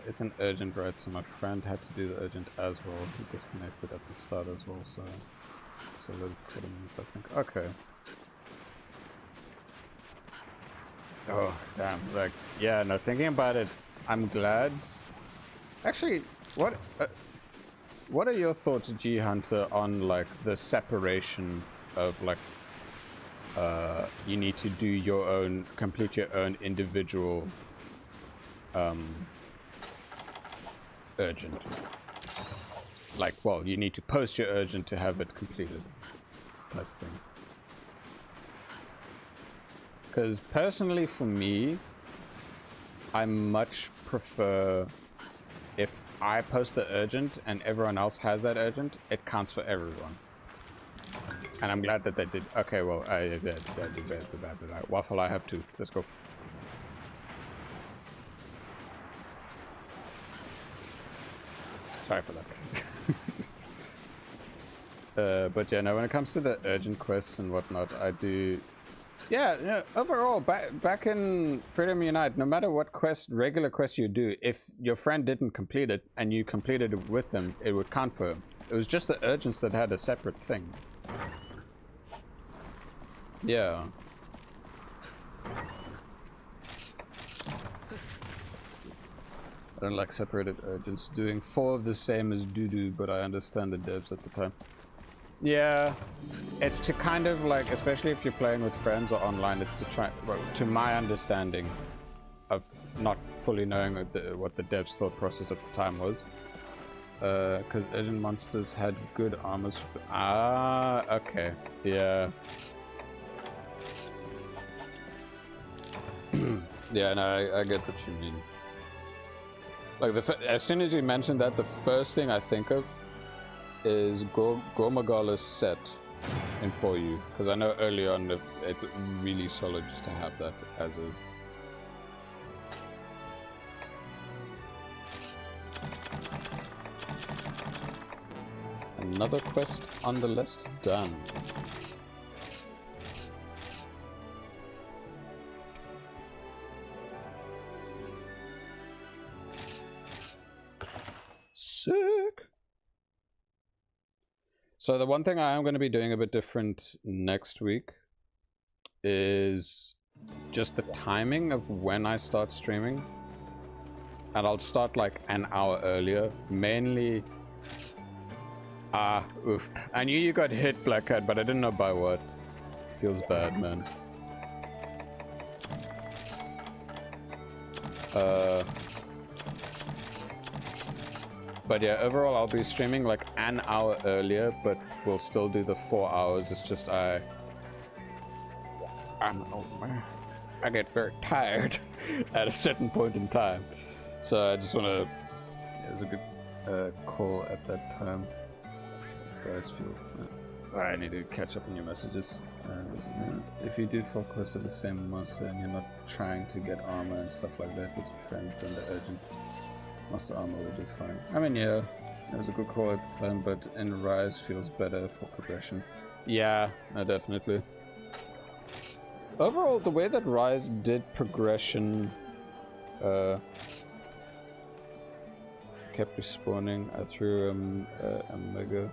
It's an urgent, right? So my friend had to do the urgent as well. He disconnected at the start as well, so let it 40 minutes, I think. Okay. Oh, damn. Like, yeah, no, thinking about it, I'm glad. Actually, what are your thoughts, G Hunter, on like the separation of like you need to do your own, complete your own individual urgent. Like, well, you need to post your urgent to have it completed, type thing. Because personally, for me, I much prefer if I post the urgent and everyone else has that urgent, it counts for everyone. And I'm glad that they did. Okay, well, I did bad. Waffle, I have two. Let's go. Sorry for that. But yeah, no, when it comes to the urgent quests and whatnot, I do... Yeah, you know, overall, back in Freedom Unite, no matter what regular quest you do, if your friend didn't complete it and you completed it with them, it would count for him. It was just the urgents that had a separate thing. Yeah. I don't like separated urgents. Doing 4 of the same as doo-doo, but I understand the devs at the time. Yeah, it's to kind of like, especially if you're playing with friends or online, it's to try, well, to my understanding of not fully knowing what the devs' thought process at the time was. Because urgent monsters had good armors. Ah, okay. Yeah. Yeah, no, I get what you mean. Like, as soon as you mentioned that, the first thing I think of is Gormagala's set in 4U. Because I know early on it's really solid just to have that as is. Another quest on the list done. Sick. So the one thing I am going to be doing a bit different next week is just the timing of when I start streaming. And I'll start like an hour earlier, mainly... oof. I knew you got hit, Black Cat, but I didn't know by what. Feels bad, man. But yeah, overall I'll be streaming like an hour earlier, but we'll still do the 4 hours. It's just I get very tired at a certain point in time. So I just want to... It was a good call at that time. Guys feel... I need to catch up on your messages. If you do focus on the same monster and you're not trying to get armor and stuff like that with your friends, then the urgent master armor will do fine. I mean, yeah, it was a good call at the time, but in Rise feels better for progression. Yeah, no, definitely. Overall, the way that Rise did progression kept respawning. I threw a mega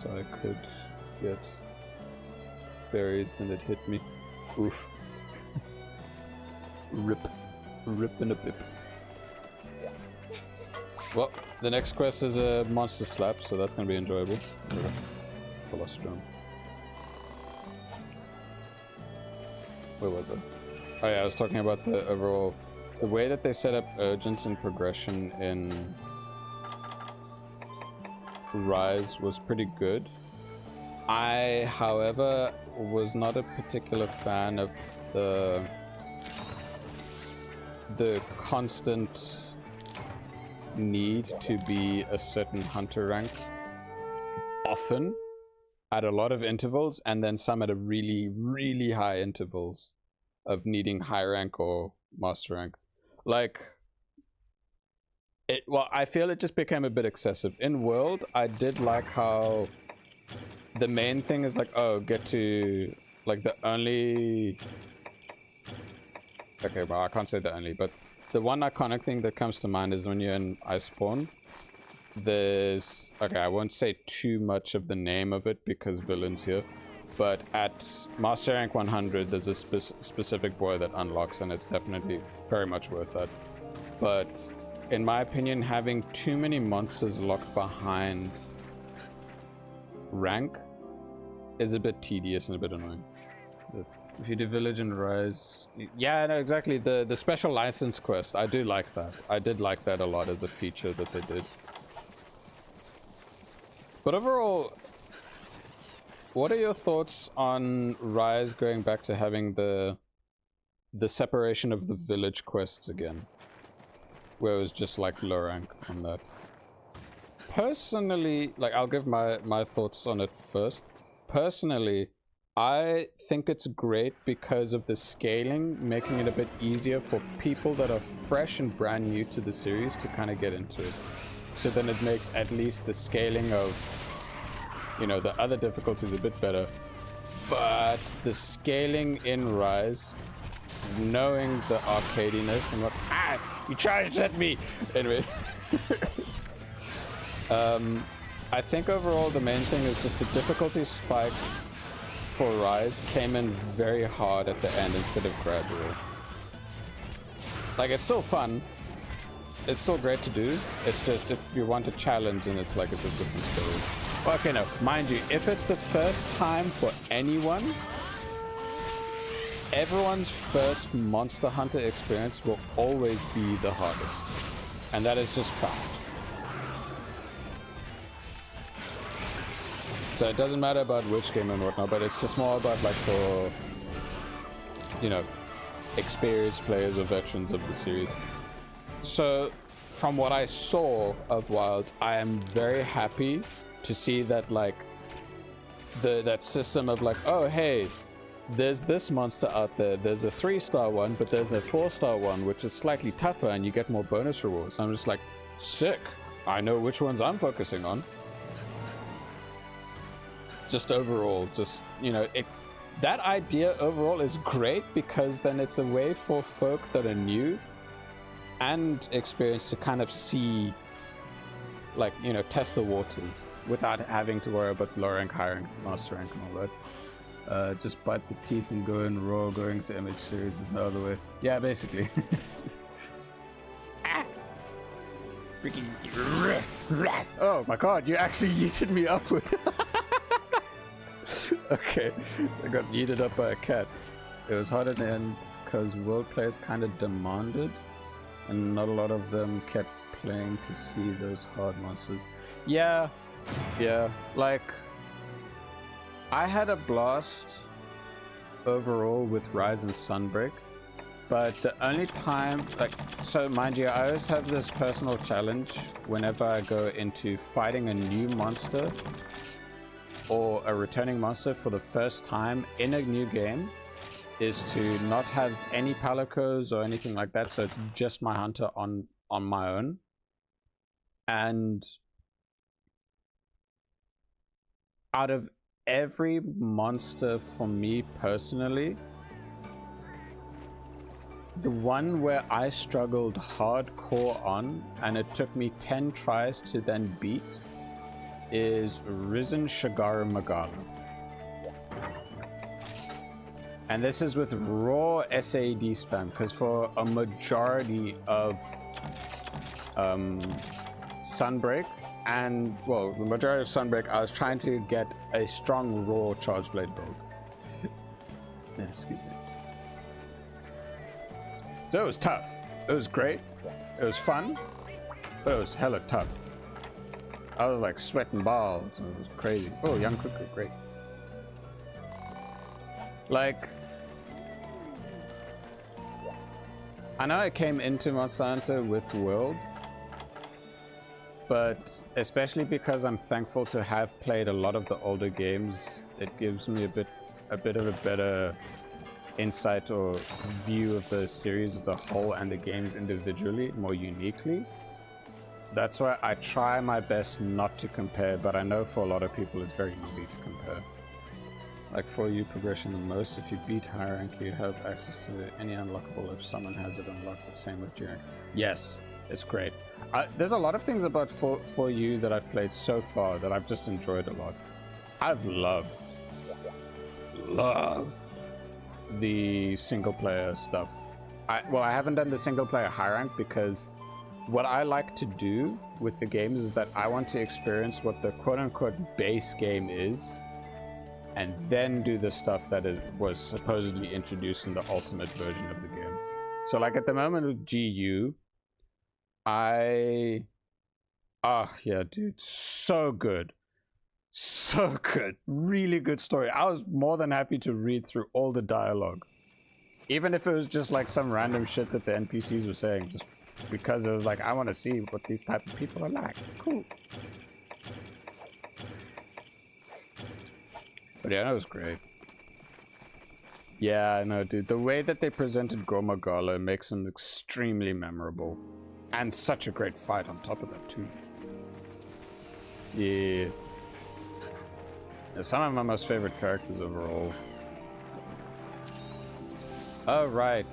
so I could get berries, then it hit me. Oof. Rip. Rip and a pip. Well, the next quest is a monster slap, so that's gonna be enjoyable. Colostrum. Where was it? Oh yeah, I was talking about the overall... The way that they set up urgence and progression in Rise was pretty good. I, however, was not a particular fan of the constant need to be a certain hunter rank often at a lot of intervals, and then some at a really high intervals of needing high rank or master rank. Like it, well, I feel it just became a bit excessive. In World, I did like how the main thing is like, oh, get to like the only... Okay, well, I can't say the only, but the one iconic thing that comes to mind is when you're in Iceborne, there's... Okay, I won't say too much of the name of it because villains here, but at Master Rank 100, there's a specific boy that unlocks, and it's definitely very much worth that. But in my opinion, having too many monsters locked behind rank is a bit tedious and a bit annoying. If you do Village and Rise... Yeah, no, exactly. The special license quest, I do like that. I did like that a lot as a feature that they did. But overall, what are your thoughts on Rise going back to having the separation of the village quests again? Where it was just like low rank on that. Personally, like, I'll give my thoughts on it first. Personally, I think it's great because of the scaling, making it a bit easier for people that are fresh and brand new to the series to kind of get into it. so then it makes at least the scaling of, you know, the other difficulties a bit better. But the scaling in Rise, knowing the arcadiness and what... Ah! You charged at me! Anyway. I think overall the main thing is just the difficulty spike for Rise came in very hard at the end instead of gradual. Like, it's still fun. It's still great to do. It's just if you want a challenge, then it's like it's a different story. Well, okay, no, mind you, if it's the first time for anyone, everyone's first Monster Hunter experience will always be the hardest. And that is just fact. So it doesn't matter about which game and whatnot, but it's just more about, like, for, you know, experienced players or veterans of the series. So from what I saw of Wilds, I am very happy to see that, like, that system of, like, oh hey, there's this monster out there, there's a 3-star one, but there's a 4-star one which is slightly tougher and you get more bonus rewards. I'm just like, sick, I know which ones I'm focusing on. Just overall, just, you know, that idea overall is great, because then it's a way for folk that are new and experienced to kind of see, like, you know, test the waters without having to worry about low rank, high rank, master rank and all that. Just bite the teeth and go in raw. Going to MH series is no other way. Yeah, basically. Ah! Freaking... Oh my god, you actually yeeted me upward. Okay, I got yeeted up by a cat. It was hard at the end because world players kind of demanded, and not a lot of them kept playing to see those hard monsters. Yeah, like, I had a blast overall with Rise and Sunbreak, but the only time, like, so mind you, I always have this personal challenge whenever I go into fighting a new monster or a returning monster for the first time in a new game, is to not have any palicos or anything like that, so it's just my hunter on my own. And out of every monster for me personally, the one where I struggled hardcore on, and it took me 10 tries to then beat, is Risen Shagaru Magala. And this is with raw SAD spam, because for a majority of Sunbreak, and, well, the majority of Sunbreak, I was trying to get a strong raw Charge Blade build. Yeah, excuse me. So it was tough. It was great. It was fun. But it was hella tough. I was like sweating balls. It was crazy. Oh, young cuckoo, great. Like, I know I came into Monster Hunter with World, but especially because I'm thankful to have played a lot of the older games, it gives me a bit of a better insight or view of the series as a whole and the games individually, more uniquely. That's why I try my best not to compare, but I know for a lot of people it's very easy to compare. Like, for you, progression the most, if you beat high rank, you have access to any unlockable if someone has it unlocked, the same with G rank. Yes, it's great. There's a lot of things about for you that I've played so far that I've just enjoyed a lot. I've loved the single player stuff. Well, I haven't done the single player high rank because what I like to do with the games is that I want to experience what the quote-unquote base game is, and then do the stuff that was supposedly introduced in the ultimate version of the game. So, like, at the moment with GU, yeah, dude, so good. So good. Really good story. I was more than happy to read through all the dialogue. Even if it was just like some random shit that the NPCs were saying, just because it was like, I want to see what these type of people are like. It's cool. But yeah, that was great. Yeah, I know, dude. The way that they presented Gomagala makes him extremely memorable. And such a great fight on top of that, too. Yeah. Some of my most favorite characters overall. Oh, right.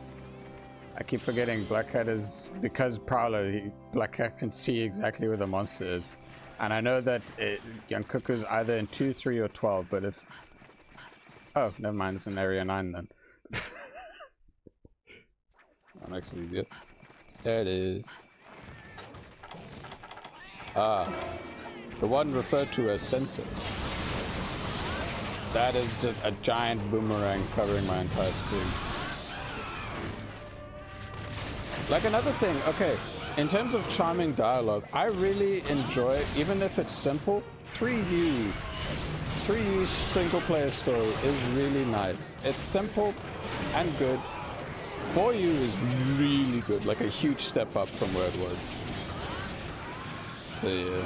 I keep forgetting Black Cat is, because Prowler, Black Cat can see exactly where the monster is. And I know that Young Cuckoo's either in 2, 3, or 12, but if... Oh, never mind, it's in Area 9 then. That makes it easier. There it is. Ah. The one referred to as sensor. That is just a giant boomerang covering my entire screen. Like another thing, okay, in terms of charming dialogue, I really enjoy, even if it's simple, 3U single player story is really nice. It's simple and good. 4U is really good, like a huge step up from where it was. So, yeah.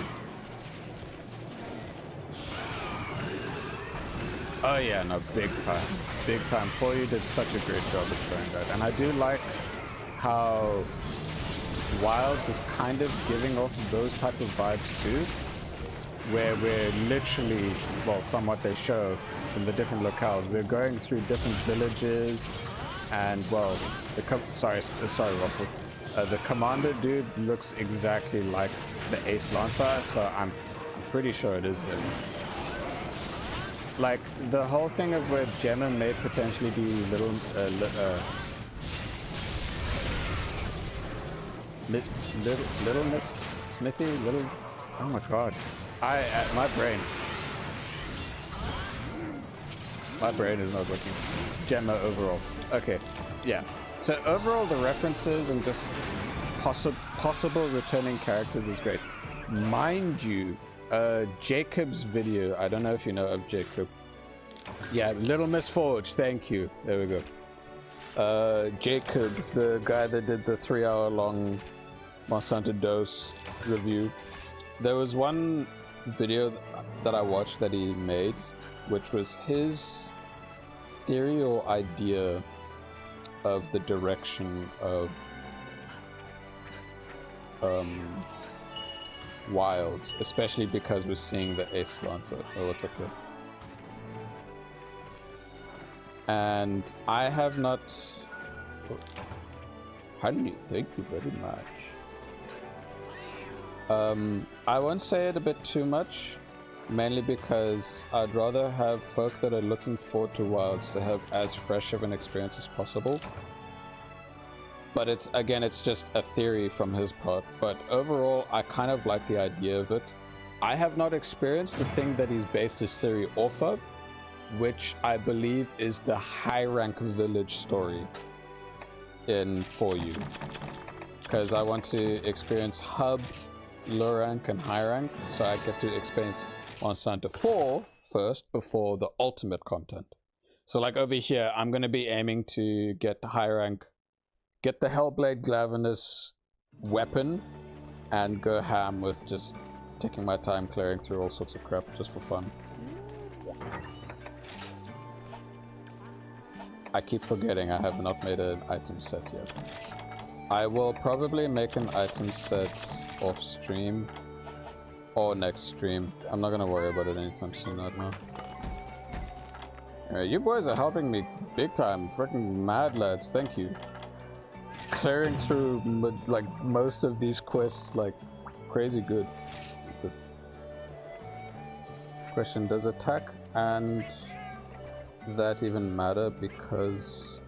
Oh yeah, no, big time. Big time. 4U did such a great job of showing that. And I do like how Wilds is kind of giving off those type of vibes too, where we're literally, well, from what they show in the different locales, we're going through different villages, and well, sorry, Waffle. The commander dude looks exactly like the Ace Lancer, so I'm pretty sure it is him. Like the whole thing of where Gemma may potentially be little Miss Smithy, oh my god, my brain is not working. Gemma overall, okay, yeah. So overall, the references and just possible returning characters is great. Mind you, Jacob's video, I don't know if you know of Jacob. Yeah, Little Miss Forge, thank you. There we go. Jacob, the guy that did the 3-hour-long Monsanto Dose review. There was one video that I watched that he made, which was his theory or idea of the direction of Wilds, especially because we're seeing the Ace Lancer, or what's up there. And I have not... Honey, thank you very much. I won't say it a bit too much, mainly because I'd rather have folk that are looking forward to Wilds to have as fresh of an experience as possible. But it's, again, it's just a theory from his part. But overall, I kind of like the idea of it. I have not experienced the thing that he's based his theory off of, which I believe is the high rank village story in 4U. Because I want to experience hub, low rank, and high rank, so I get to experience Monsanto 4 first before the ultimate content. So like over here, I'm going to be aiming to get the high rank, get the Hellblade Glavenus weapon, and go ham with just taking my time clearing through all sorts of crap just for fun. I keep forgetting I have not made an item set yet. I will probably make an item set off stream or next stream. I'm not gonna worry about it anytime soon right now. You boys are helping me big time. Freaking mad lads, thank you. Clearing through like most of these quests like crazy good. Just... Question, does attack and that even matter? Because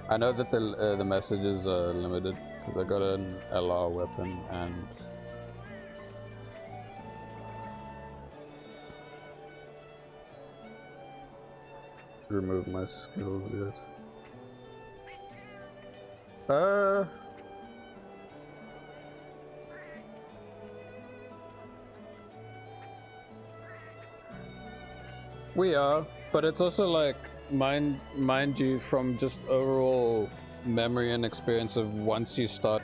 I know that the messages are limited because I got an LR weapon and remove my skills yet. We are, but it's also like mind you, from just overall memory and experience of once you start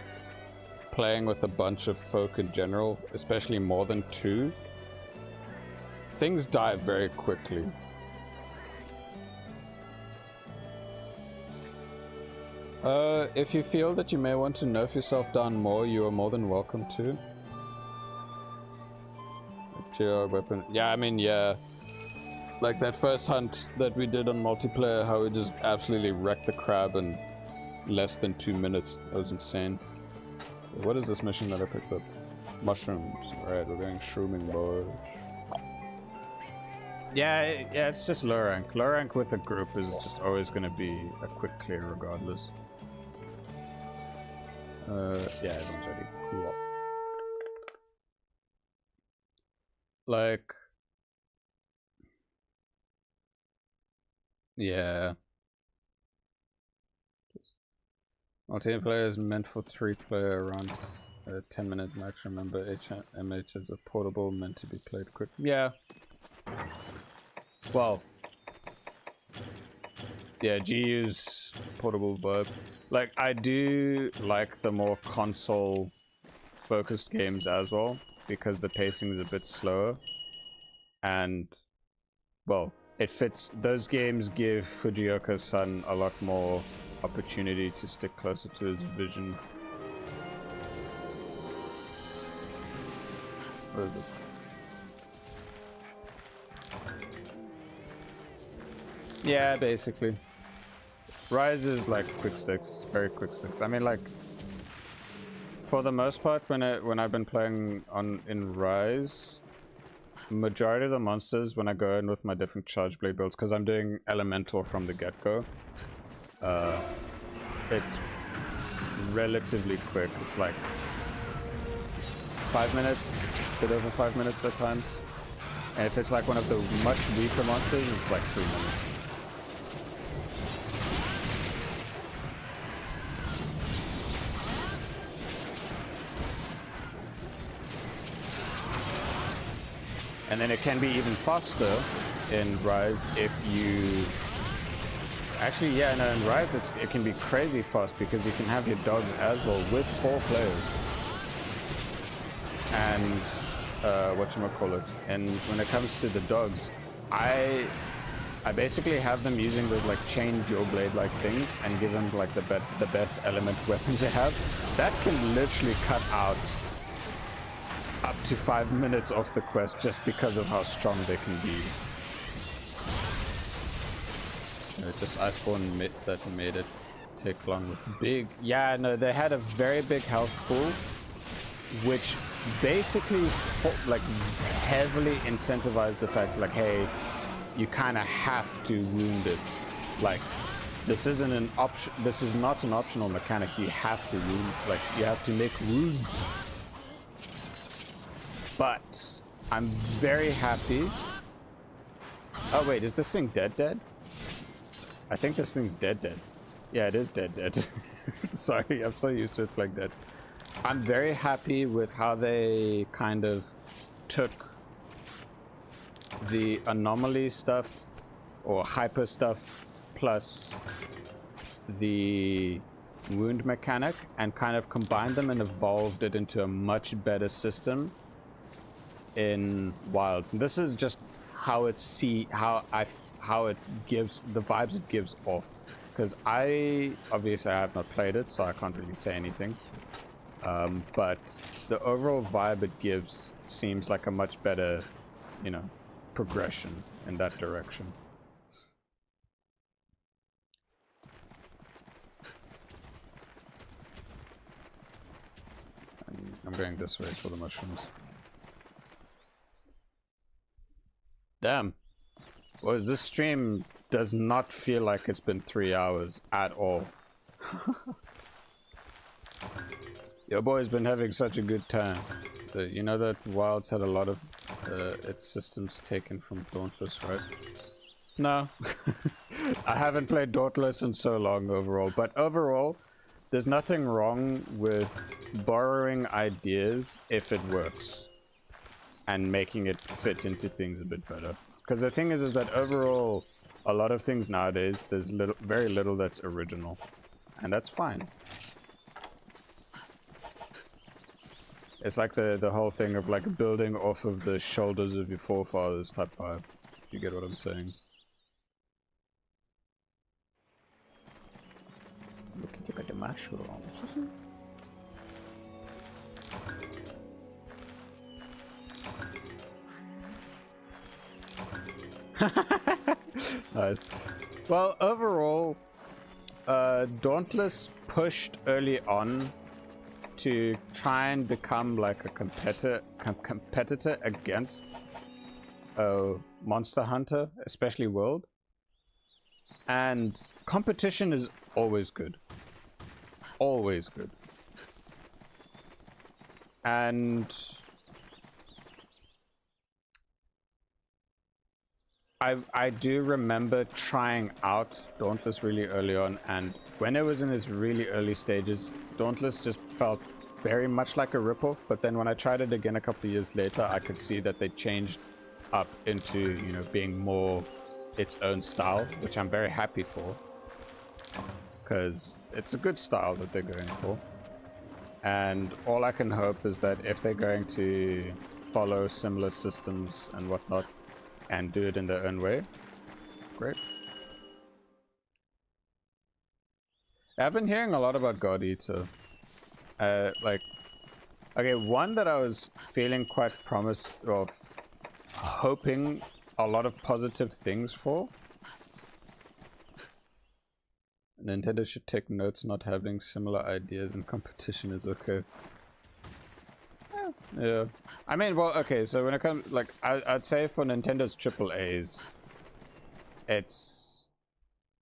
playing with a bunch of folk in general, especially more than 2, things die very quickly. If you feel that you may want to nerf yourself down more, you are more than welcome to. GR weapon. Yeah, I mean, yeah. Like that first hunt that we did on multiplayer, how we just absolutely wrecked the crab in less than 2 minutes. That was insane. What is this mission that I picked up? Mushrooms. Alright, we're going shrooming, boys. Yeah, it's just low rank. Low rank with a group is just always going to be a quick clear regardless. Yeah, everyone's ready. Cool. Like... Yeah. Multiplayer is meant for 3-player around 10-minute max. Remember, MH is a portable, meant to be played quick. Yeah. Well. Yeah, GU's portable vibe. Like, I do like the more console-focused games as well, because the pacing is a bit slower. And, well, it fits. Those games give Fujioka-san a lot more opportunity to stick closer to his vision. What is this? Yeah, basically. Rise is like quick sticks, very quick sticks. I mean, like, for the most part, when I've been playing in Rise, majority of the monsters, when I go in with my different charge blade builds, because I'm doing elemental from the get-go, it's relatively quick. It's like 5 minutes, a bit over 5 minutes at times. And if it's like one of the much weaker monsters, it's like 3 minutes. And then it can be even faster in Rise if you... Actually, yeah, no, in Rise it can be crazy fast because you can have your dogs as well with 4 players. And, whatchamacallit. And when it comes to the dogs, I basically have them using those like chain dual blade like things and give them like the best element weapons they have. That can literally cut out up to 5 minutes off the quest just because of how strong they can be. Just Iceborne that made it take long with big... Yeah, no, they had a very big health pool, which basically like heavily incentivized the fact like, hey, you kind of have to wound it. Like, this isn't an option. This is not an optional mechanic. You have to wound. Like, you have to make wounds. But I'm very happy. Oh wait, is this thing dead? I think this thing's dead. Yeah, it is dead. Sorry, I'm so used to it playing dead. I'm very happy with how they kind of took the anomaly stuff or hyper stuff plus the wound mechanic and kind of combined them and evolved it into a much better system in Wilds. And this is just how it how it gives the vibes it gives off, because I have not played it, so I can't really say anything, but the overall vibe it gives seems like a much better, you know, progression in that direction. And I'm going this way for the mushrooms. Damn. Well, this stream does not feel like it's been 3 hours at all. Your boy's been having such a good time. You know that Wilds had a lot of its systems taken from Dauntless, right? No. I haven't played Dauntless in so long overall, but overall, there's nothing wrong with borrowing ideas if it works and making it fit into things a bit better. Because the thing is that overall, a lot of things nowadays, there's very little that's original. And that's fine. It's like the whole thing of like building off of the shoulders of your forefathers type vibe. You get what I'm saying? Look at your mushroom. Nice. Well, overall, Dauntless pushed early on to try and become like a competitor against Monster Hunter, especially World. And competition is always good. Always good. And I do remember trying out Dauntless really early on, and when it was in its really early stages, Dauntless just felt very much like a ripoff, but then when I tried it again a couple of years later, I could see that they changed up into, you know, being more its own style, which I'm very happy for, because it's a good style that they're going for. And all I can hope is that if they're going to follow similar systems and whatnot, and do it in their own way, great. I've been hearing a lot about God Eater. Like, okay, one that I was feeling quite hoping a lot of positive things for. Nintendo should take notes. Not having similar ideas in competition is okay. Yeah, I mean, well, okay, so when it comes, like, I'd say for Nintendo's AAAs, it's,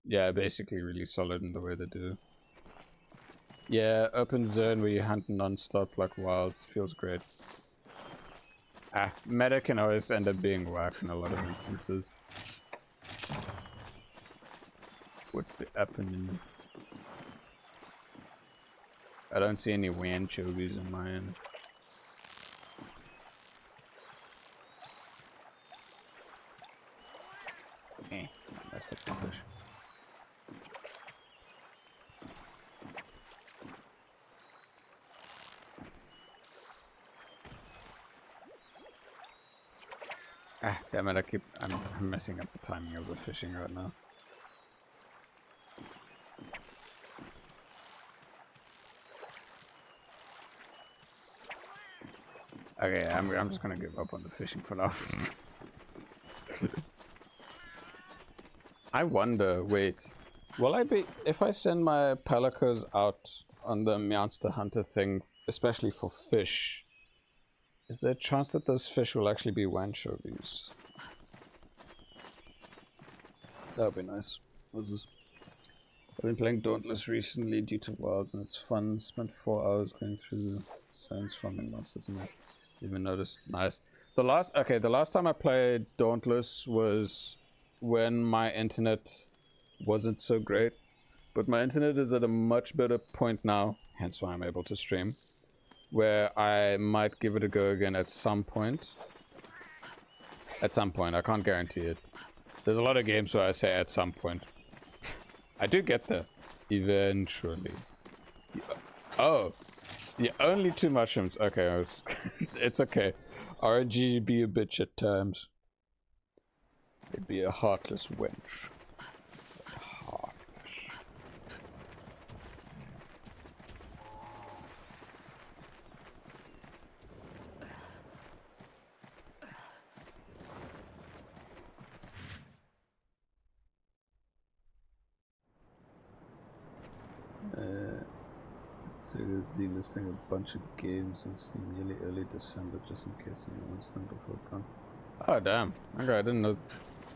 yeah, basically really solid in the way they do. Yeah, open zone where you hunt non-stop like wild feels great. Meta can always end up being whack in a lot of instances. Would be happening. I don't see any anchovies in my end. Let's take the fish. Damn it, I'm messing up the timing of the fishing right now. Okay, I'm just gonna give up on the fishing for now. I wonder, wait, will I be, if I send my palicos out on the Monster Hunter thing, especially for fish, is there a chance that those fish will actually be anchovies? That would be nice. I've been playing Dauntless recently due to Wilds, and it's fun. Spent 4 hours going through the science farming monsters and I even noticed. Nice. The last time I played Dauntless was when my internet wasn't so great, but my internet is at a much better point now, hence why I'm able to stream, where I might give it a go again at some point. At some point, I can't guarantee it. There's a lot of games where I say at some point. I do get there. Eventually. Oh, yeah, only 2 mushrooms. Okay, it's okay. RNG be a bitch at times. It'd be a heartless wench. Heartless. So delisting a bunch of games on Steam nearly early December just in case anyone wants them before gone. Oh damn. Okay, I didn't know.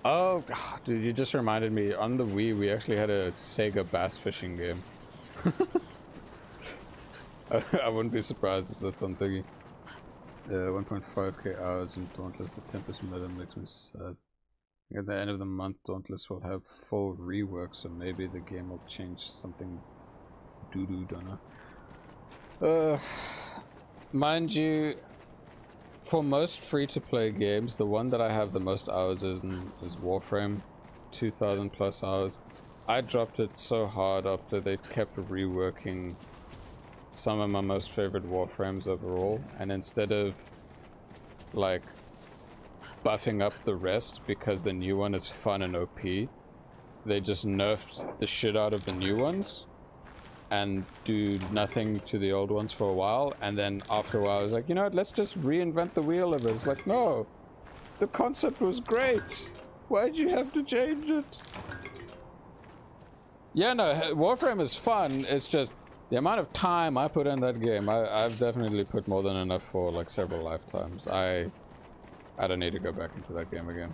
Oh, dude, you just reminded me. On the Wii, we actually had a Sega bass fishing game. I wouldn't be surprised if that's on Thingy. 1.5k hours in Dauntless. The Tempest meta makes me sad. At the end of the month, Dauntless will have full rework, so maybe the game will change something. Doo-doo, don't know. Mind you, for most free-to-play games, the one that I have the most hours in is Warframe, 2,000 plus hours. I dropped it so hard after they kept reworking some of my most favorite Warframes overall, and instead of like buffing up the rest because the new one is fun and OP, they just nerfed the shit out of the new ones. and do nothing to the old ones for a while, and then after a while I was like, you know what, let's just reinvent the wheel of it. It's like, no, the concept was great. Why'd you have to change it? Yeah, no, Warframe is fun. It's just the amount of time I put in that game. I've definitely put more than enough for like several lifetimes. I don't need to go back into that game again.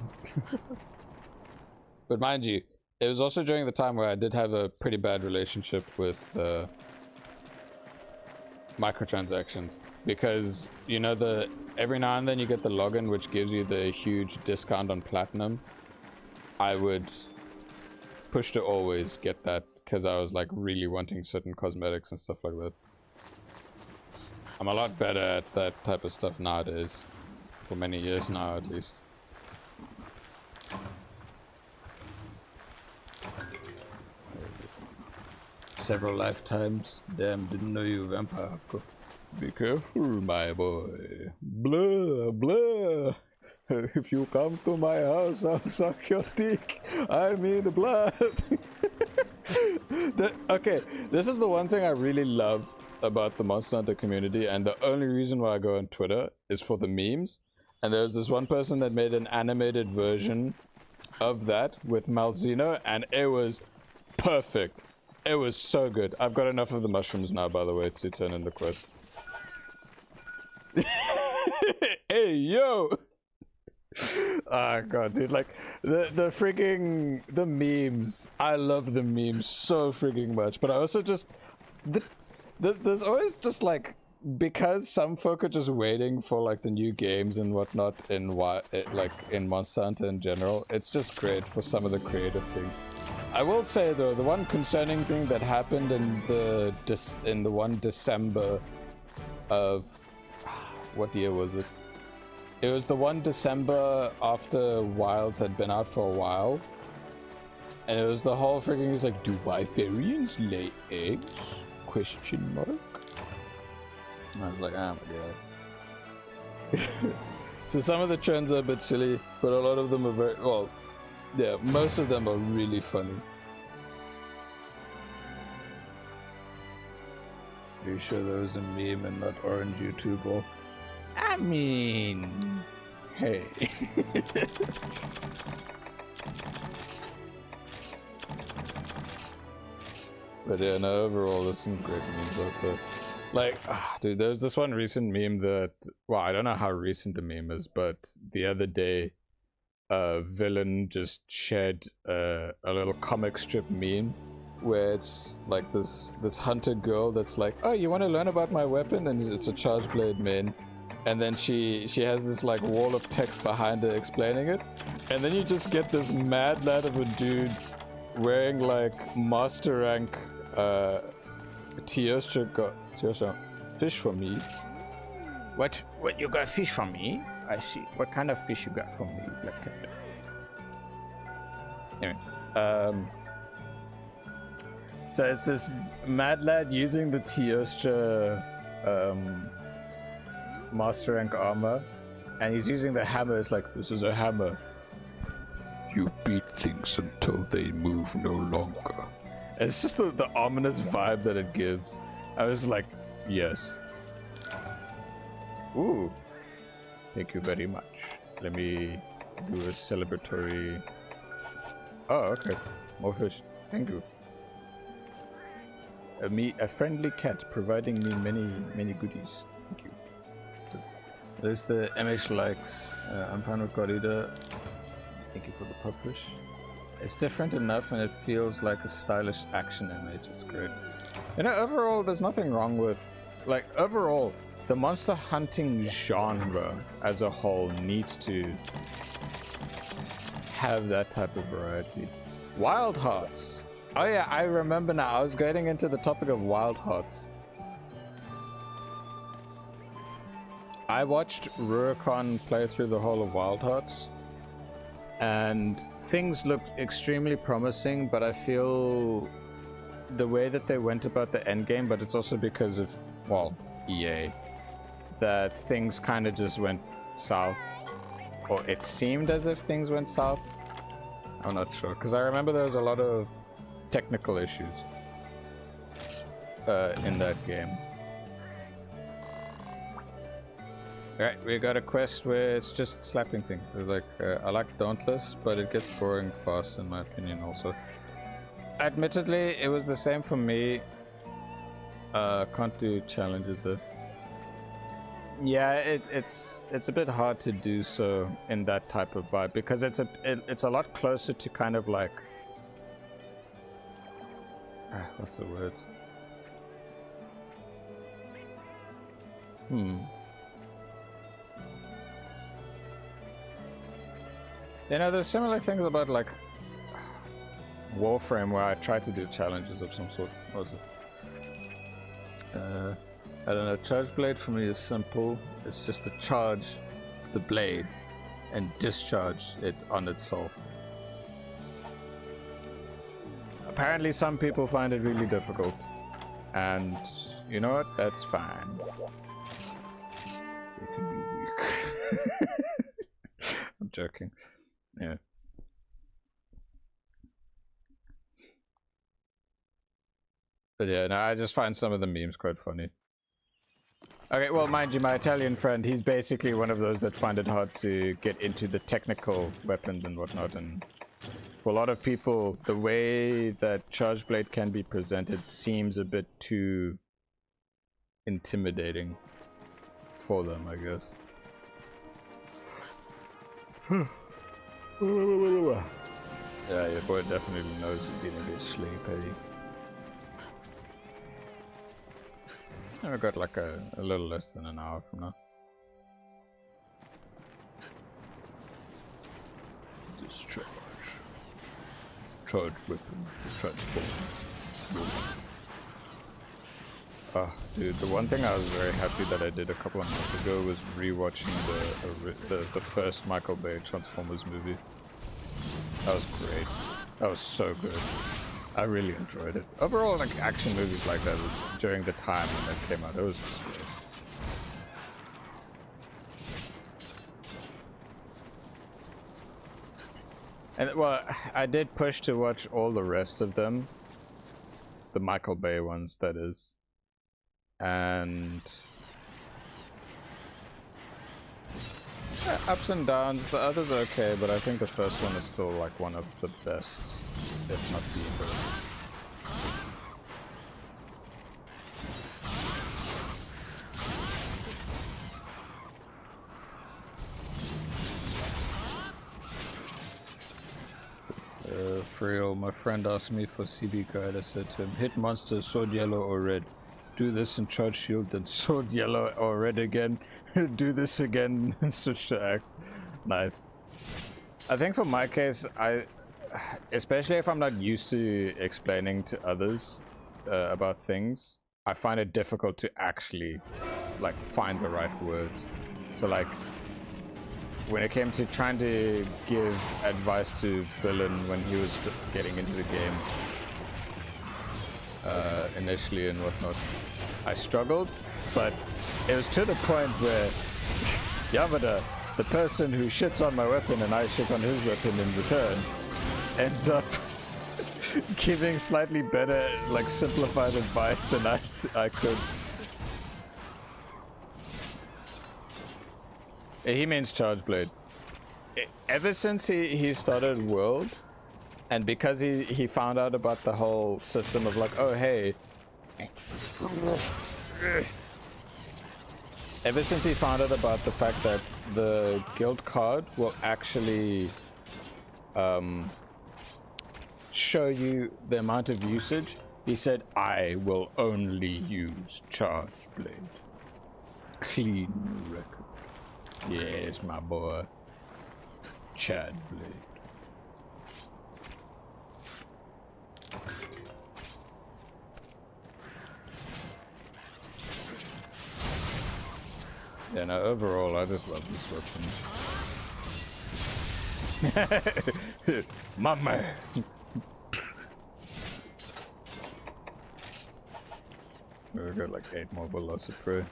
But mind you, it was also during the time where I did have a pretty bad relationship with microtransactions, because you know, every now and then you get the login which gives you the huge discount on platinum. I would push to always get that because I was like really wanting certain cosmetics and stuff like that. I'm a lot better at that type of stuff nowadays, for many years now at least. Several lifetimes. Damn, didn't know you, vampire. Be careful, my boy. Blah, blah. If you come to my house, I'll suck your dick. I mean blood. Okay, this is the one thing I really love about the Monster Hunter community, and the only reason why I go on Twitter is for the memes. And there's this one person that made an animated version of that with Malzeno, and it was perfect. It was so good. I've got enough of the mushrooms now, by the way, to turn in the quest. Hey, yo! Oh god, dude, like the freaking the memes. I love the memes so freaking much, but I also just there's always just like, because some folk are just waiting for like the new games and whatnot in like in Monster Hunter in general. It's just great for some of the creative things. I will say though, the one concerning thing that happened in the one December of what year was it? It was the one December after Wilds had been out for a while, and it was the whole freaking, it's like, do Wyverians lay eggs? Question mark. And I was like, oh my god. So some of the trends are a bit silly, but a lot of them are very, well, yeah, most of them are really funny. Are you sure that was a meme and not orange YouTuber? I mean, hey. But yeah, no, overall, there's some great memes out there. Like, dude, there's this one recent meme that, well, I don't know how recent the meme is, but the other day, Villain just shared a little comic strip meme where it's like this hunter girl that's like, oh, you want to learn about my weapon? And it's a charge blade main. And then she has this like wall of text behind her explaining it, and then you just get this mad lad of a dude wearing like master rank Teostra fish for me. What you got fish for me? I see. What kind of fish you got for me? Anyway, so it's this mad lad using the Teostra master rank armor, and he's using the hammer. It's like, this is a hammer. You beat things until they move no longer. And it's just the ominous vibe that it gives. I was like, yes. Ooh. Thank you very much. Let me do a celebratory... Oh, okay. More fish. Thank you. A friendly cat providing me many goodies. Thank you. There's the MH likes. I'm fine with Gorida. Thank you for the publish. It's different enough and it feels like a stylish action image. It's great. You know, overall, there's nothing wrong with... Like, overall, the monster hunting genre as a whole needs to have that type of variety. Wild Hearts. Oh yeah, I remember now. I was getting into the topic of Wild Hearts. I watched Rurikon play through the whole of Wild Hearts, and things looked extremely promising, but I feel the way that they went about the endgame, but it's also because of, well, EA, that things kind of just went south, or it seemed as if things went south. I'm not sure, because I remember there was a lot of technical issues. in that game. Alright, we got a quest where it's just slapping things. It's like, I like Dauntless, but it gets boring fast in my opinion also. Admittedly, it was the same for me. Can't do challenges though. Yeah, it's a bit hard to do so in that type of vibe because it's a lot closer to kind of like what's the word? You know, there's similar things about like Warframe where I try to do challenges of some sort. What's this? I don't know, charge blade for me is simple. It's just to charge the blade and discharge it on itself. Apparently some people find it really difficult. And you know what? That's fine. It can be weak. I'm joking. Yeah. But yeah, no, I just find some of the memes quite funny. Okay, well, mind you, my Italian friend, he's basically one of those that find it hard to get into the technical weapons and whatnot. And for a lot of people, the way that Charge Blade can be presented seems a bit too intimidating for them, I guess. Yeah, your boy definitely knows he's getting a bit sleepy. I got like a little less than an hour from now. Discharge. Charge weapon. Transform. Oh, dude, the one thing I was very happy that I did a couple of months ago was rewatching the first Michael Bay Transformers movie. That was great. That was so good. I really enjoyed it. Overall, like action movies like that during the time when that came out, it was just great. And well, I did push to watch all the rest of them, the Michael Bay ones, that is, and yeah, ups and downs. The others are okay, but I think the first one is still like one of the best, if not the best. For real, my friend asked me for CB guide. I said to him, hit monster, sword yellow or red. Do this and charge shield, then sword yellow or red again. Do this again and switch to axe. Nice. I think for my case, especially if I'm not used to explaining to others about things, I find it difficult to actually like find the right words. So like when it came to trying to give advice to Villain when he was getting into the game initially and whatnot, I struggled, but it was to the point where Yamada, the person who shits on my weapon and I shit on his weapon in return, ends up giving slightly better, like simplified advice than I could. He means Charge Blade. Ever since he started World, and because he found out about the whole system of like, oh hey, ever since he found out about the fact that the guild card will actually show you the amount of usage, he said, I will only use Charge Blade. Clean record. Yes, my boy. Chad Blade. Yeah, no, overall, I just love this weapon. My man. We've got like 8 more Velocipray.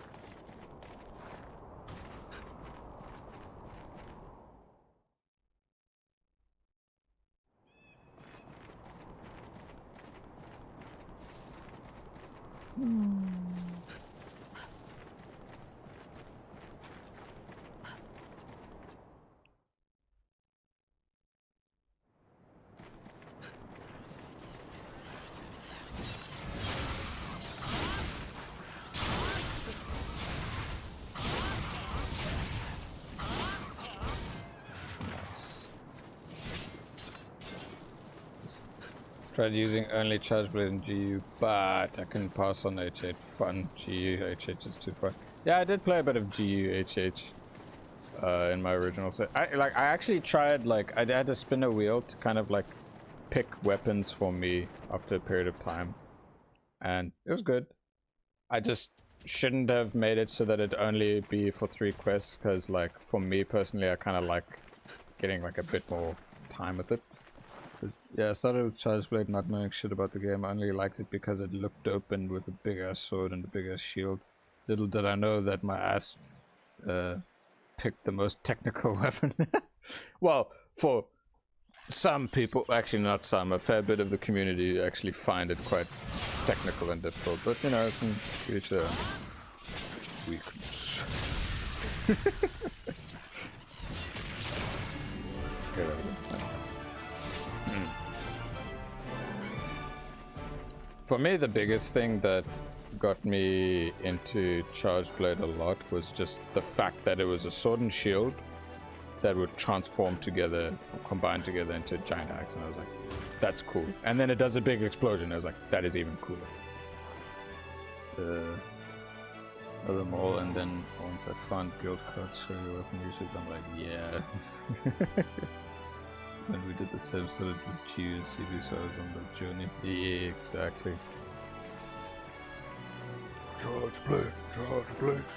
Tried using only Charge Blade and GU, but I couldn't pass on H8 fun. GU, H8 is too far. Yeah, I did play a bit of GU, H8 in my original set. I actually tried, like, I had to spin a wheel to kind of, like, pick weapons for me after a period of time. And it was good. I just shouldn't have made it so that it'd only be for 3 quests, because, like, for me personally, I kind of like getting, like, a bit more time with it. Yeah, I started with Charge Blade, not knowing shit about the game. I only liked it because it looked open with a big ass sword and a big ass shield. Little did I know that my ass picked the most technical weapon. Well, for some people, actually not some, a fair bit of the community actually find it quite technical and difficult. But you know, it can give each their own weakness. Okay, there we go. For me, the biggest thing that got me into Charge Blade a lot was just the fact that it was a sword and shield that would transform together, or combine together into a giant axe, and I was like, that's cool. And then it does a big explosion, I was like, that is even cooler. Other more, and then once I found guild cards showing your weapon uses, I'm like, yeah. When we did the same sort of GU and CB, so I was on the journey. Yeah, exactly. Charge Blade, Charge Blade.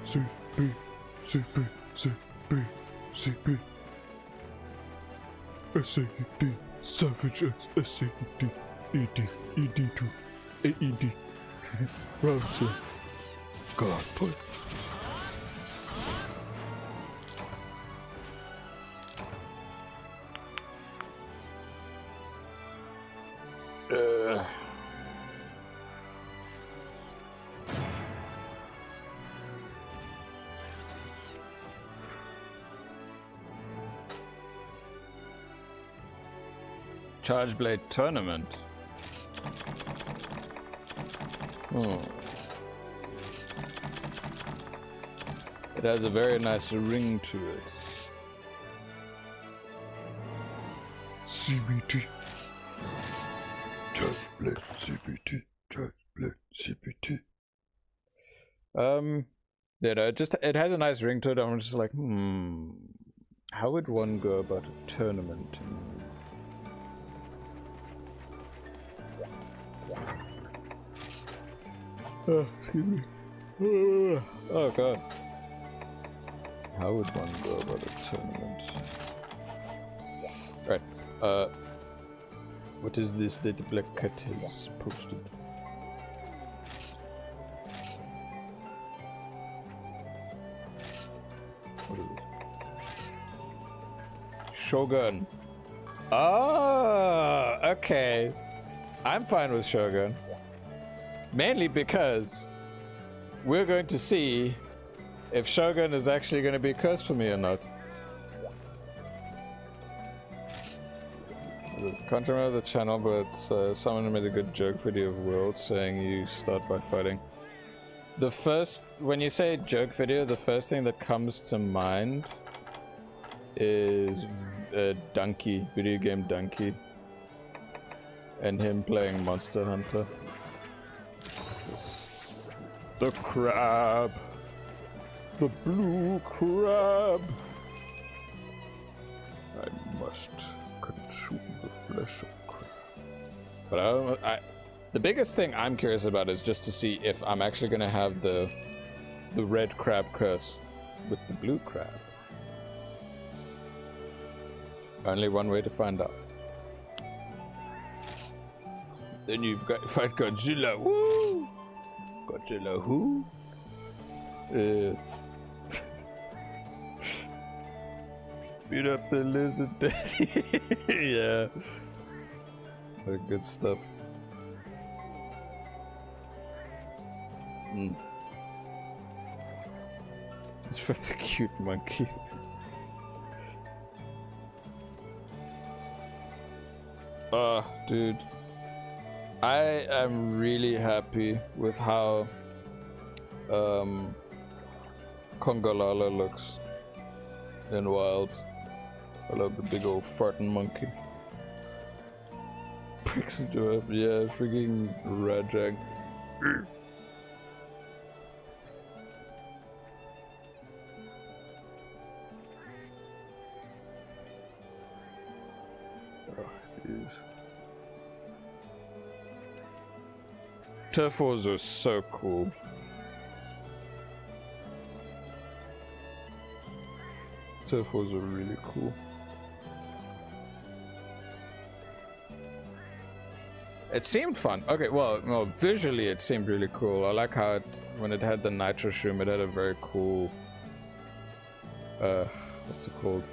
CB, CB, CB, CB. SAED, Savage X, SAED, ED, ED2, AED. Ramsey. God, Blade. Charge Blade tournament. Oh. It has a very nice ring to it. CBT. Charge Blade CBT. Charge Blade CBT. You know, it has a nice ring to it. I'm just like, how would one go about a tournament? Oh, excuse me. Oh god. How would one go about a tournament? Right. What is this that the Black Cat has posted? What is it? Shogun. Oh, okay. I'm fine with Shogun. Mainly because we're going to see if Shogun is actually going to be cursed for me or not. I can't remember the channel, but someone made a good joke video of World saying you start by fighting. When you say joke video, the first thing that comes to mind is Donkey, video game Donkey, and him playing Monster Hunter. The crab! The blue crab! I must consume the flesh of crab. But the biggest thing I'm curious about is just to see if I'm actually going to have the red crab curse with the blue crab. Only one way to find out. Then you've got to fight Godzilla. Woo! Godzilla who? Beat up the lizard daddy. Yeah. Good stuff. It's for the cute monkey. Dude. I am really happy with how Kongalala looks in Wilds. I love the big old farting monkey. Pricks into it, yeah, freaking Rajag. Turf wars are so cool. Turf wars are really cool. It seemed fun. Okay, well, visually it seemed really cool. I like how when it had the nitro shroom, it had a very cool, what's it called?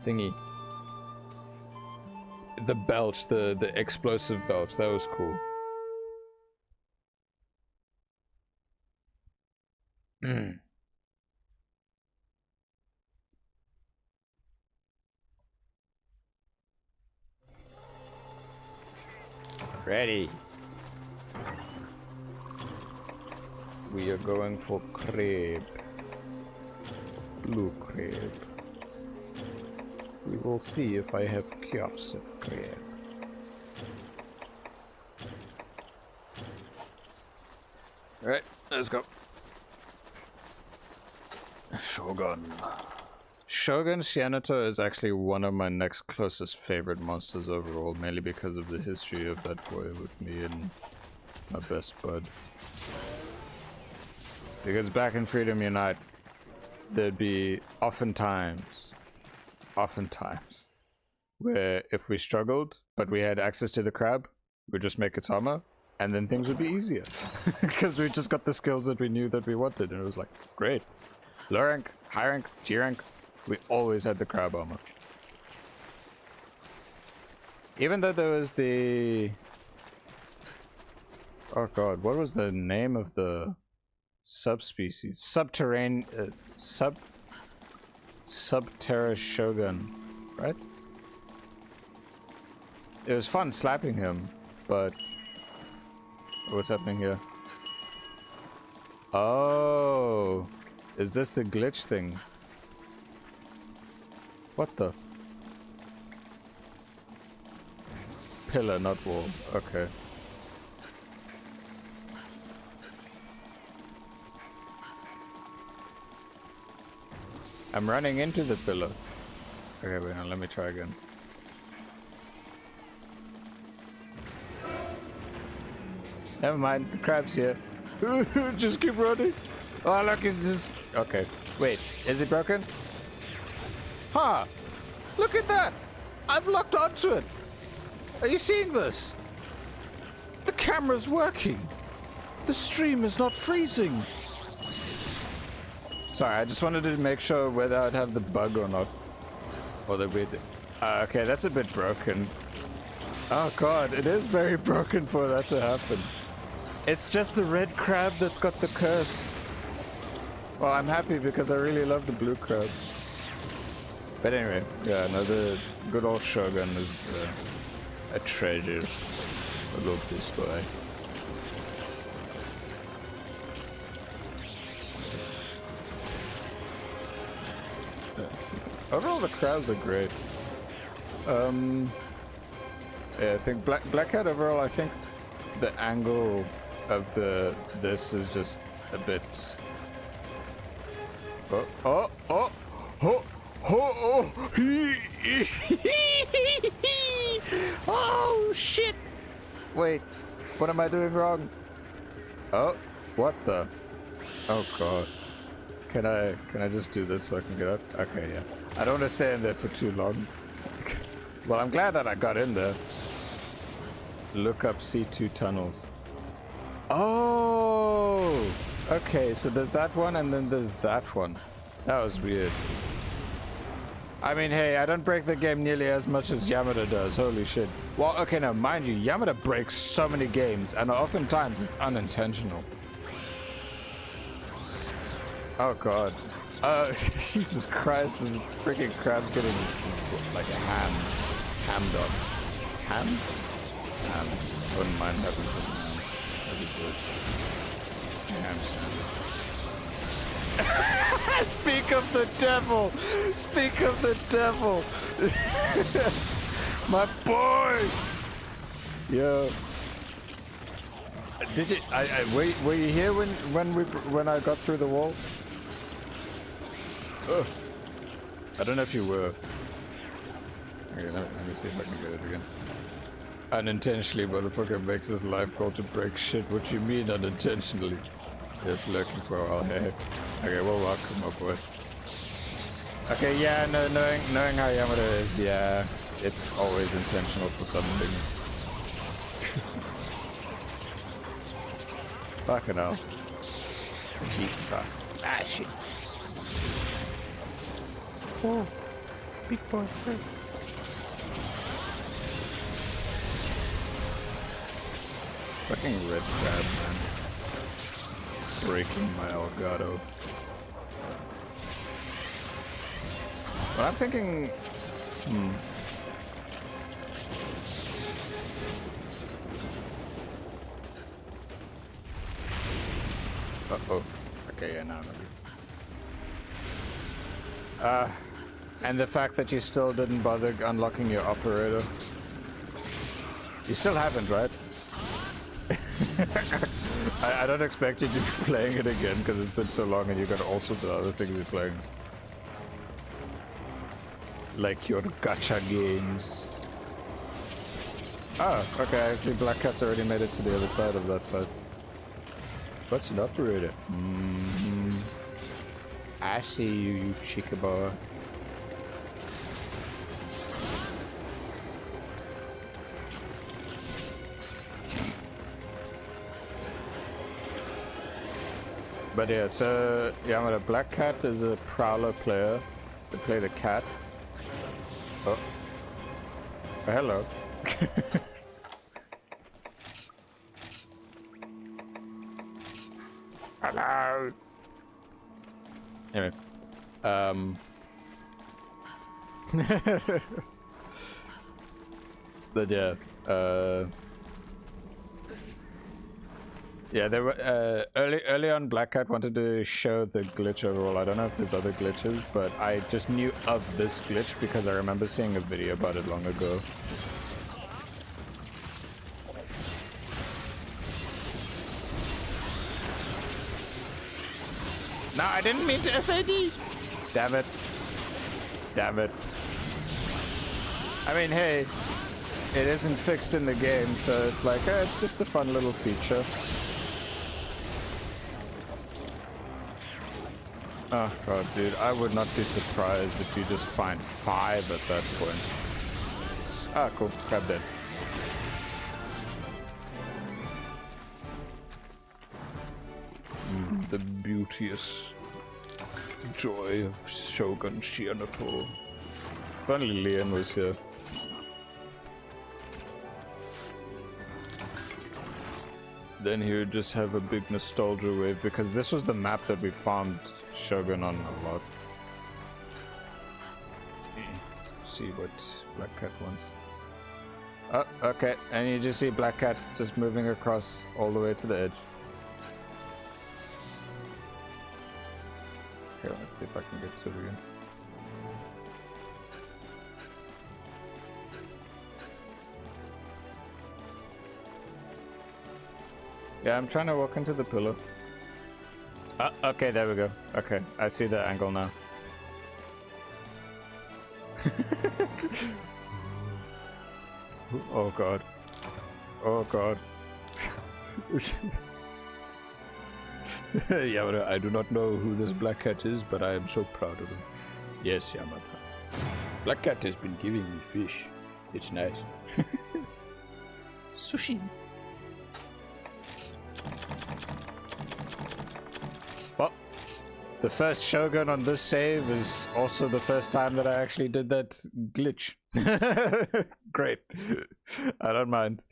Thingy. The belch, the explosive belch, that was cool. Ready. We are going for crab. Blue crab. We will see if I have cups of crab. Alright, let's go. Shogun. Shogun Senator is actually one of my next closest favorite monsters overall, mainly because of the history of that boy with me and my best bud. Because back in Freedom Unite, there'd be oftentimes, where if we struggled, but we had access to the crab, we'd just make its armor, and then things would be easier. Because we just got the skills that we knew that we wanted, and it was like, great. Low rank, high rank, G rank, we always had the crab armor. Even though there was the... Oh god, what was the name of the subspecies? Subterranean... Subterra Shogun, right? It was fun slapping him, but... What's happening here? Oh... Is this the glitch thing? What the? Pillar, not wall. Okay. I'm running into the pillar. Okay, wait, now let me try again. Never mind, the crab's here. Just keep running. Oh, look, it's just... Okay. Wait, is it broken? Huh! Look at that! I've locked onto it! Are you seeing this? The camera's working! The stream is not freezing! Sorry, I just wanted to make sure whether I'd have the bug or not. Or the weird... okay, that's a bit broken. Oh god, it is very broken for that to happen. It's just the red crab that's got the curse. Well, I'm happy because I really love the blue crab. But anyway, yeah, another good old Shogun is a treasure. I love this guy. Overall, the crabs are great. Yeah, I think Blackhead overall, I think the angle of this is just a bit... Oh shit! Wait, what am I doing wrong? Oh, what the? Oh god. Can I just do this so I can get up? Okay, yeah. I don't want to stay in there for too long. Well, I'm glad that I got in there. Look up C2 tunnels. Oh! Okay, so there's that one and then there's that one. That was weird. I mean, hey, I don't break the game nearly as much as Yamada does. Holy shit. Well, okay, now, mind you, Yamada breaks so many games, and oftentimes it's unintentional. Oh, God. Jesus Christ, this freaking crab's getting like a hammed up. Ham? Ham. Wouldn't mind having some ham. That'd be good. Ham sandwich. Speak of the devil! Speak of the devil! My boy! Yo. Did you? Were you here when I got through the wall? Oh. I don't know if you were. Okay, let me see if I can get it again. Unintentionally, motherfucker makes his life goal to break shit. What you mean unintentionally? Just lurking for a while. Hey. Okay, well, welcome, my boy. Okay, yeah, no, knowing how Yamada is, yeah, it's always intentional for some things. Fucking hell. Cheap fuck. Ah, shit. Oh, big boy. Fucking red crab, man. Breaking my elgato. But I'm thinking... Uh-oh. Okay, yeah, now maybe. And the fact that you still didn't bother unlocking your operator. You still haven't, right? I don't expect you to be playing it again because it's been so long and you've got all sorts of other things you're playing. Like your gacha games. Oh, okay, I see Black Cat's already made it to the other side of that side. What's an operator? I see you, you chickabar. But yeah, so Yamada, Black Cat is a prowler player. They play the cat. Oh. Oh, hello. Hello. Anyway, but yeah, yeah, they were early on. Black Cat wanted to show the glitch overall. I don't know if there's other glitches, but I just knew of this glitch because I remember seeing a video about it long ago. No, I didn't mean to SAD! Damn it. Damn it. I mean, hey, it isn't fixed in the game, so it's like, it's just a fun little feature. Oh god, dude, I would not be surprised if you just find 5 at that point. Ah, cool. Crab dead. The beauteous joy of Shogun Shianato. If only Leon was here. Then he would just have a big nostalgia wave because this was the map that we farmed Shogun on a lot. See what Black Cat wants. Oh, okay, and you just see Black Cat just moving across all the way to the edge. Okay, let's see if I can get to it again. Yeah, I'm trying to walk into the pillar. Okay, there we go. Okay, I see the angle now. Oh god. Oh god. Yamada, I do not know who this Black Cat is, but I am so proud of him. Yes, Yamada. Black Cat has been giving me fish. It's nice. Sushi. Well, The first Shogun on this save is also the first time that I actually did that glitch. Great. I don't mind.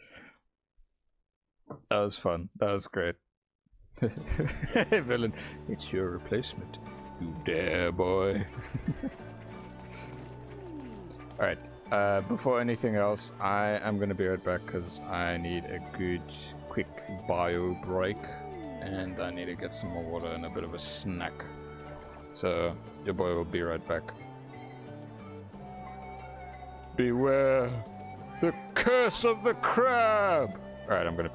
That was fun. That was great. Hey, villain. It's your replacement. You dare, boy. Alright. Before anything else, I am going to be right back because I need a good, quick bio break. And I need to get some more water and a bit of a snack. So, your boy will be right back. Beware the curse of the crab! Alright, I'm gonna...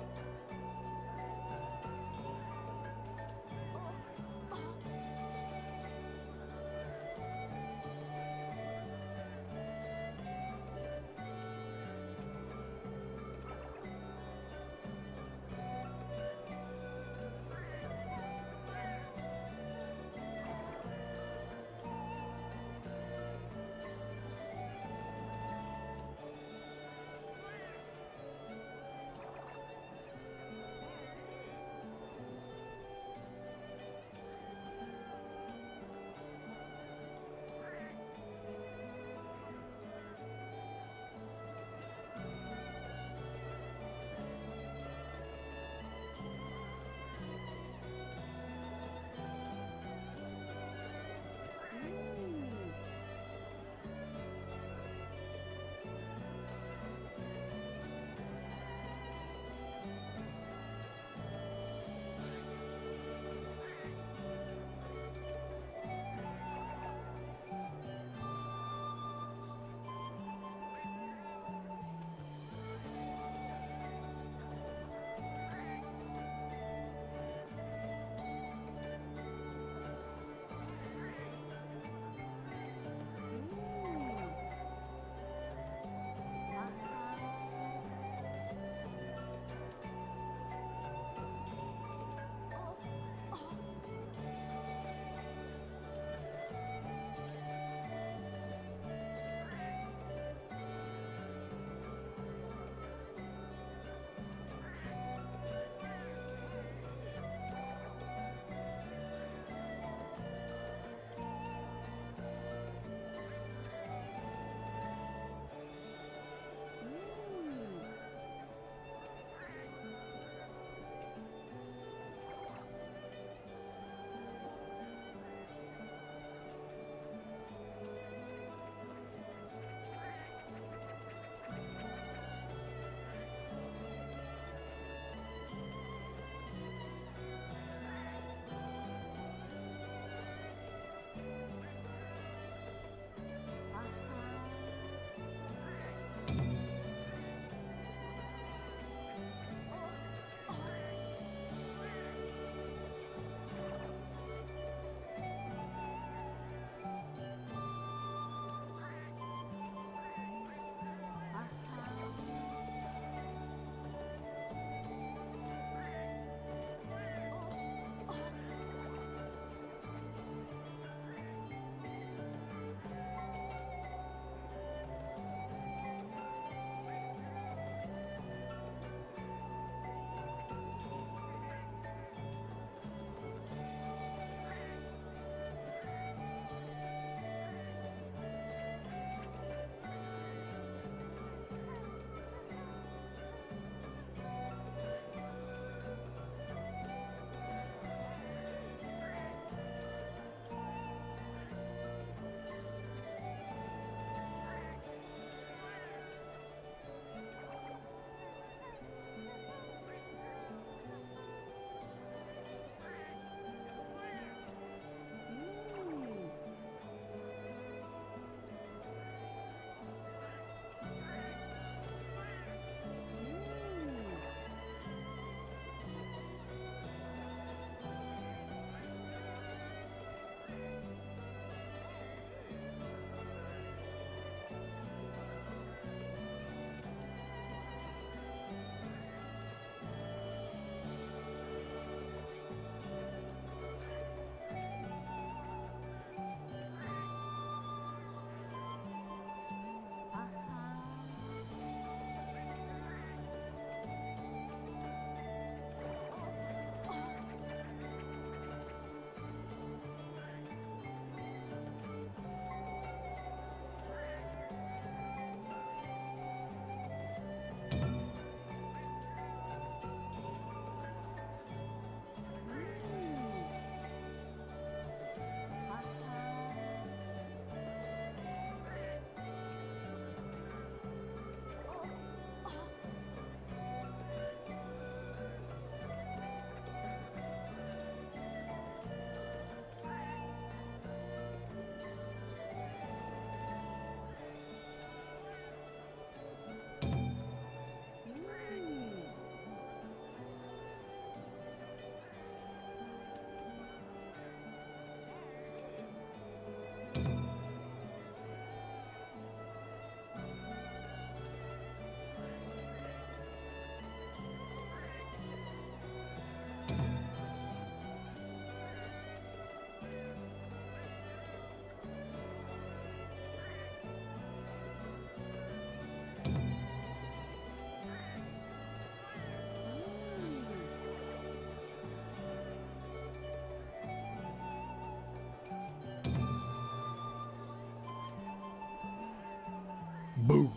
Boo!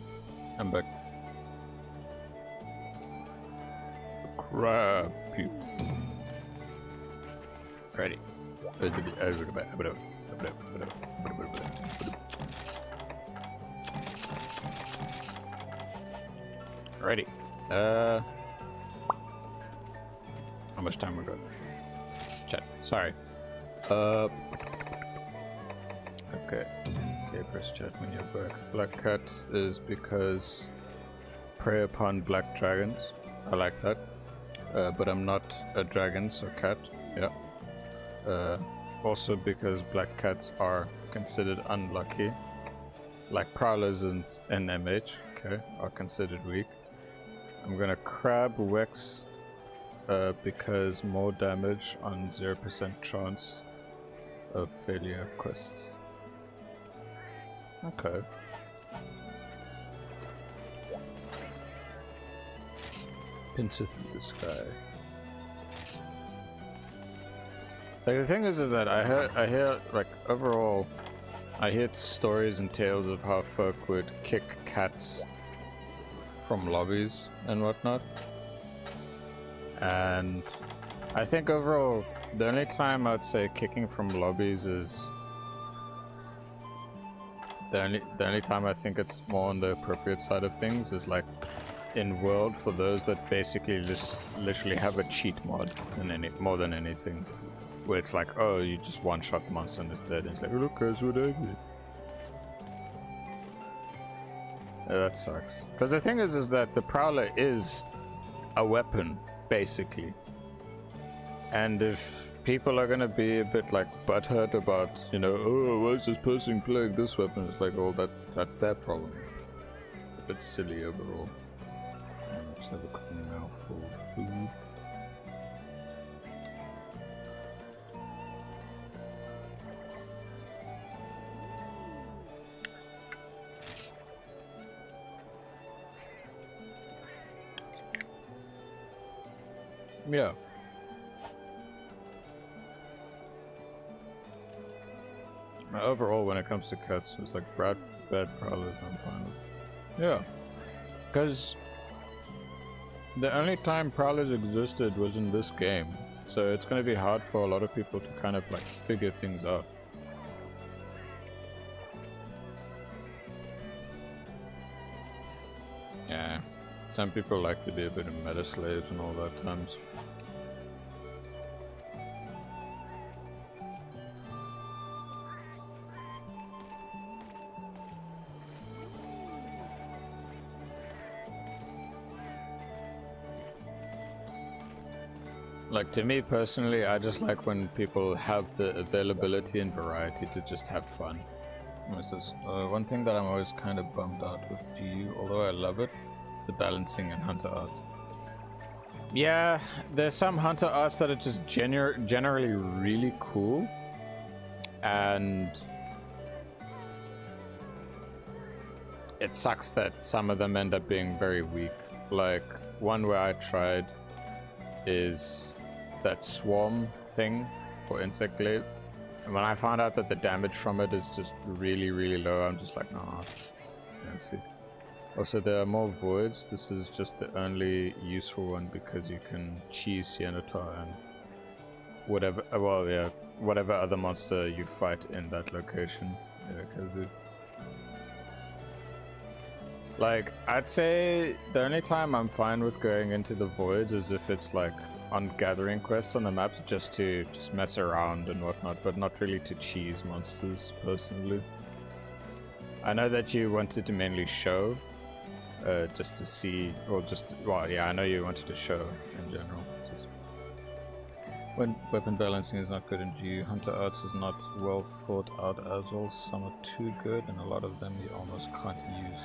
I'm back. Crab puke. Ready. Ready. How much time we got? Chat. Sorry. Okay. Okay, press chat when you're back. Black cat is because prey upon black dragons. I like that. But I'm not a dragon, so cat. Yeah. Also because black cats are considered unlucky. Like prowlers in MH, okay, are considered weak. I'm gonna crab Wex because more damage on 0% chance of failure quests. Okay. Pincer through the sky. Like the thing is that I hear like overall, I hear stories and tales of how folk would kick cats from lobbies and whatnot. And I think overall, the only time I'd say kicking from lobbies is the only time I think it's more on the appropriate side of things is like in World for those that basically just literally have a cheat mod and more than anything. Where it's like, oh, you just one-shot the monster and it's dead. And it's like, oh, look, guys, what I did. Yeah, that sucks. Because the thing is that the Prowler is a weapon, basically. And if people are going to be a bit, like, butthurt about, you know, oh, why is this person playing this weapon? It's like, oh, that's their problem. It's a bit silly overall. Let's have a quick mouthful of food. Yeah. Overall, when it comes to cuts, it's like bad prowlers I'm fine with. Yeah. Because the only time prowlers existed was in this game. So it's going to be hard for a lot of people to kind of like figure things out. Yeah. Some people like to be a bit of meta slaves and all that times. Like, to me personally, I just like when people have the availability and variety to just have fun. This is one thing that I'm always kind of bummed out with GU, although I love it, is the balancing and hunter art. Yeah, there's some hunter arts that are just generally really cool, and it sucks that some of them end up being very weak. Like, one where I tried is that swarm thing for insect glaive, and when I found out that the damage from it is just really low, I'm just like, nah. Let's see. Also, there are more voids. This is just the only useful one because you can cheese Hermitaur and whatever, well, yeah, whatever other monster you fight in that location. Yeah, because it, like, I'd say the only time I'm fine with going into the voids is if it's like on gathering quests on the map, just mess around and whatnot, but not really to cheese monsters personally. I know that you wanted to mainly show, just to see, or just, well, yeah, I know you wanted to show in general. When weapon balancing is not good in GU, hunter arts is not well thought out as well. Some are too good, and a lot of them you almost can't use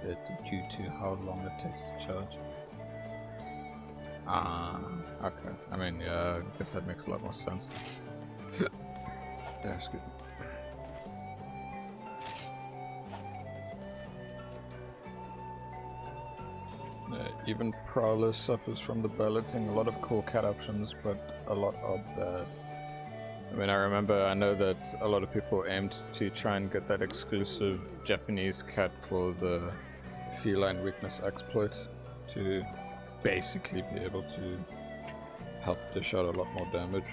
it due to how long it takes to charge. Ah, okay. I mean, yeah, I guess that makes a lot more sense. Yeah, excuse me. Even Prowler suffers from the balancing. A lot of cool cat options, but a lot of bad. I mean, I know that a lot of people aimed to try and get that exclusive Japanese cat for the feline weakness exploit to basically be able to help dish out a lot more damage.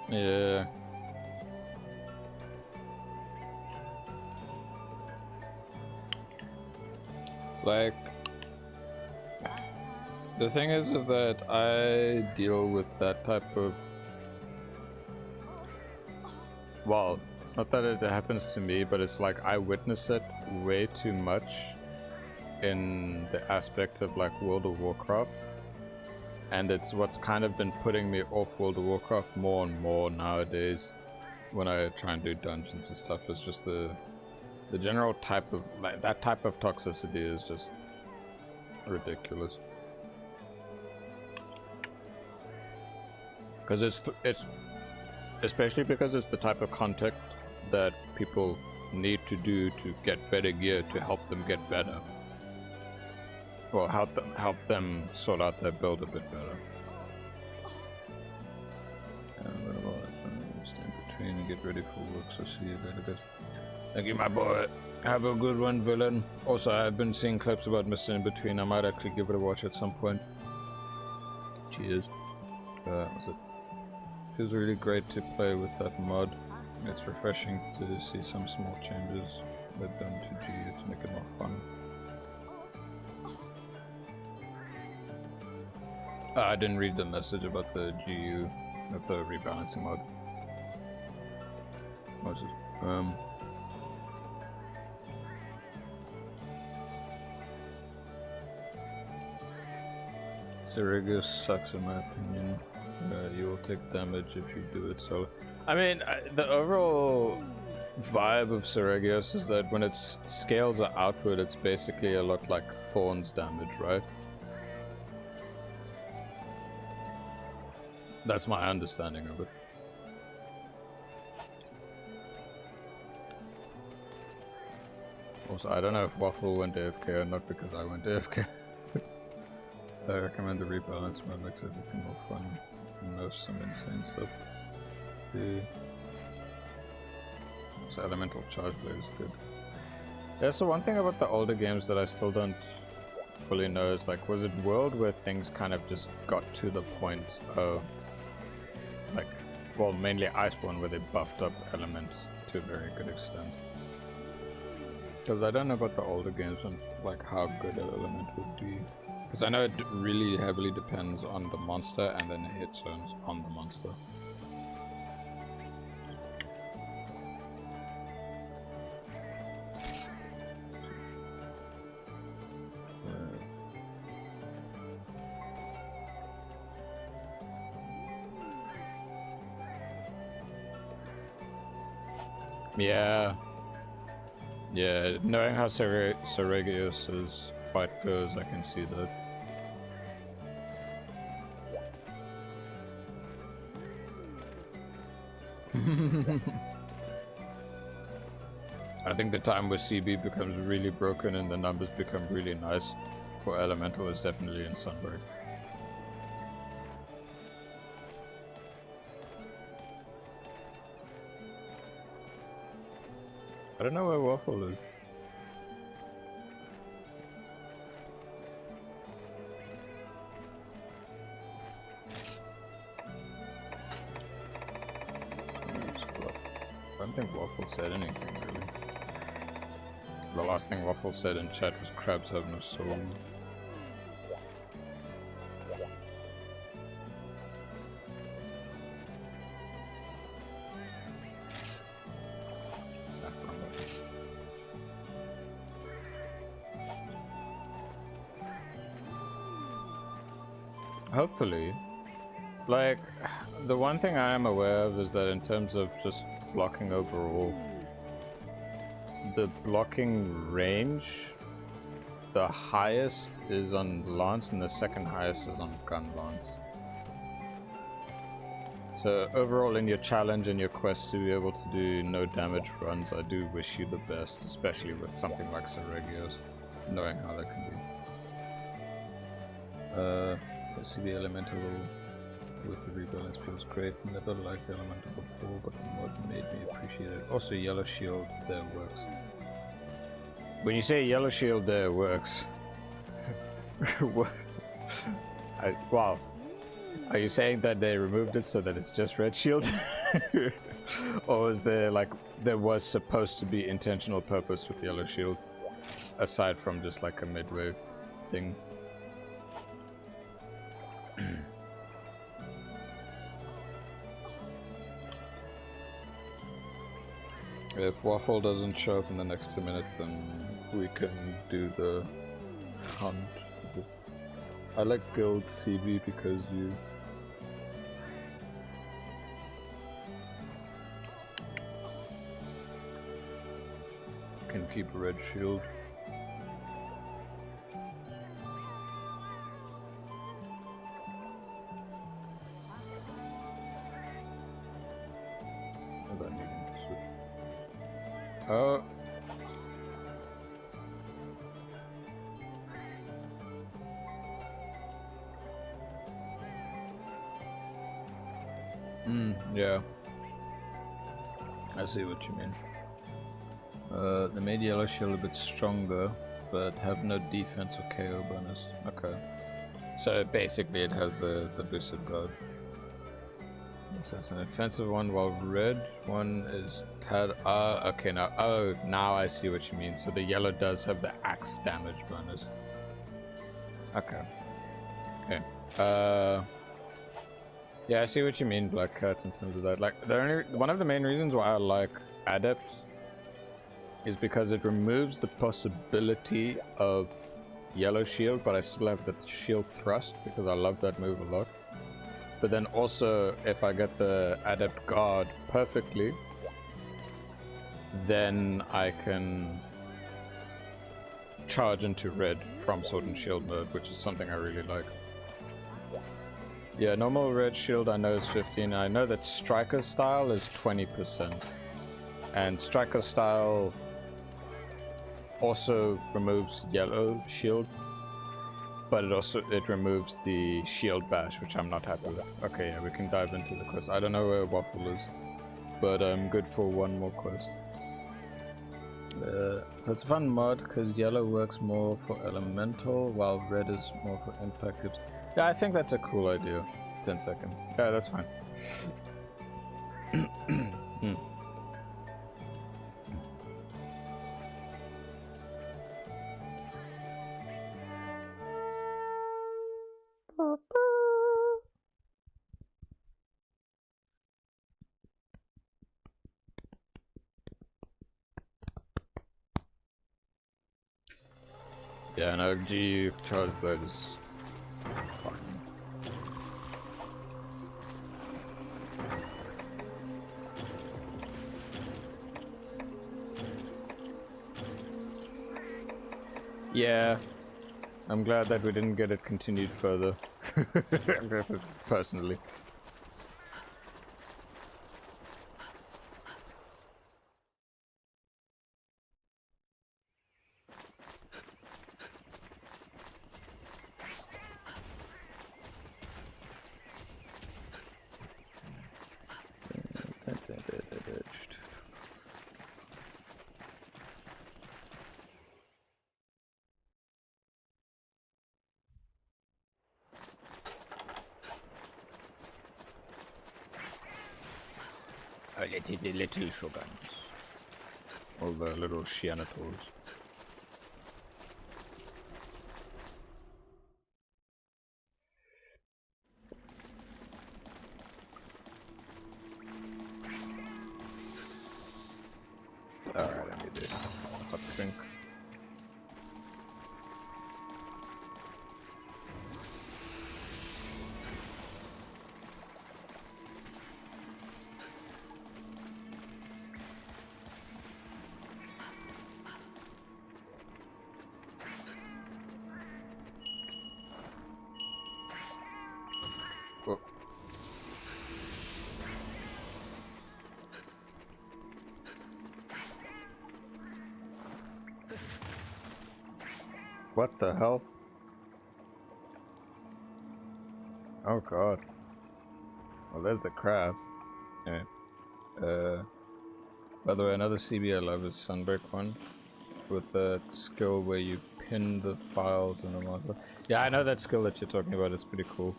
Yeah. Like, the thing is that I deal with that type of... Well, it's not that it happens to me, but it's like I witness it way too much in the aspect of like World of Warcraft. And it's what's kind of been putting me off World of Warcraft more and more nowadays when I try and do dungeons and stuff. It's just the general type of, like, that type of toxicity is just ridiculous. Because it's especially because it's the type of content that people need to do to get better gear to help them get better. Well, help them sort out their build a bit better. Stand between and get ready for work, so see you later, guys. Thank you, my boy. Have a good one, villain. Also, I've been seeing clips about Mr. In Between. I might actually give it a watch at some point. Cheers. What's it? Feels really great to play with that mod. It's refreshing to see some small changes they've done to GU to make it more fun. I didn't read the message about the GU, of the rebalancing mod. What's it? Sirigus sucks in my opinion. You will take damage if you do it, so... I mean, the overall vibe of Sirigus is that when its scales are outward, it's basically a lot like Thorn's damage, right? That's my understanding of it. Also, I don't know if Waffle went AFK or not because I went AFK. I recommend the rebalance mode, makes everything more fun and knows some insane stuff. So elemental charge blade is good. Yeah, so one thing about the older games that I still don't fully know is like, was it World where things kind of just got to the point of like, well, mainly Iceborne where they buffed up elements to a very good extent. Because I don't know about the older games and like how good an element would be. Because I know it really heavily depends on the monster and then hit zones on the monster. Yeah. Yeah, knowing how Saragios' fight goes, I can see that. I think the time where CB becomes really broken and the numbers become really nice for Elemental is definitely in Sunbreak. I don't know where Waffle is. don't think Waffle said anything, really. The last thing Waffle said in chat was crabs have no soul. Hopefully. Like, the one thing I am aware of is that in terms of just blocking overall, the blocking range, the highest is on Lance and the second highest is on Gun Lance. So overall in your challenge and your quest to be able to do no damage runs, I do wish you the best, especially with something like Seregios, knowing how that can be. I see the elemental with the rebalance feels great. Never liked the elemental before, but the mod made me appreciate it. Also, yellow shield there works. When you say yellow shield there works, wow. Are you saying that they removed it so that it's just red shield? Or is there like, there was supposed to be intentional purpose with yellow shield, aside from just like a midway thing? If Waffle doesn't show up in the next 2 minutes, then we can do the hunt. I like guild CB because you can keep a red shield. Oh. Yeah. I see what you mean. They made yellow shield a bit stronger, but have no defense or KO bonus. Okay. So basically it has the boosted guard. So it's an offensive one, while red one is tad. Okay, now. Oh, now I see what you mean. So the yellow does have the axe damage bonus. Okay. Okay. Yeah, I see what you mean, Black Cat, in terms of that. Like, one of the main reasons why I like Adept is because it removes the possibility of yellow shield, but I still have the shield thrust because I love that move a lot. But then also, if I get the Adept Guard perfectly, then I can charge into red from Sword and Shield mode, which is something I really like. Yeah, normal red shield I know is 15. I know that Striker style is 20%. And Striker style also removes yellow shield, but it removes the shield bash, which I'm not happy with. Okay, yeah, we can dive into the quest. I don't know where Waffle is, but I'm good for one more quest. So it's a fun mod because yellow works more for elemental, while red is more for impact tips. Yeah, I think that's a cool idea. 10 seconds. Yeah, that's fine. Yeah, no, GU charge blade is fine. Yeah, I'm glad that we didn't get it continued further. Personally. The little shogun. All the little Shianators. Alright, I need a hot drink. Whoa. What the hell? Oh god. Well, there's the crab. Yeah. By the way, another CB I love is Sunbreak one. With that skill where you pin the files in a monster. Yeah, I know that skill that you're talking about. It's pretty cool.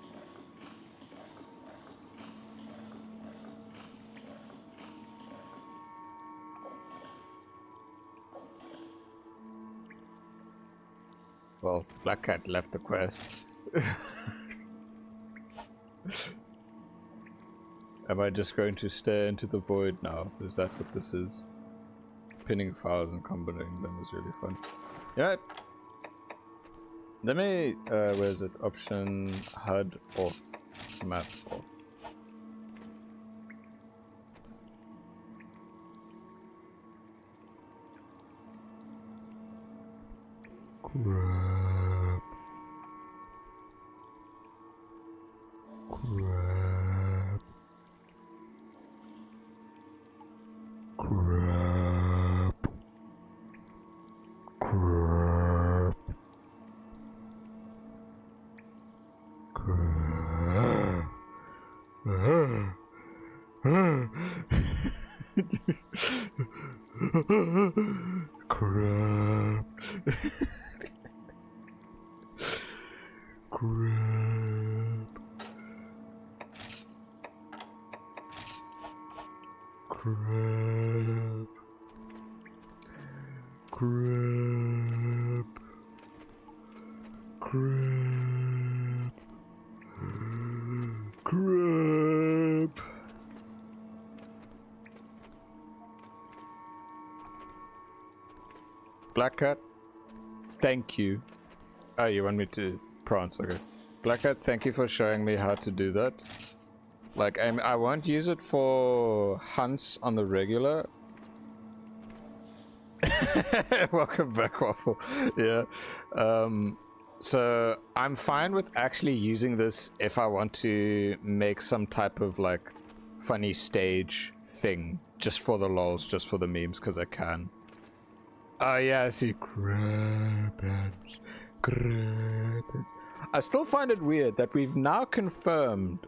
Well, Black Cat left the quest. Am I just going to stare into the void now? Is that what this is? Pinning files and combining them is really fun. Yeah. Let me, where is it? Option HUD off, map off. Crap. Crap. Crap. Crap. Crap. Crap. Crap. Crap. Crap. Crap. Crap. Black Cat, thank you. Oh, you want me to prance? Okay. Black Cat, thank you for showing me how to do that. Like, I won't use it for hunts on the regular. Welcome back, Waffle. Yeah. So I'm fine with actually using this if I want to make some type of like funny stage thing, just for the lols, just for the memes, because I can. Oh yeah, I see. Crab hands. Crab hands. I still find it weird that we've now confirmed.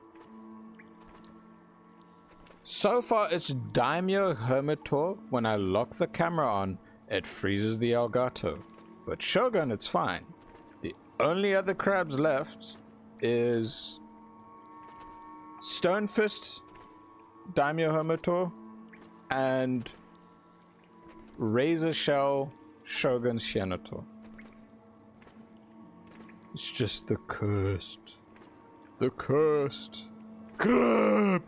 So far, it's Daimyo Hermitaur. When I lock the camera on, it freezes the elgato. But Shogun, it's fine. The only other crabs left is Stonefist, Daimyo Hermitaur, and Razor Shell Shogun's Shianatор. It's just the cursed. The cursed crab!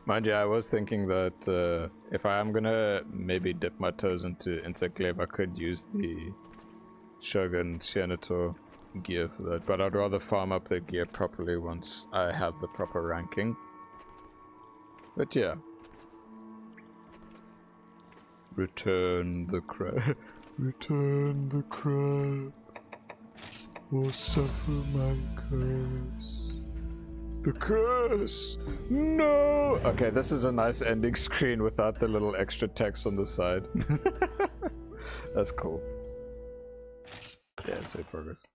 Mind you, I was thinking that if I am gonna maybe dip my toes into insect glaive, I could use the Shogun Shianator gear for that, but I'd rather farm up the gear properly once I have the proper ranking. But yeah. Return the crab. Return the crab. Or suffer my curse. The curse! No! Okay, this is a nice ending screen without the little extra text on the side. That's cool. Yeah, save progress.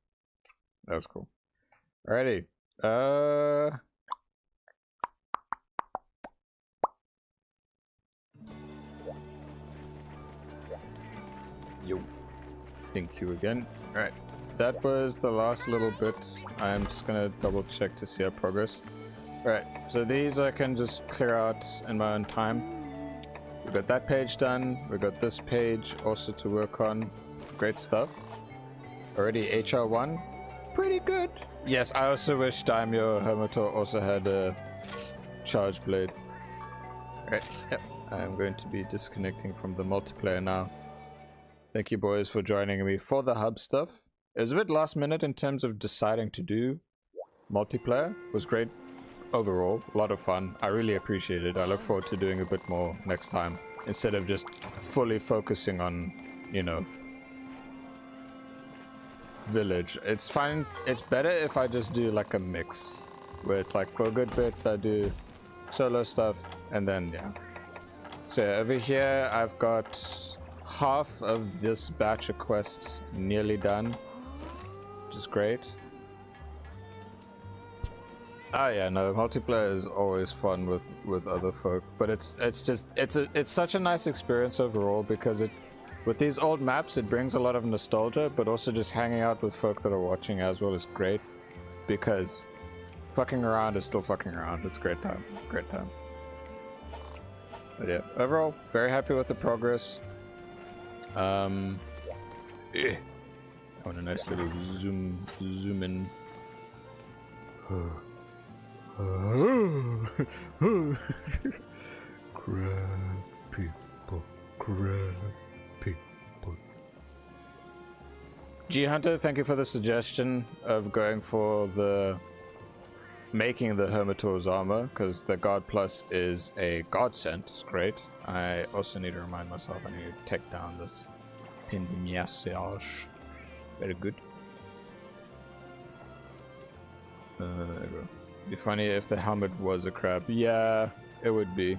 That was cool. Alrighty. Yo. Thank you again. Alright. that was the last little bit. I'm just gonna double check to see our progress. Alright, so these I can just clear out in my own time. We got that page done. We got this page also to work on. Great stuff. Already HR1. Pretty good. Yes, I also wish Daimyo Hermitaur also had a charge blade. Alright, yep. I'm going to be disconnecting from the multiplayer now. Thank you boys for joining me for the hub stuff. It was a bit last minute in terms of deciding to do multiplayer. It was great overall, a lot of fun. I really appreciate it. I look forward to doing a bit more next time instead of just fully focusing on, you know, village. It's fine. It's better if I just do like a mix where it's like for a good bit I do solo stuff and then yeah. So over here I've got half of this batch of quests nearly done, which is great. Oh yeah, no, multiplayer is always fun with other folk, but it's such a nice experience overall because it with these old maps it brings a lot of nostalgia, but also just hanging out with folk that are watching as well is great because fucking around is still fucking around. It's great time, great time. But yeah, overall very happy with the progress. I want a nice little zoom in. Crab people, crab people. G Hunter, thank you for the suggestion of going for the making the Hermitaur's armor, because the God Plus is a godsend. It's great. I also need to remind myself I need to take down this Pendimiasage. Very good. There we go. Be funny if the helmet was a crab. Yeah, it would be.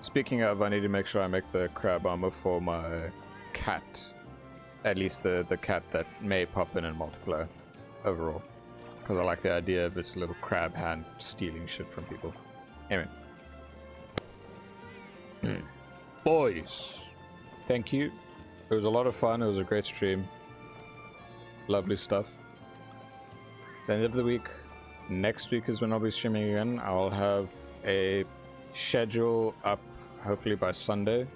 Speaking of, I need to make sure I make the crab armor for my cat. At least the cat that may pop in multiplayer overall. Because I like the idea of its little crab hand stealing shit from people. Anyway. Boys, thank you. It was a lot of fun. It was a great stream. Lovely stuff. It's the end of the week. Next week is when I'll be streaming again. I'll have a schedule up hopefully by Sunday.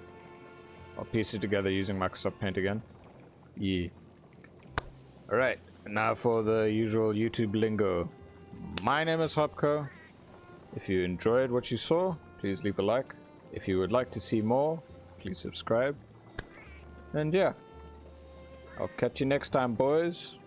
I'll piece it together using Microsoft Paint again. Yeah. Alright, now for the usual YouTube lingo. My name is Hopko. If you enjoyed what you saw, please leave a like. If you would like to see more, please subscribe. And yeah, I'll catch you next time, boys.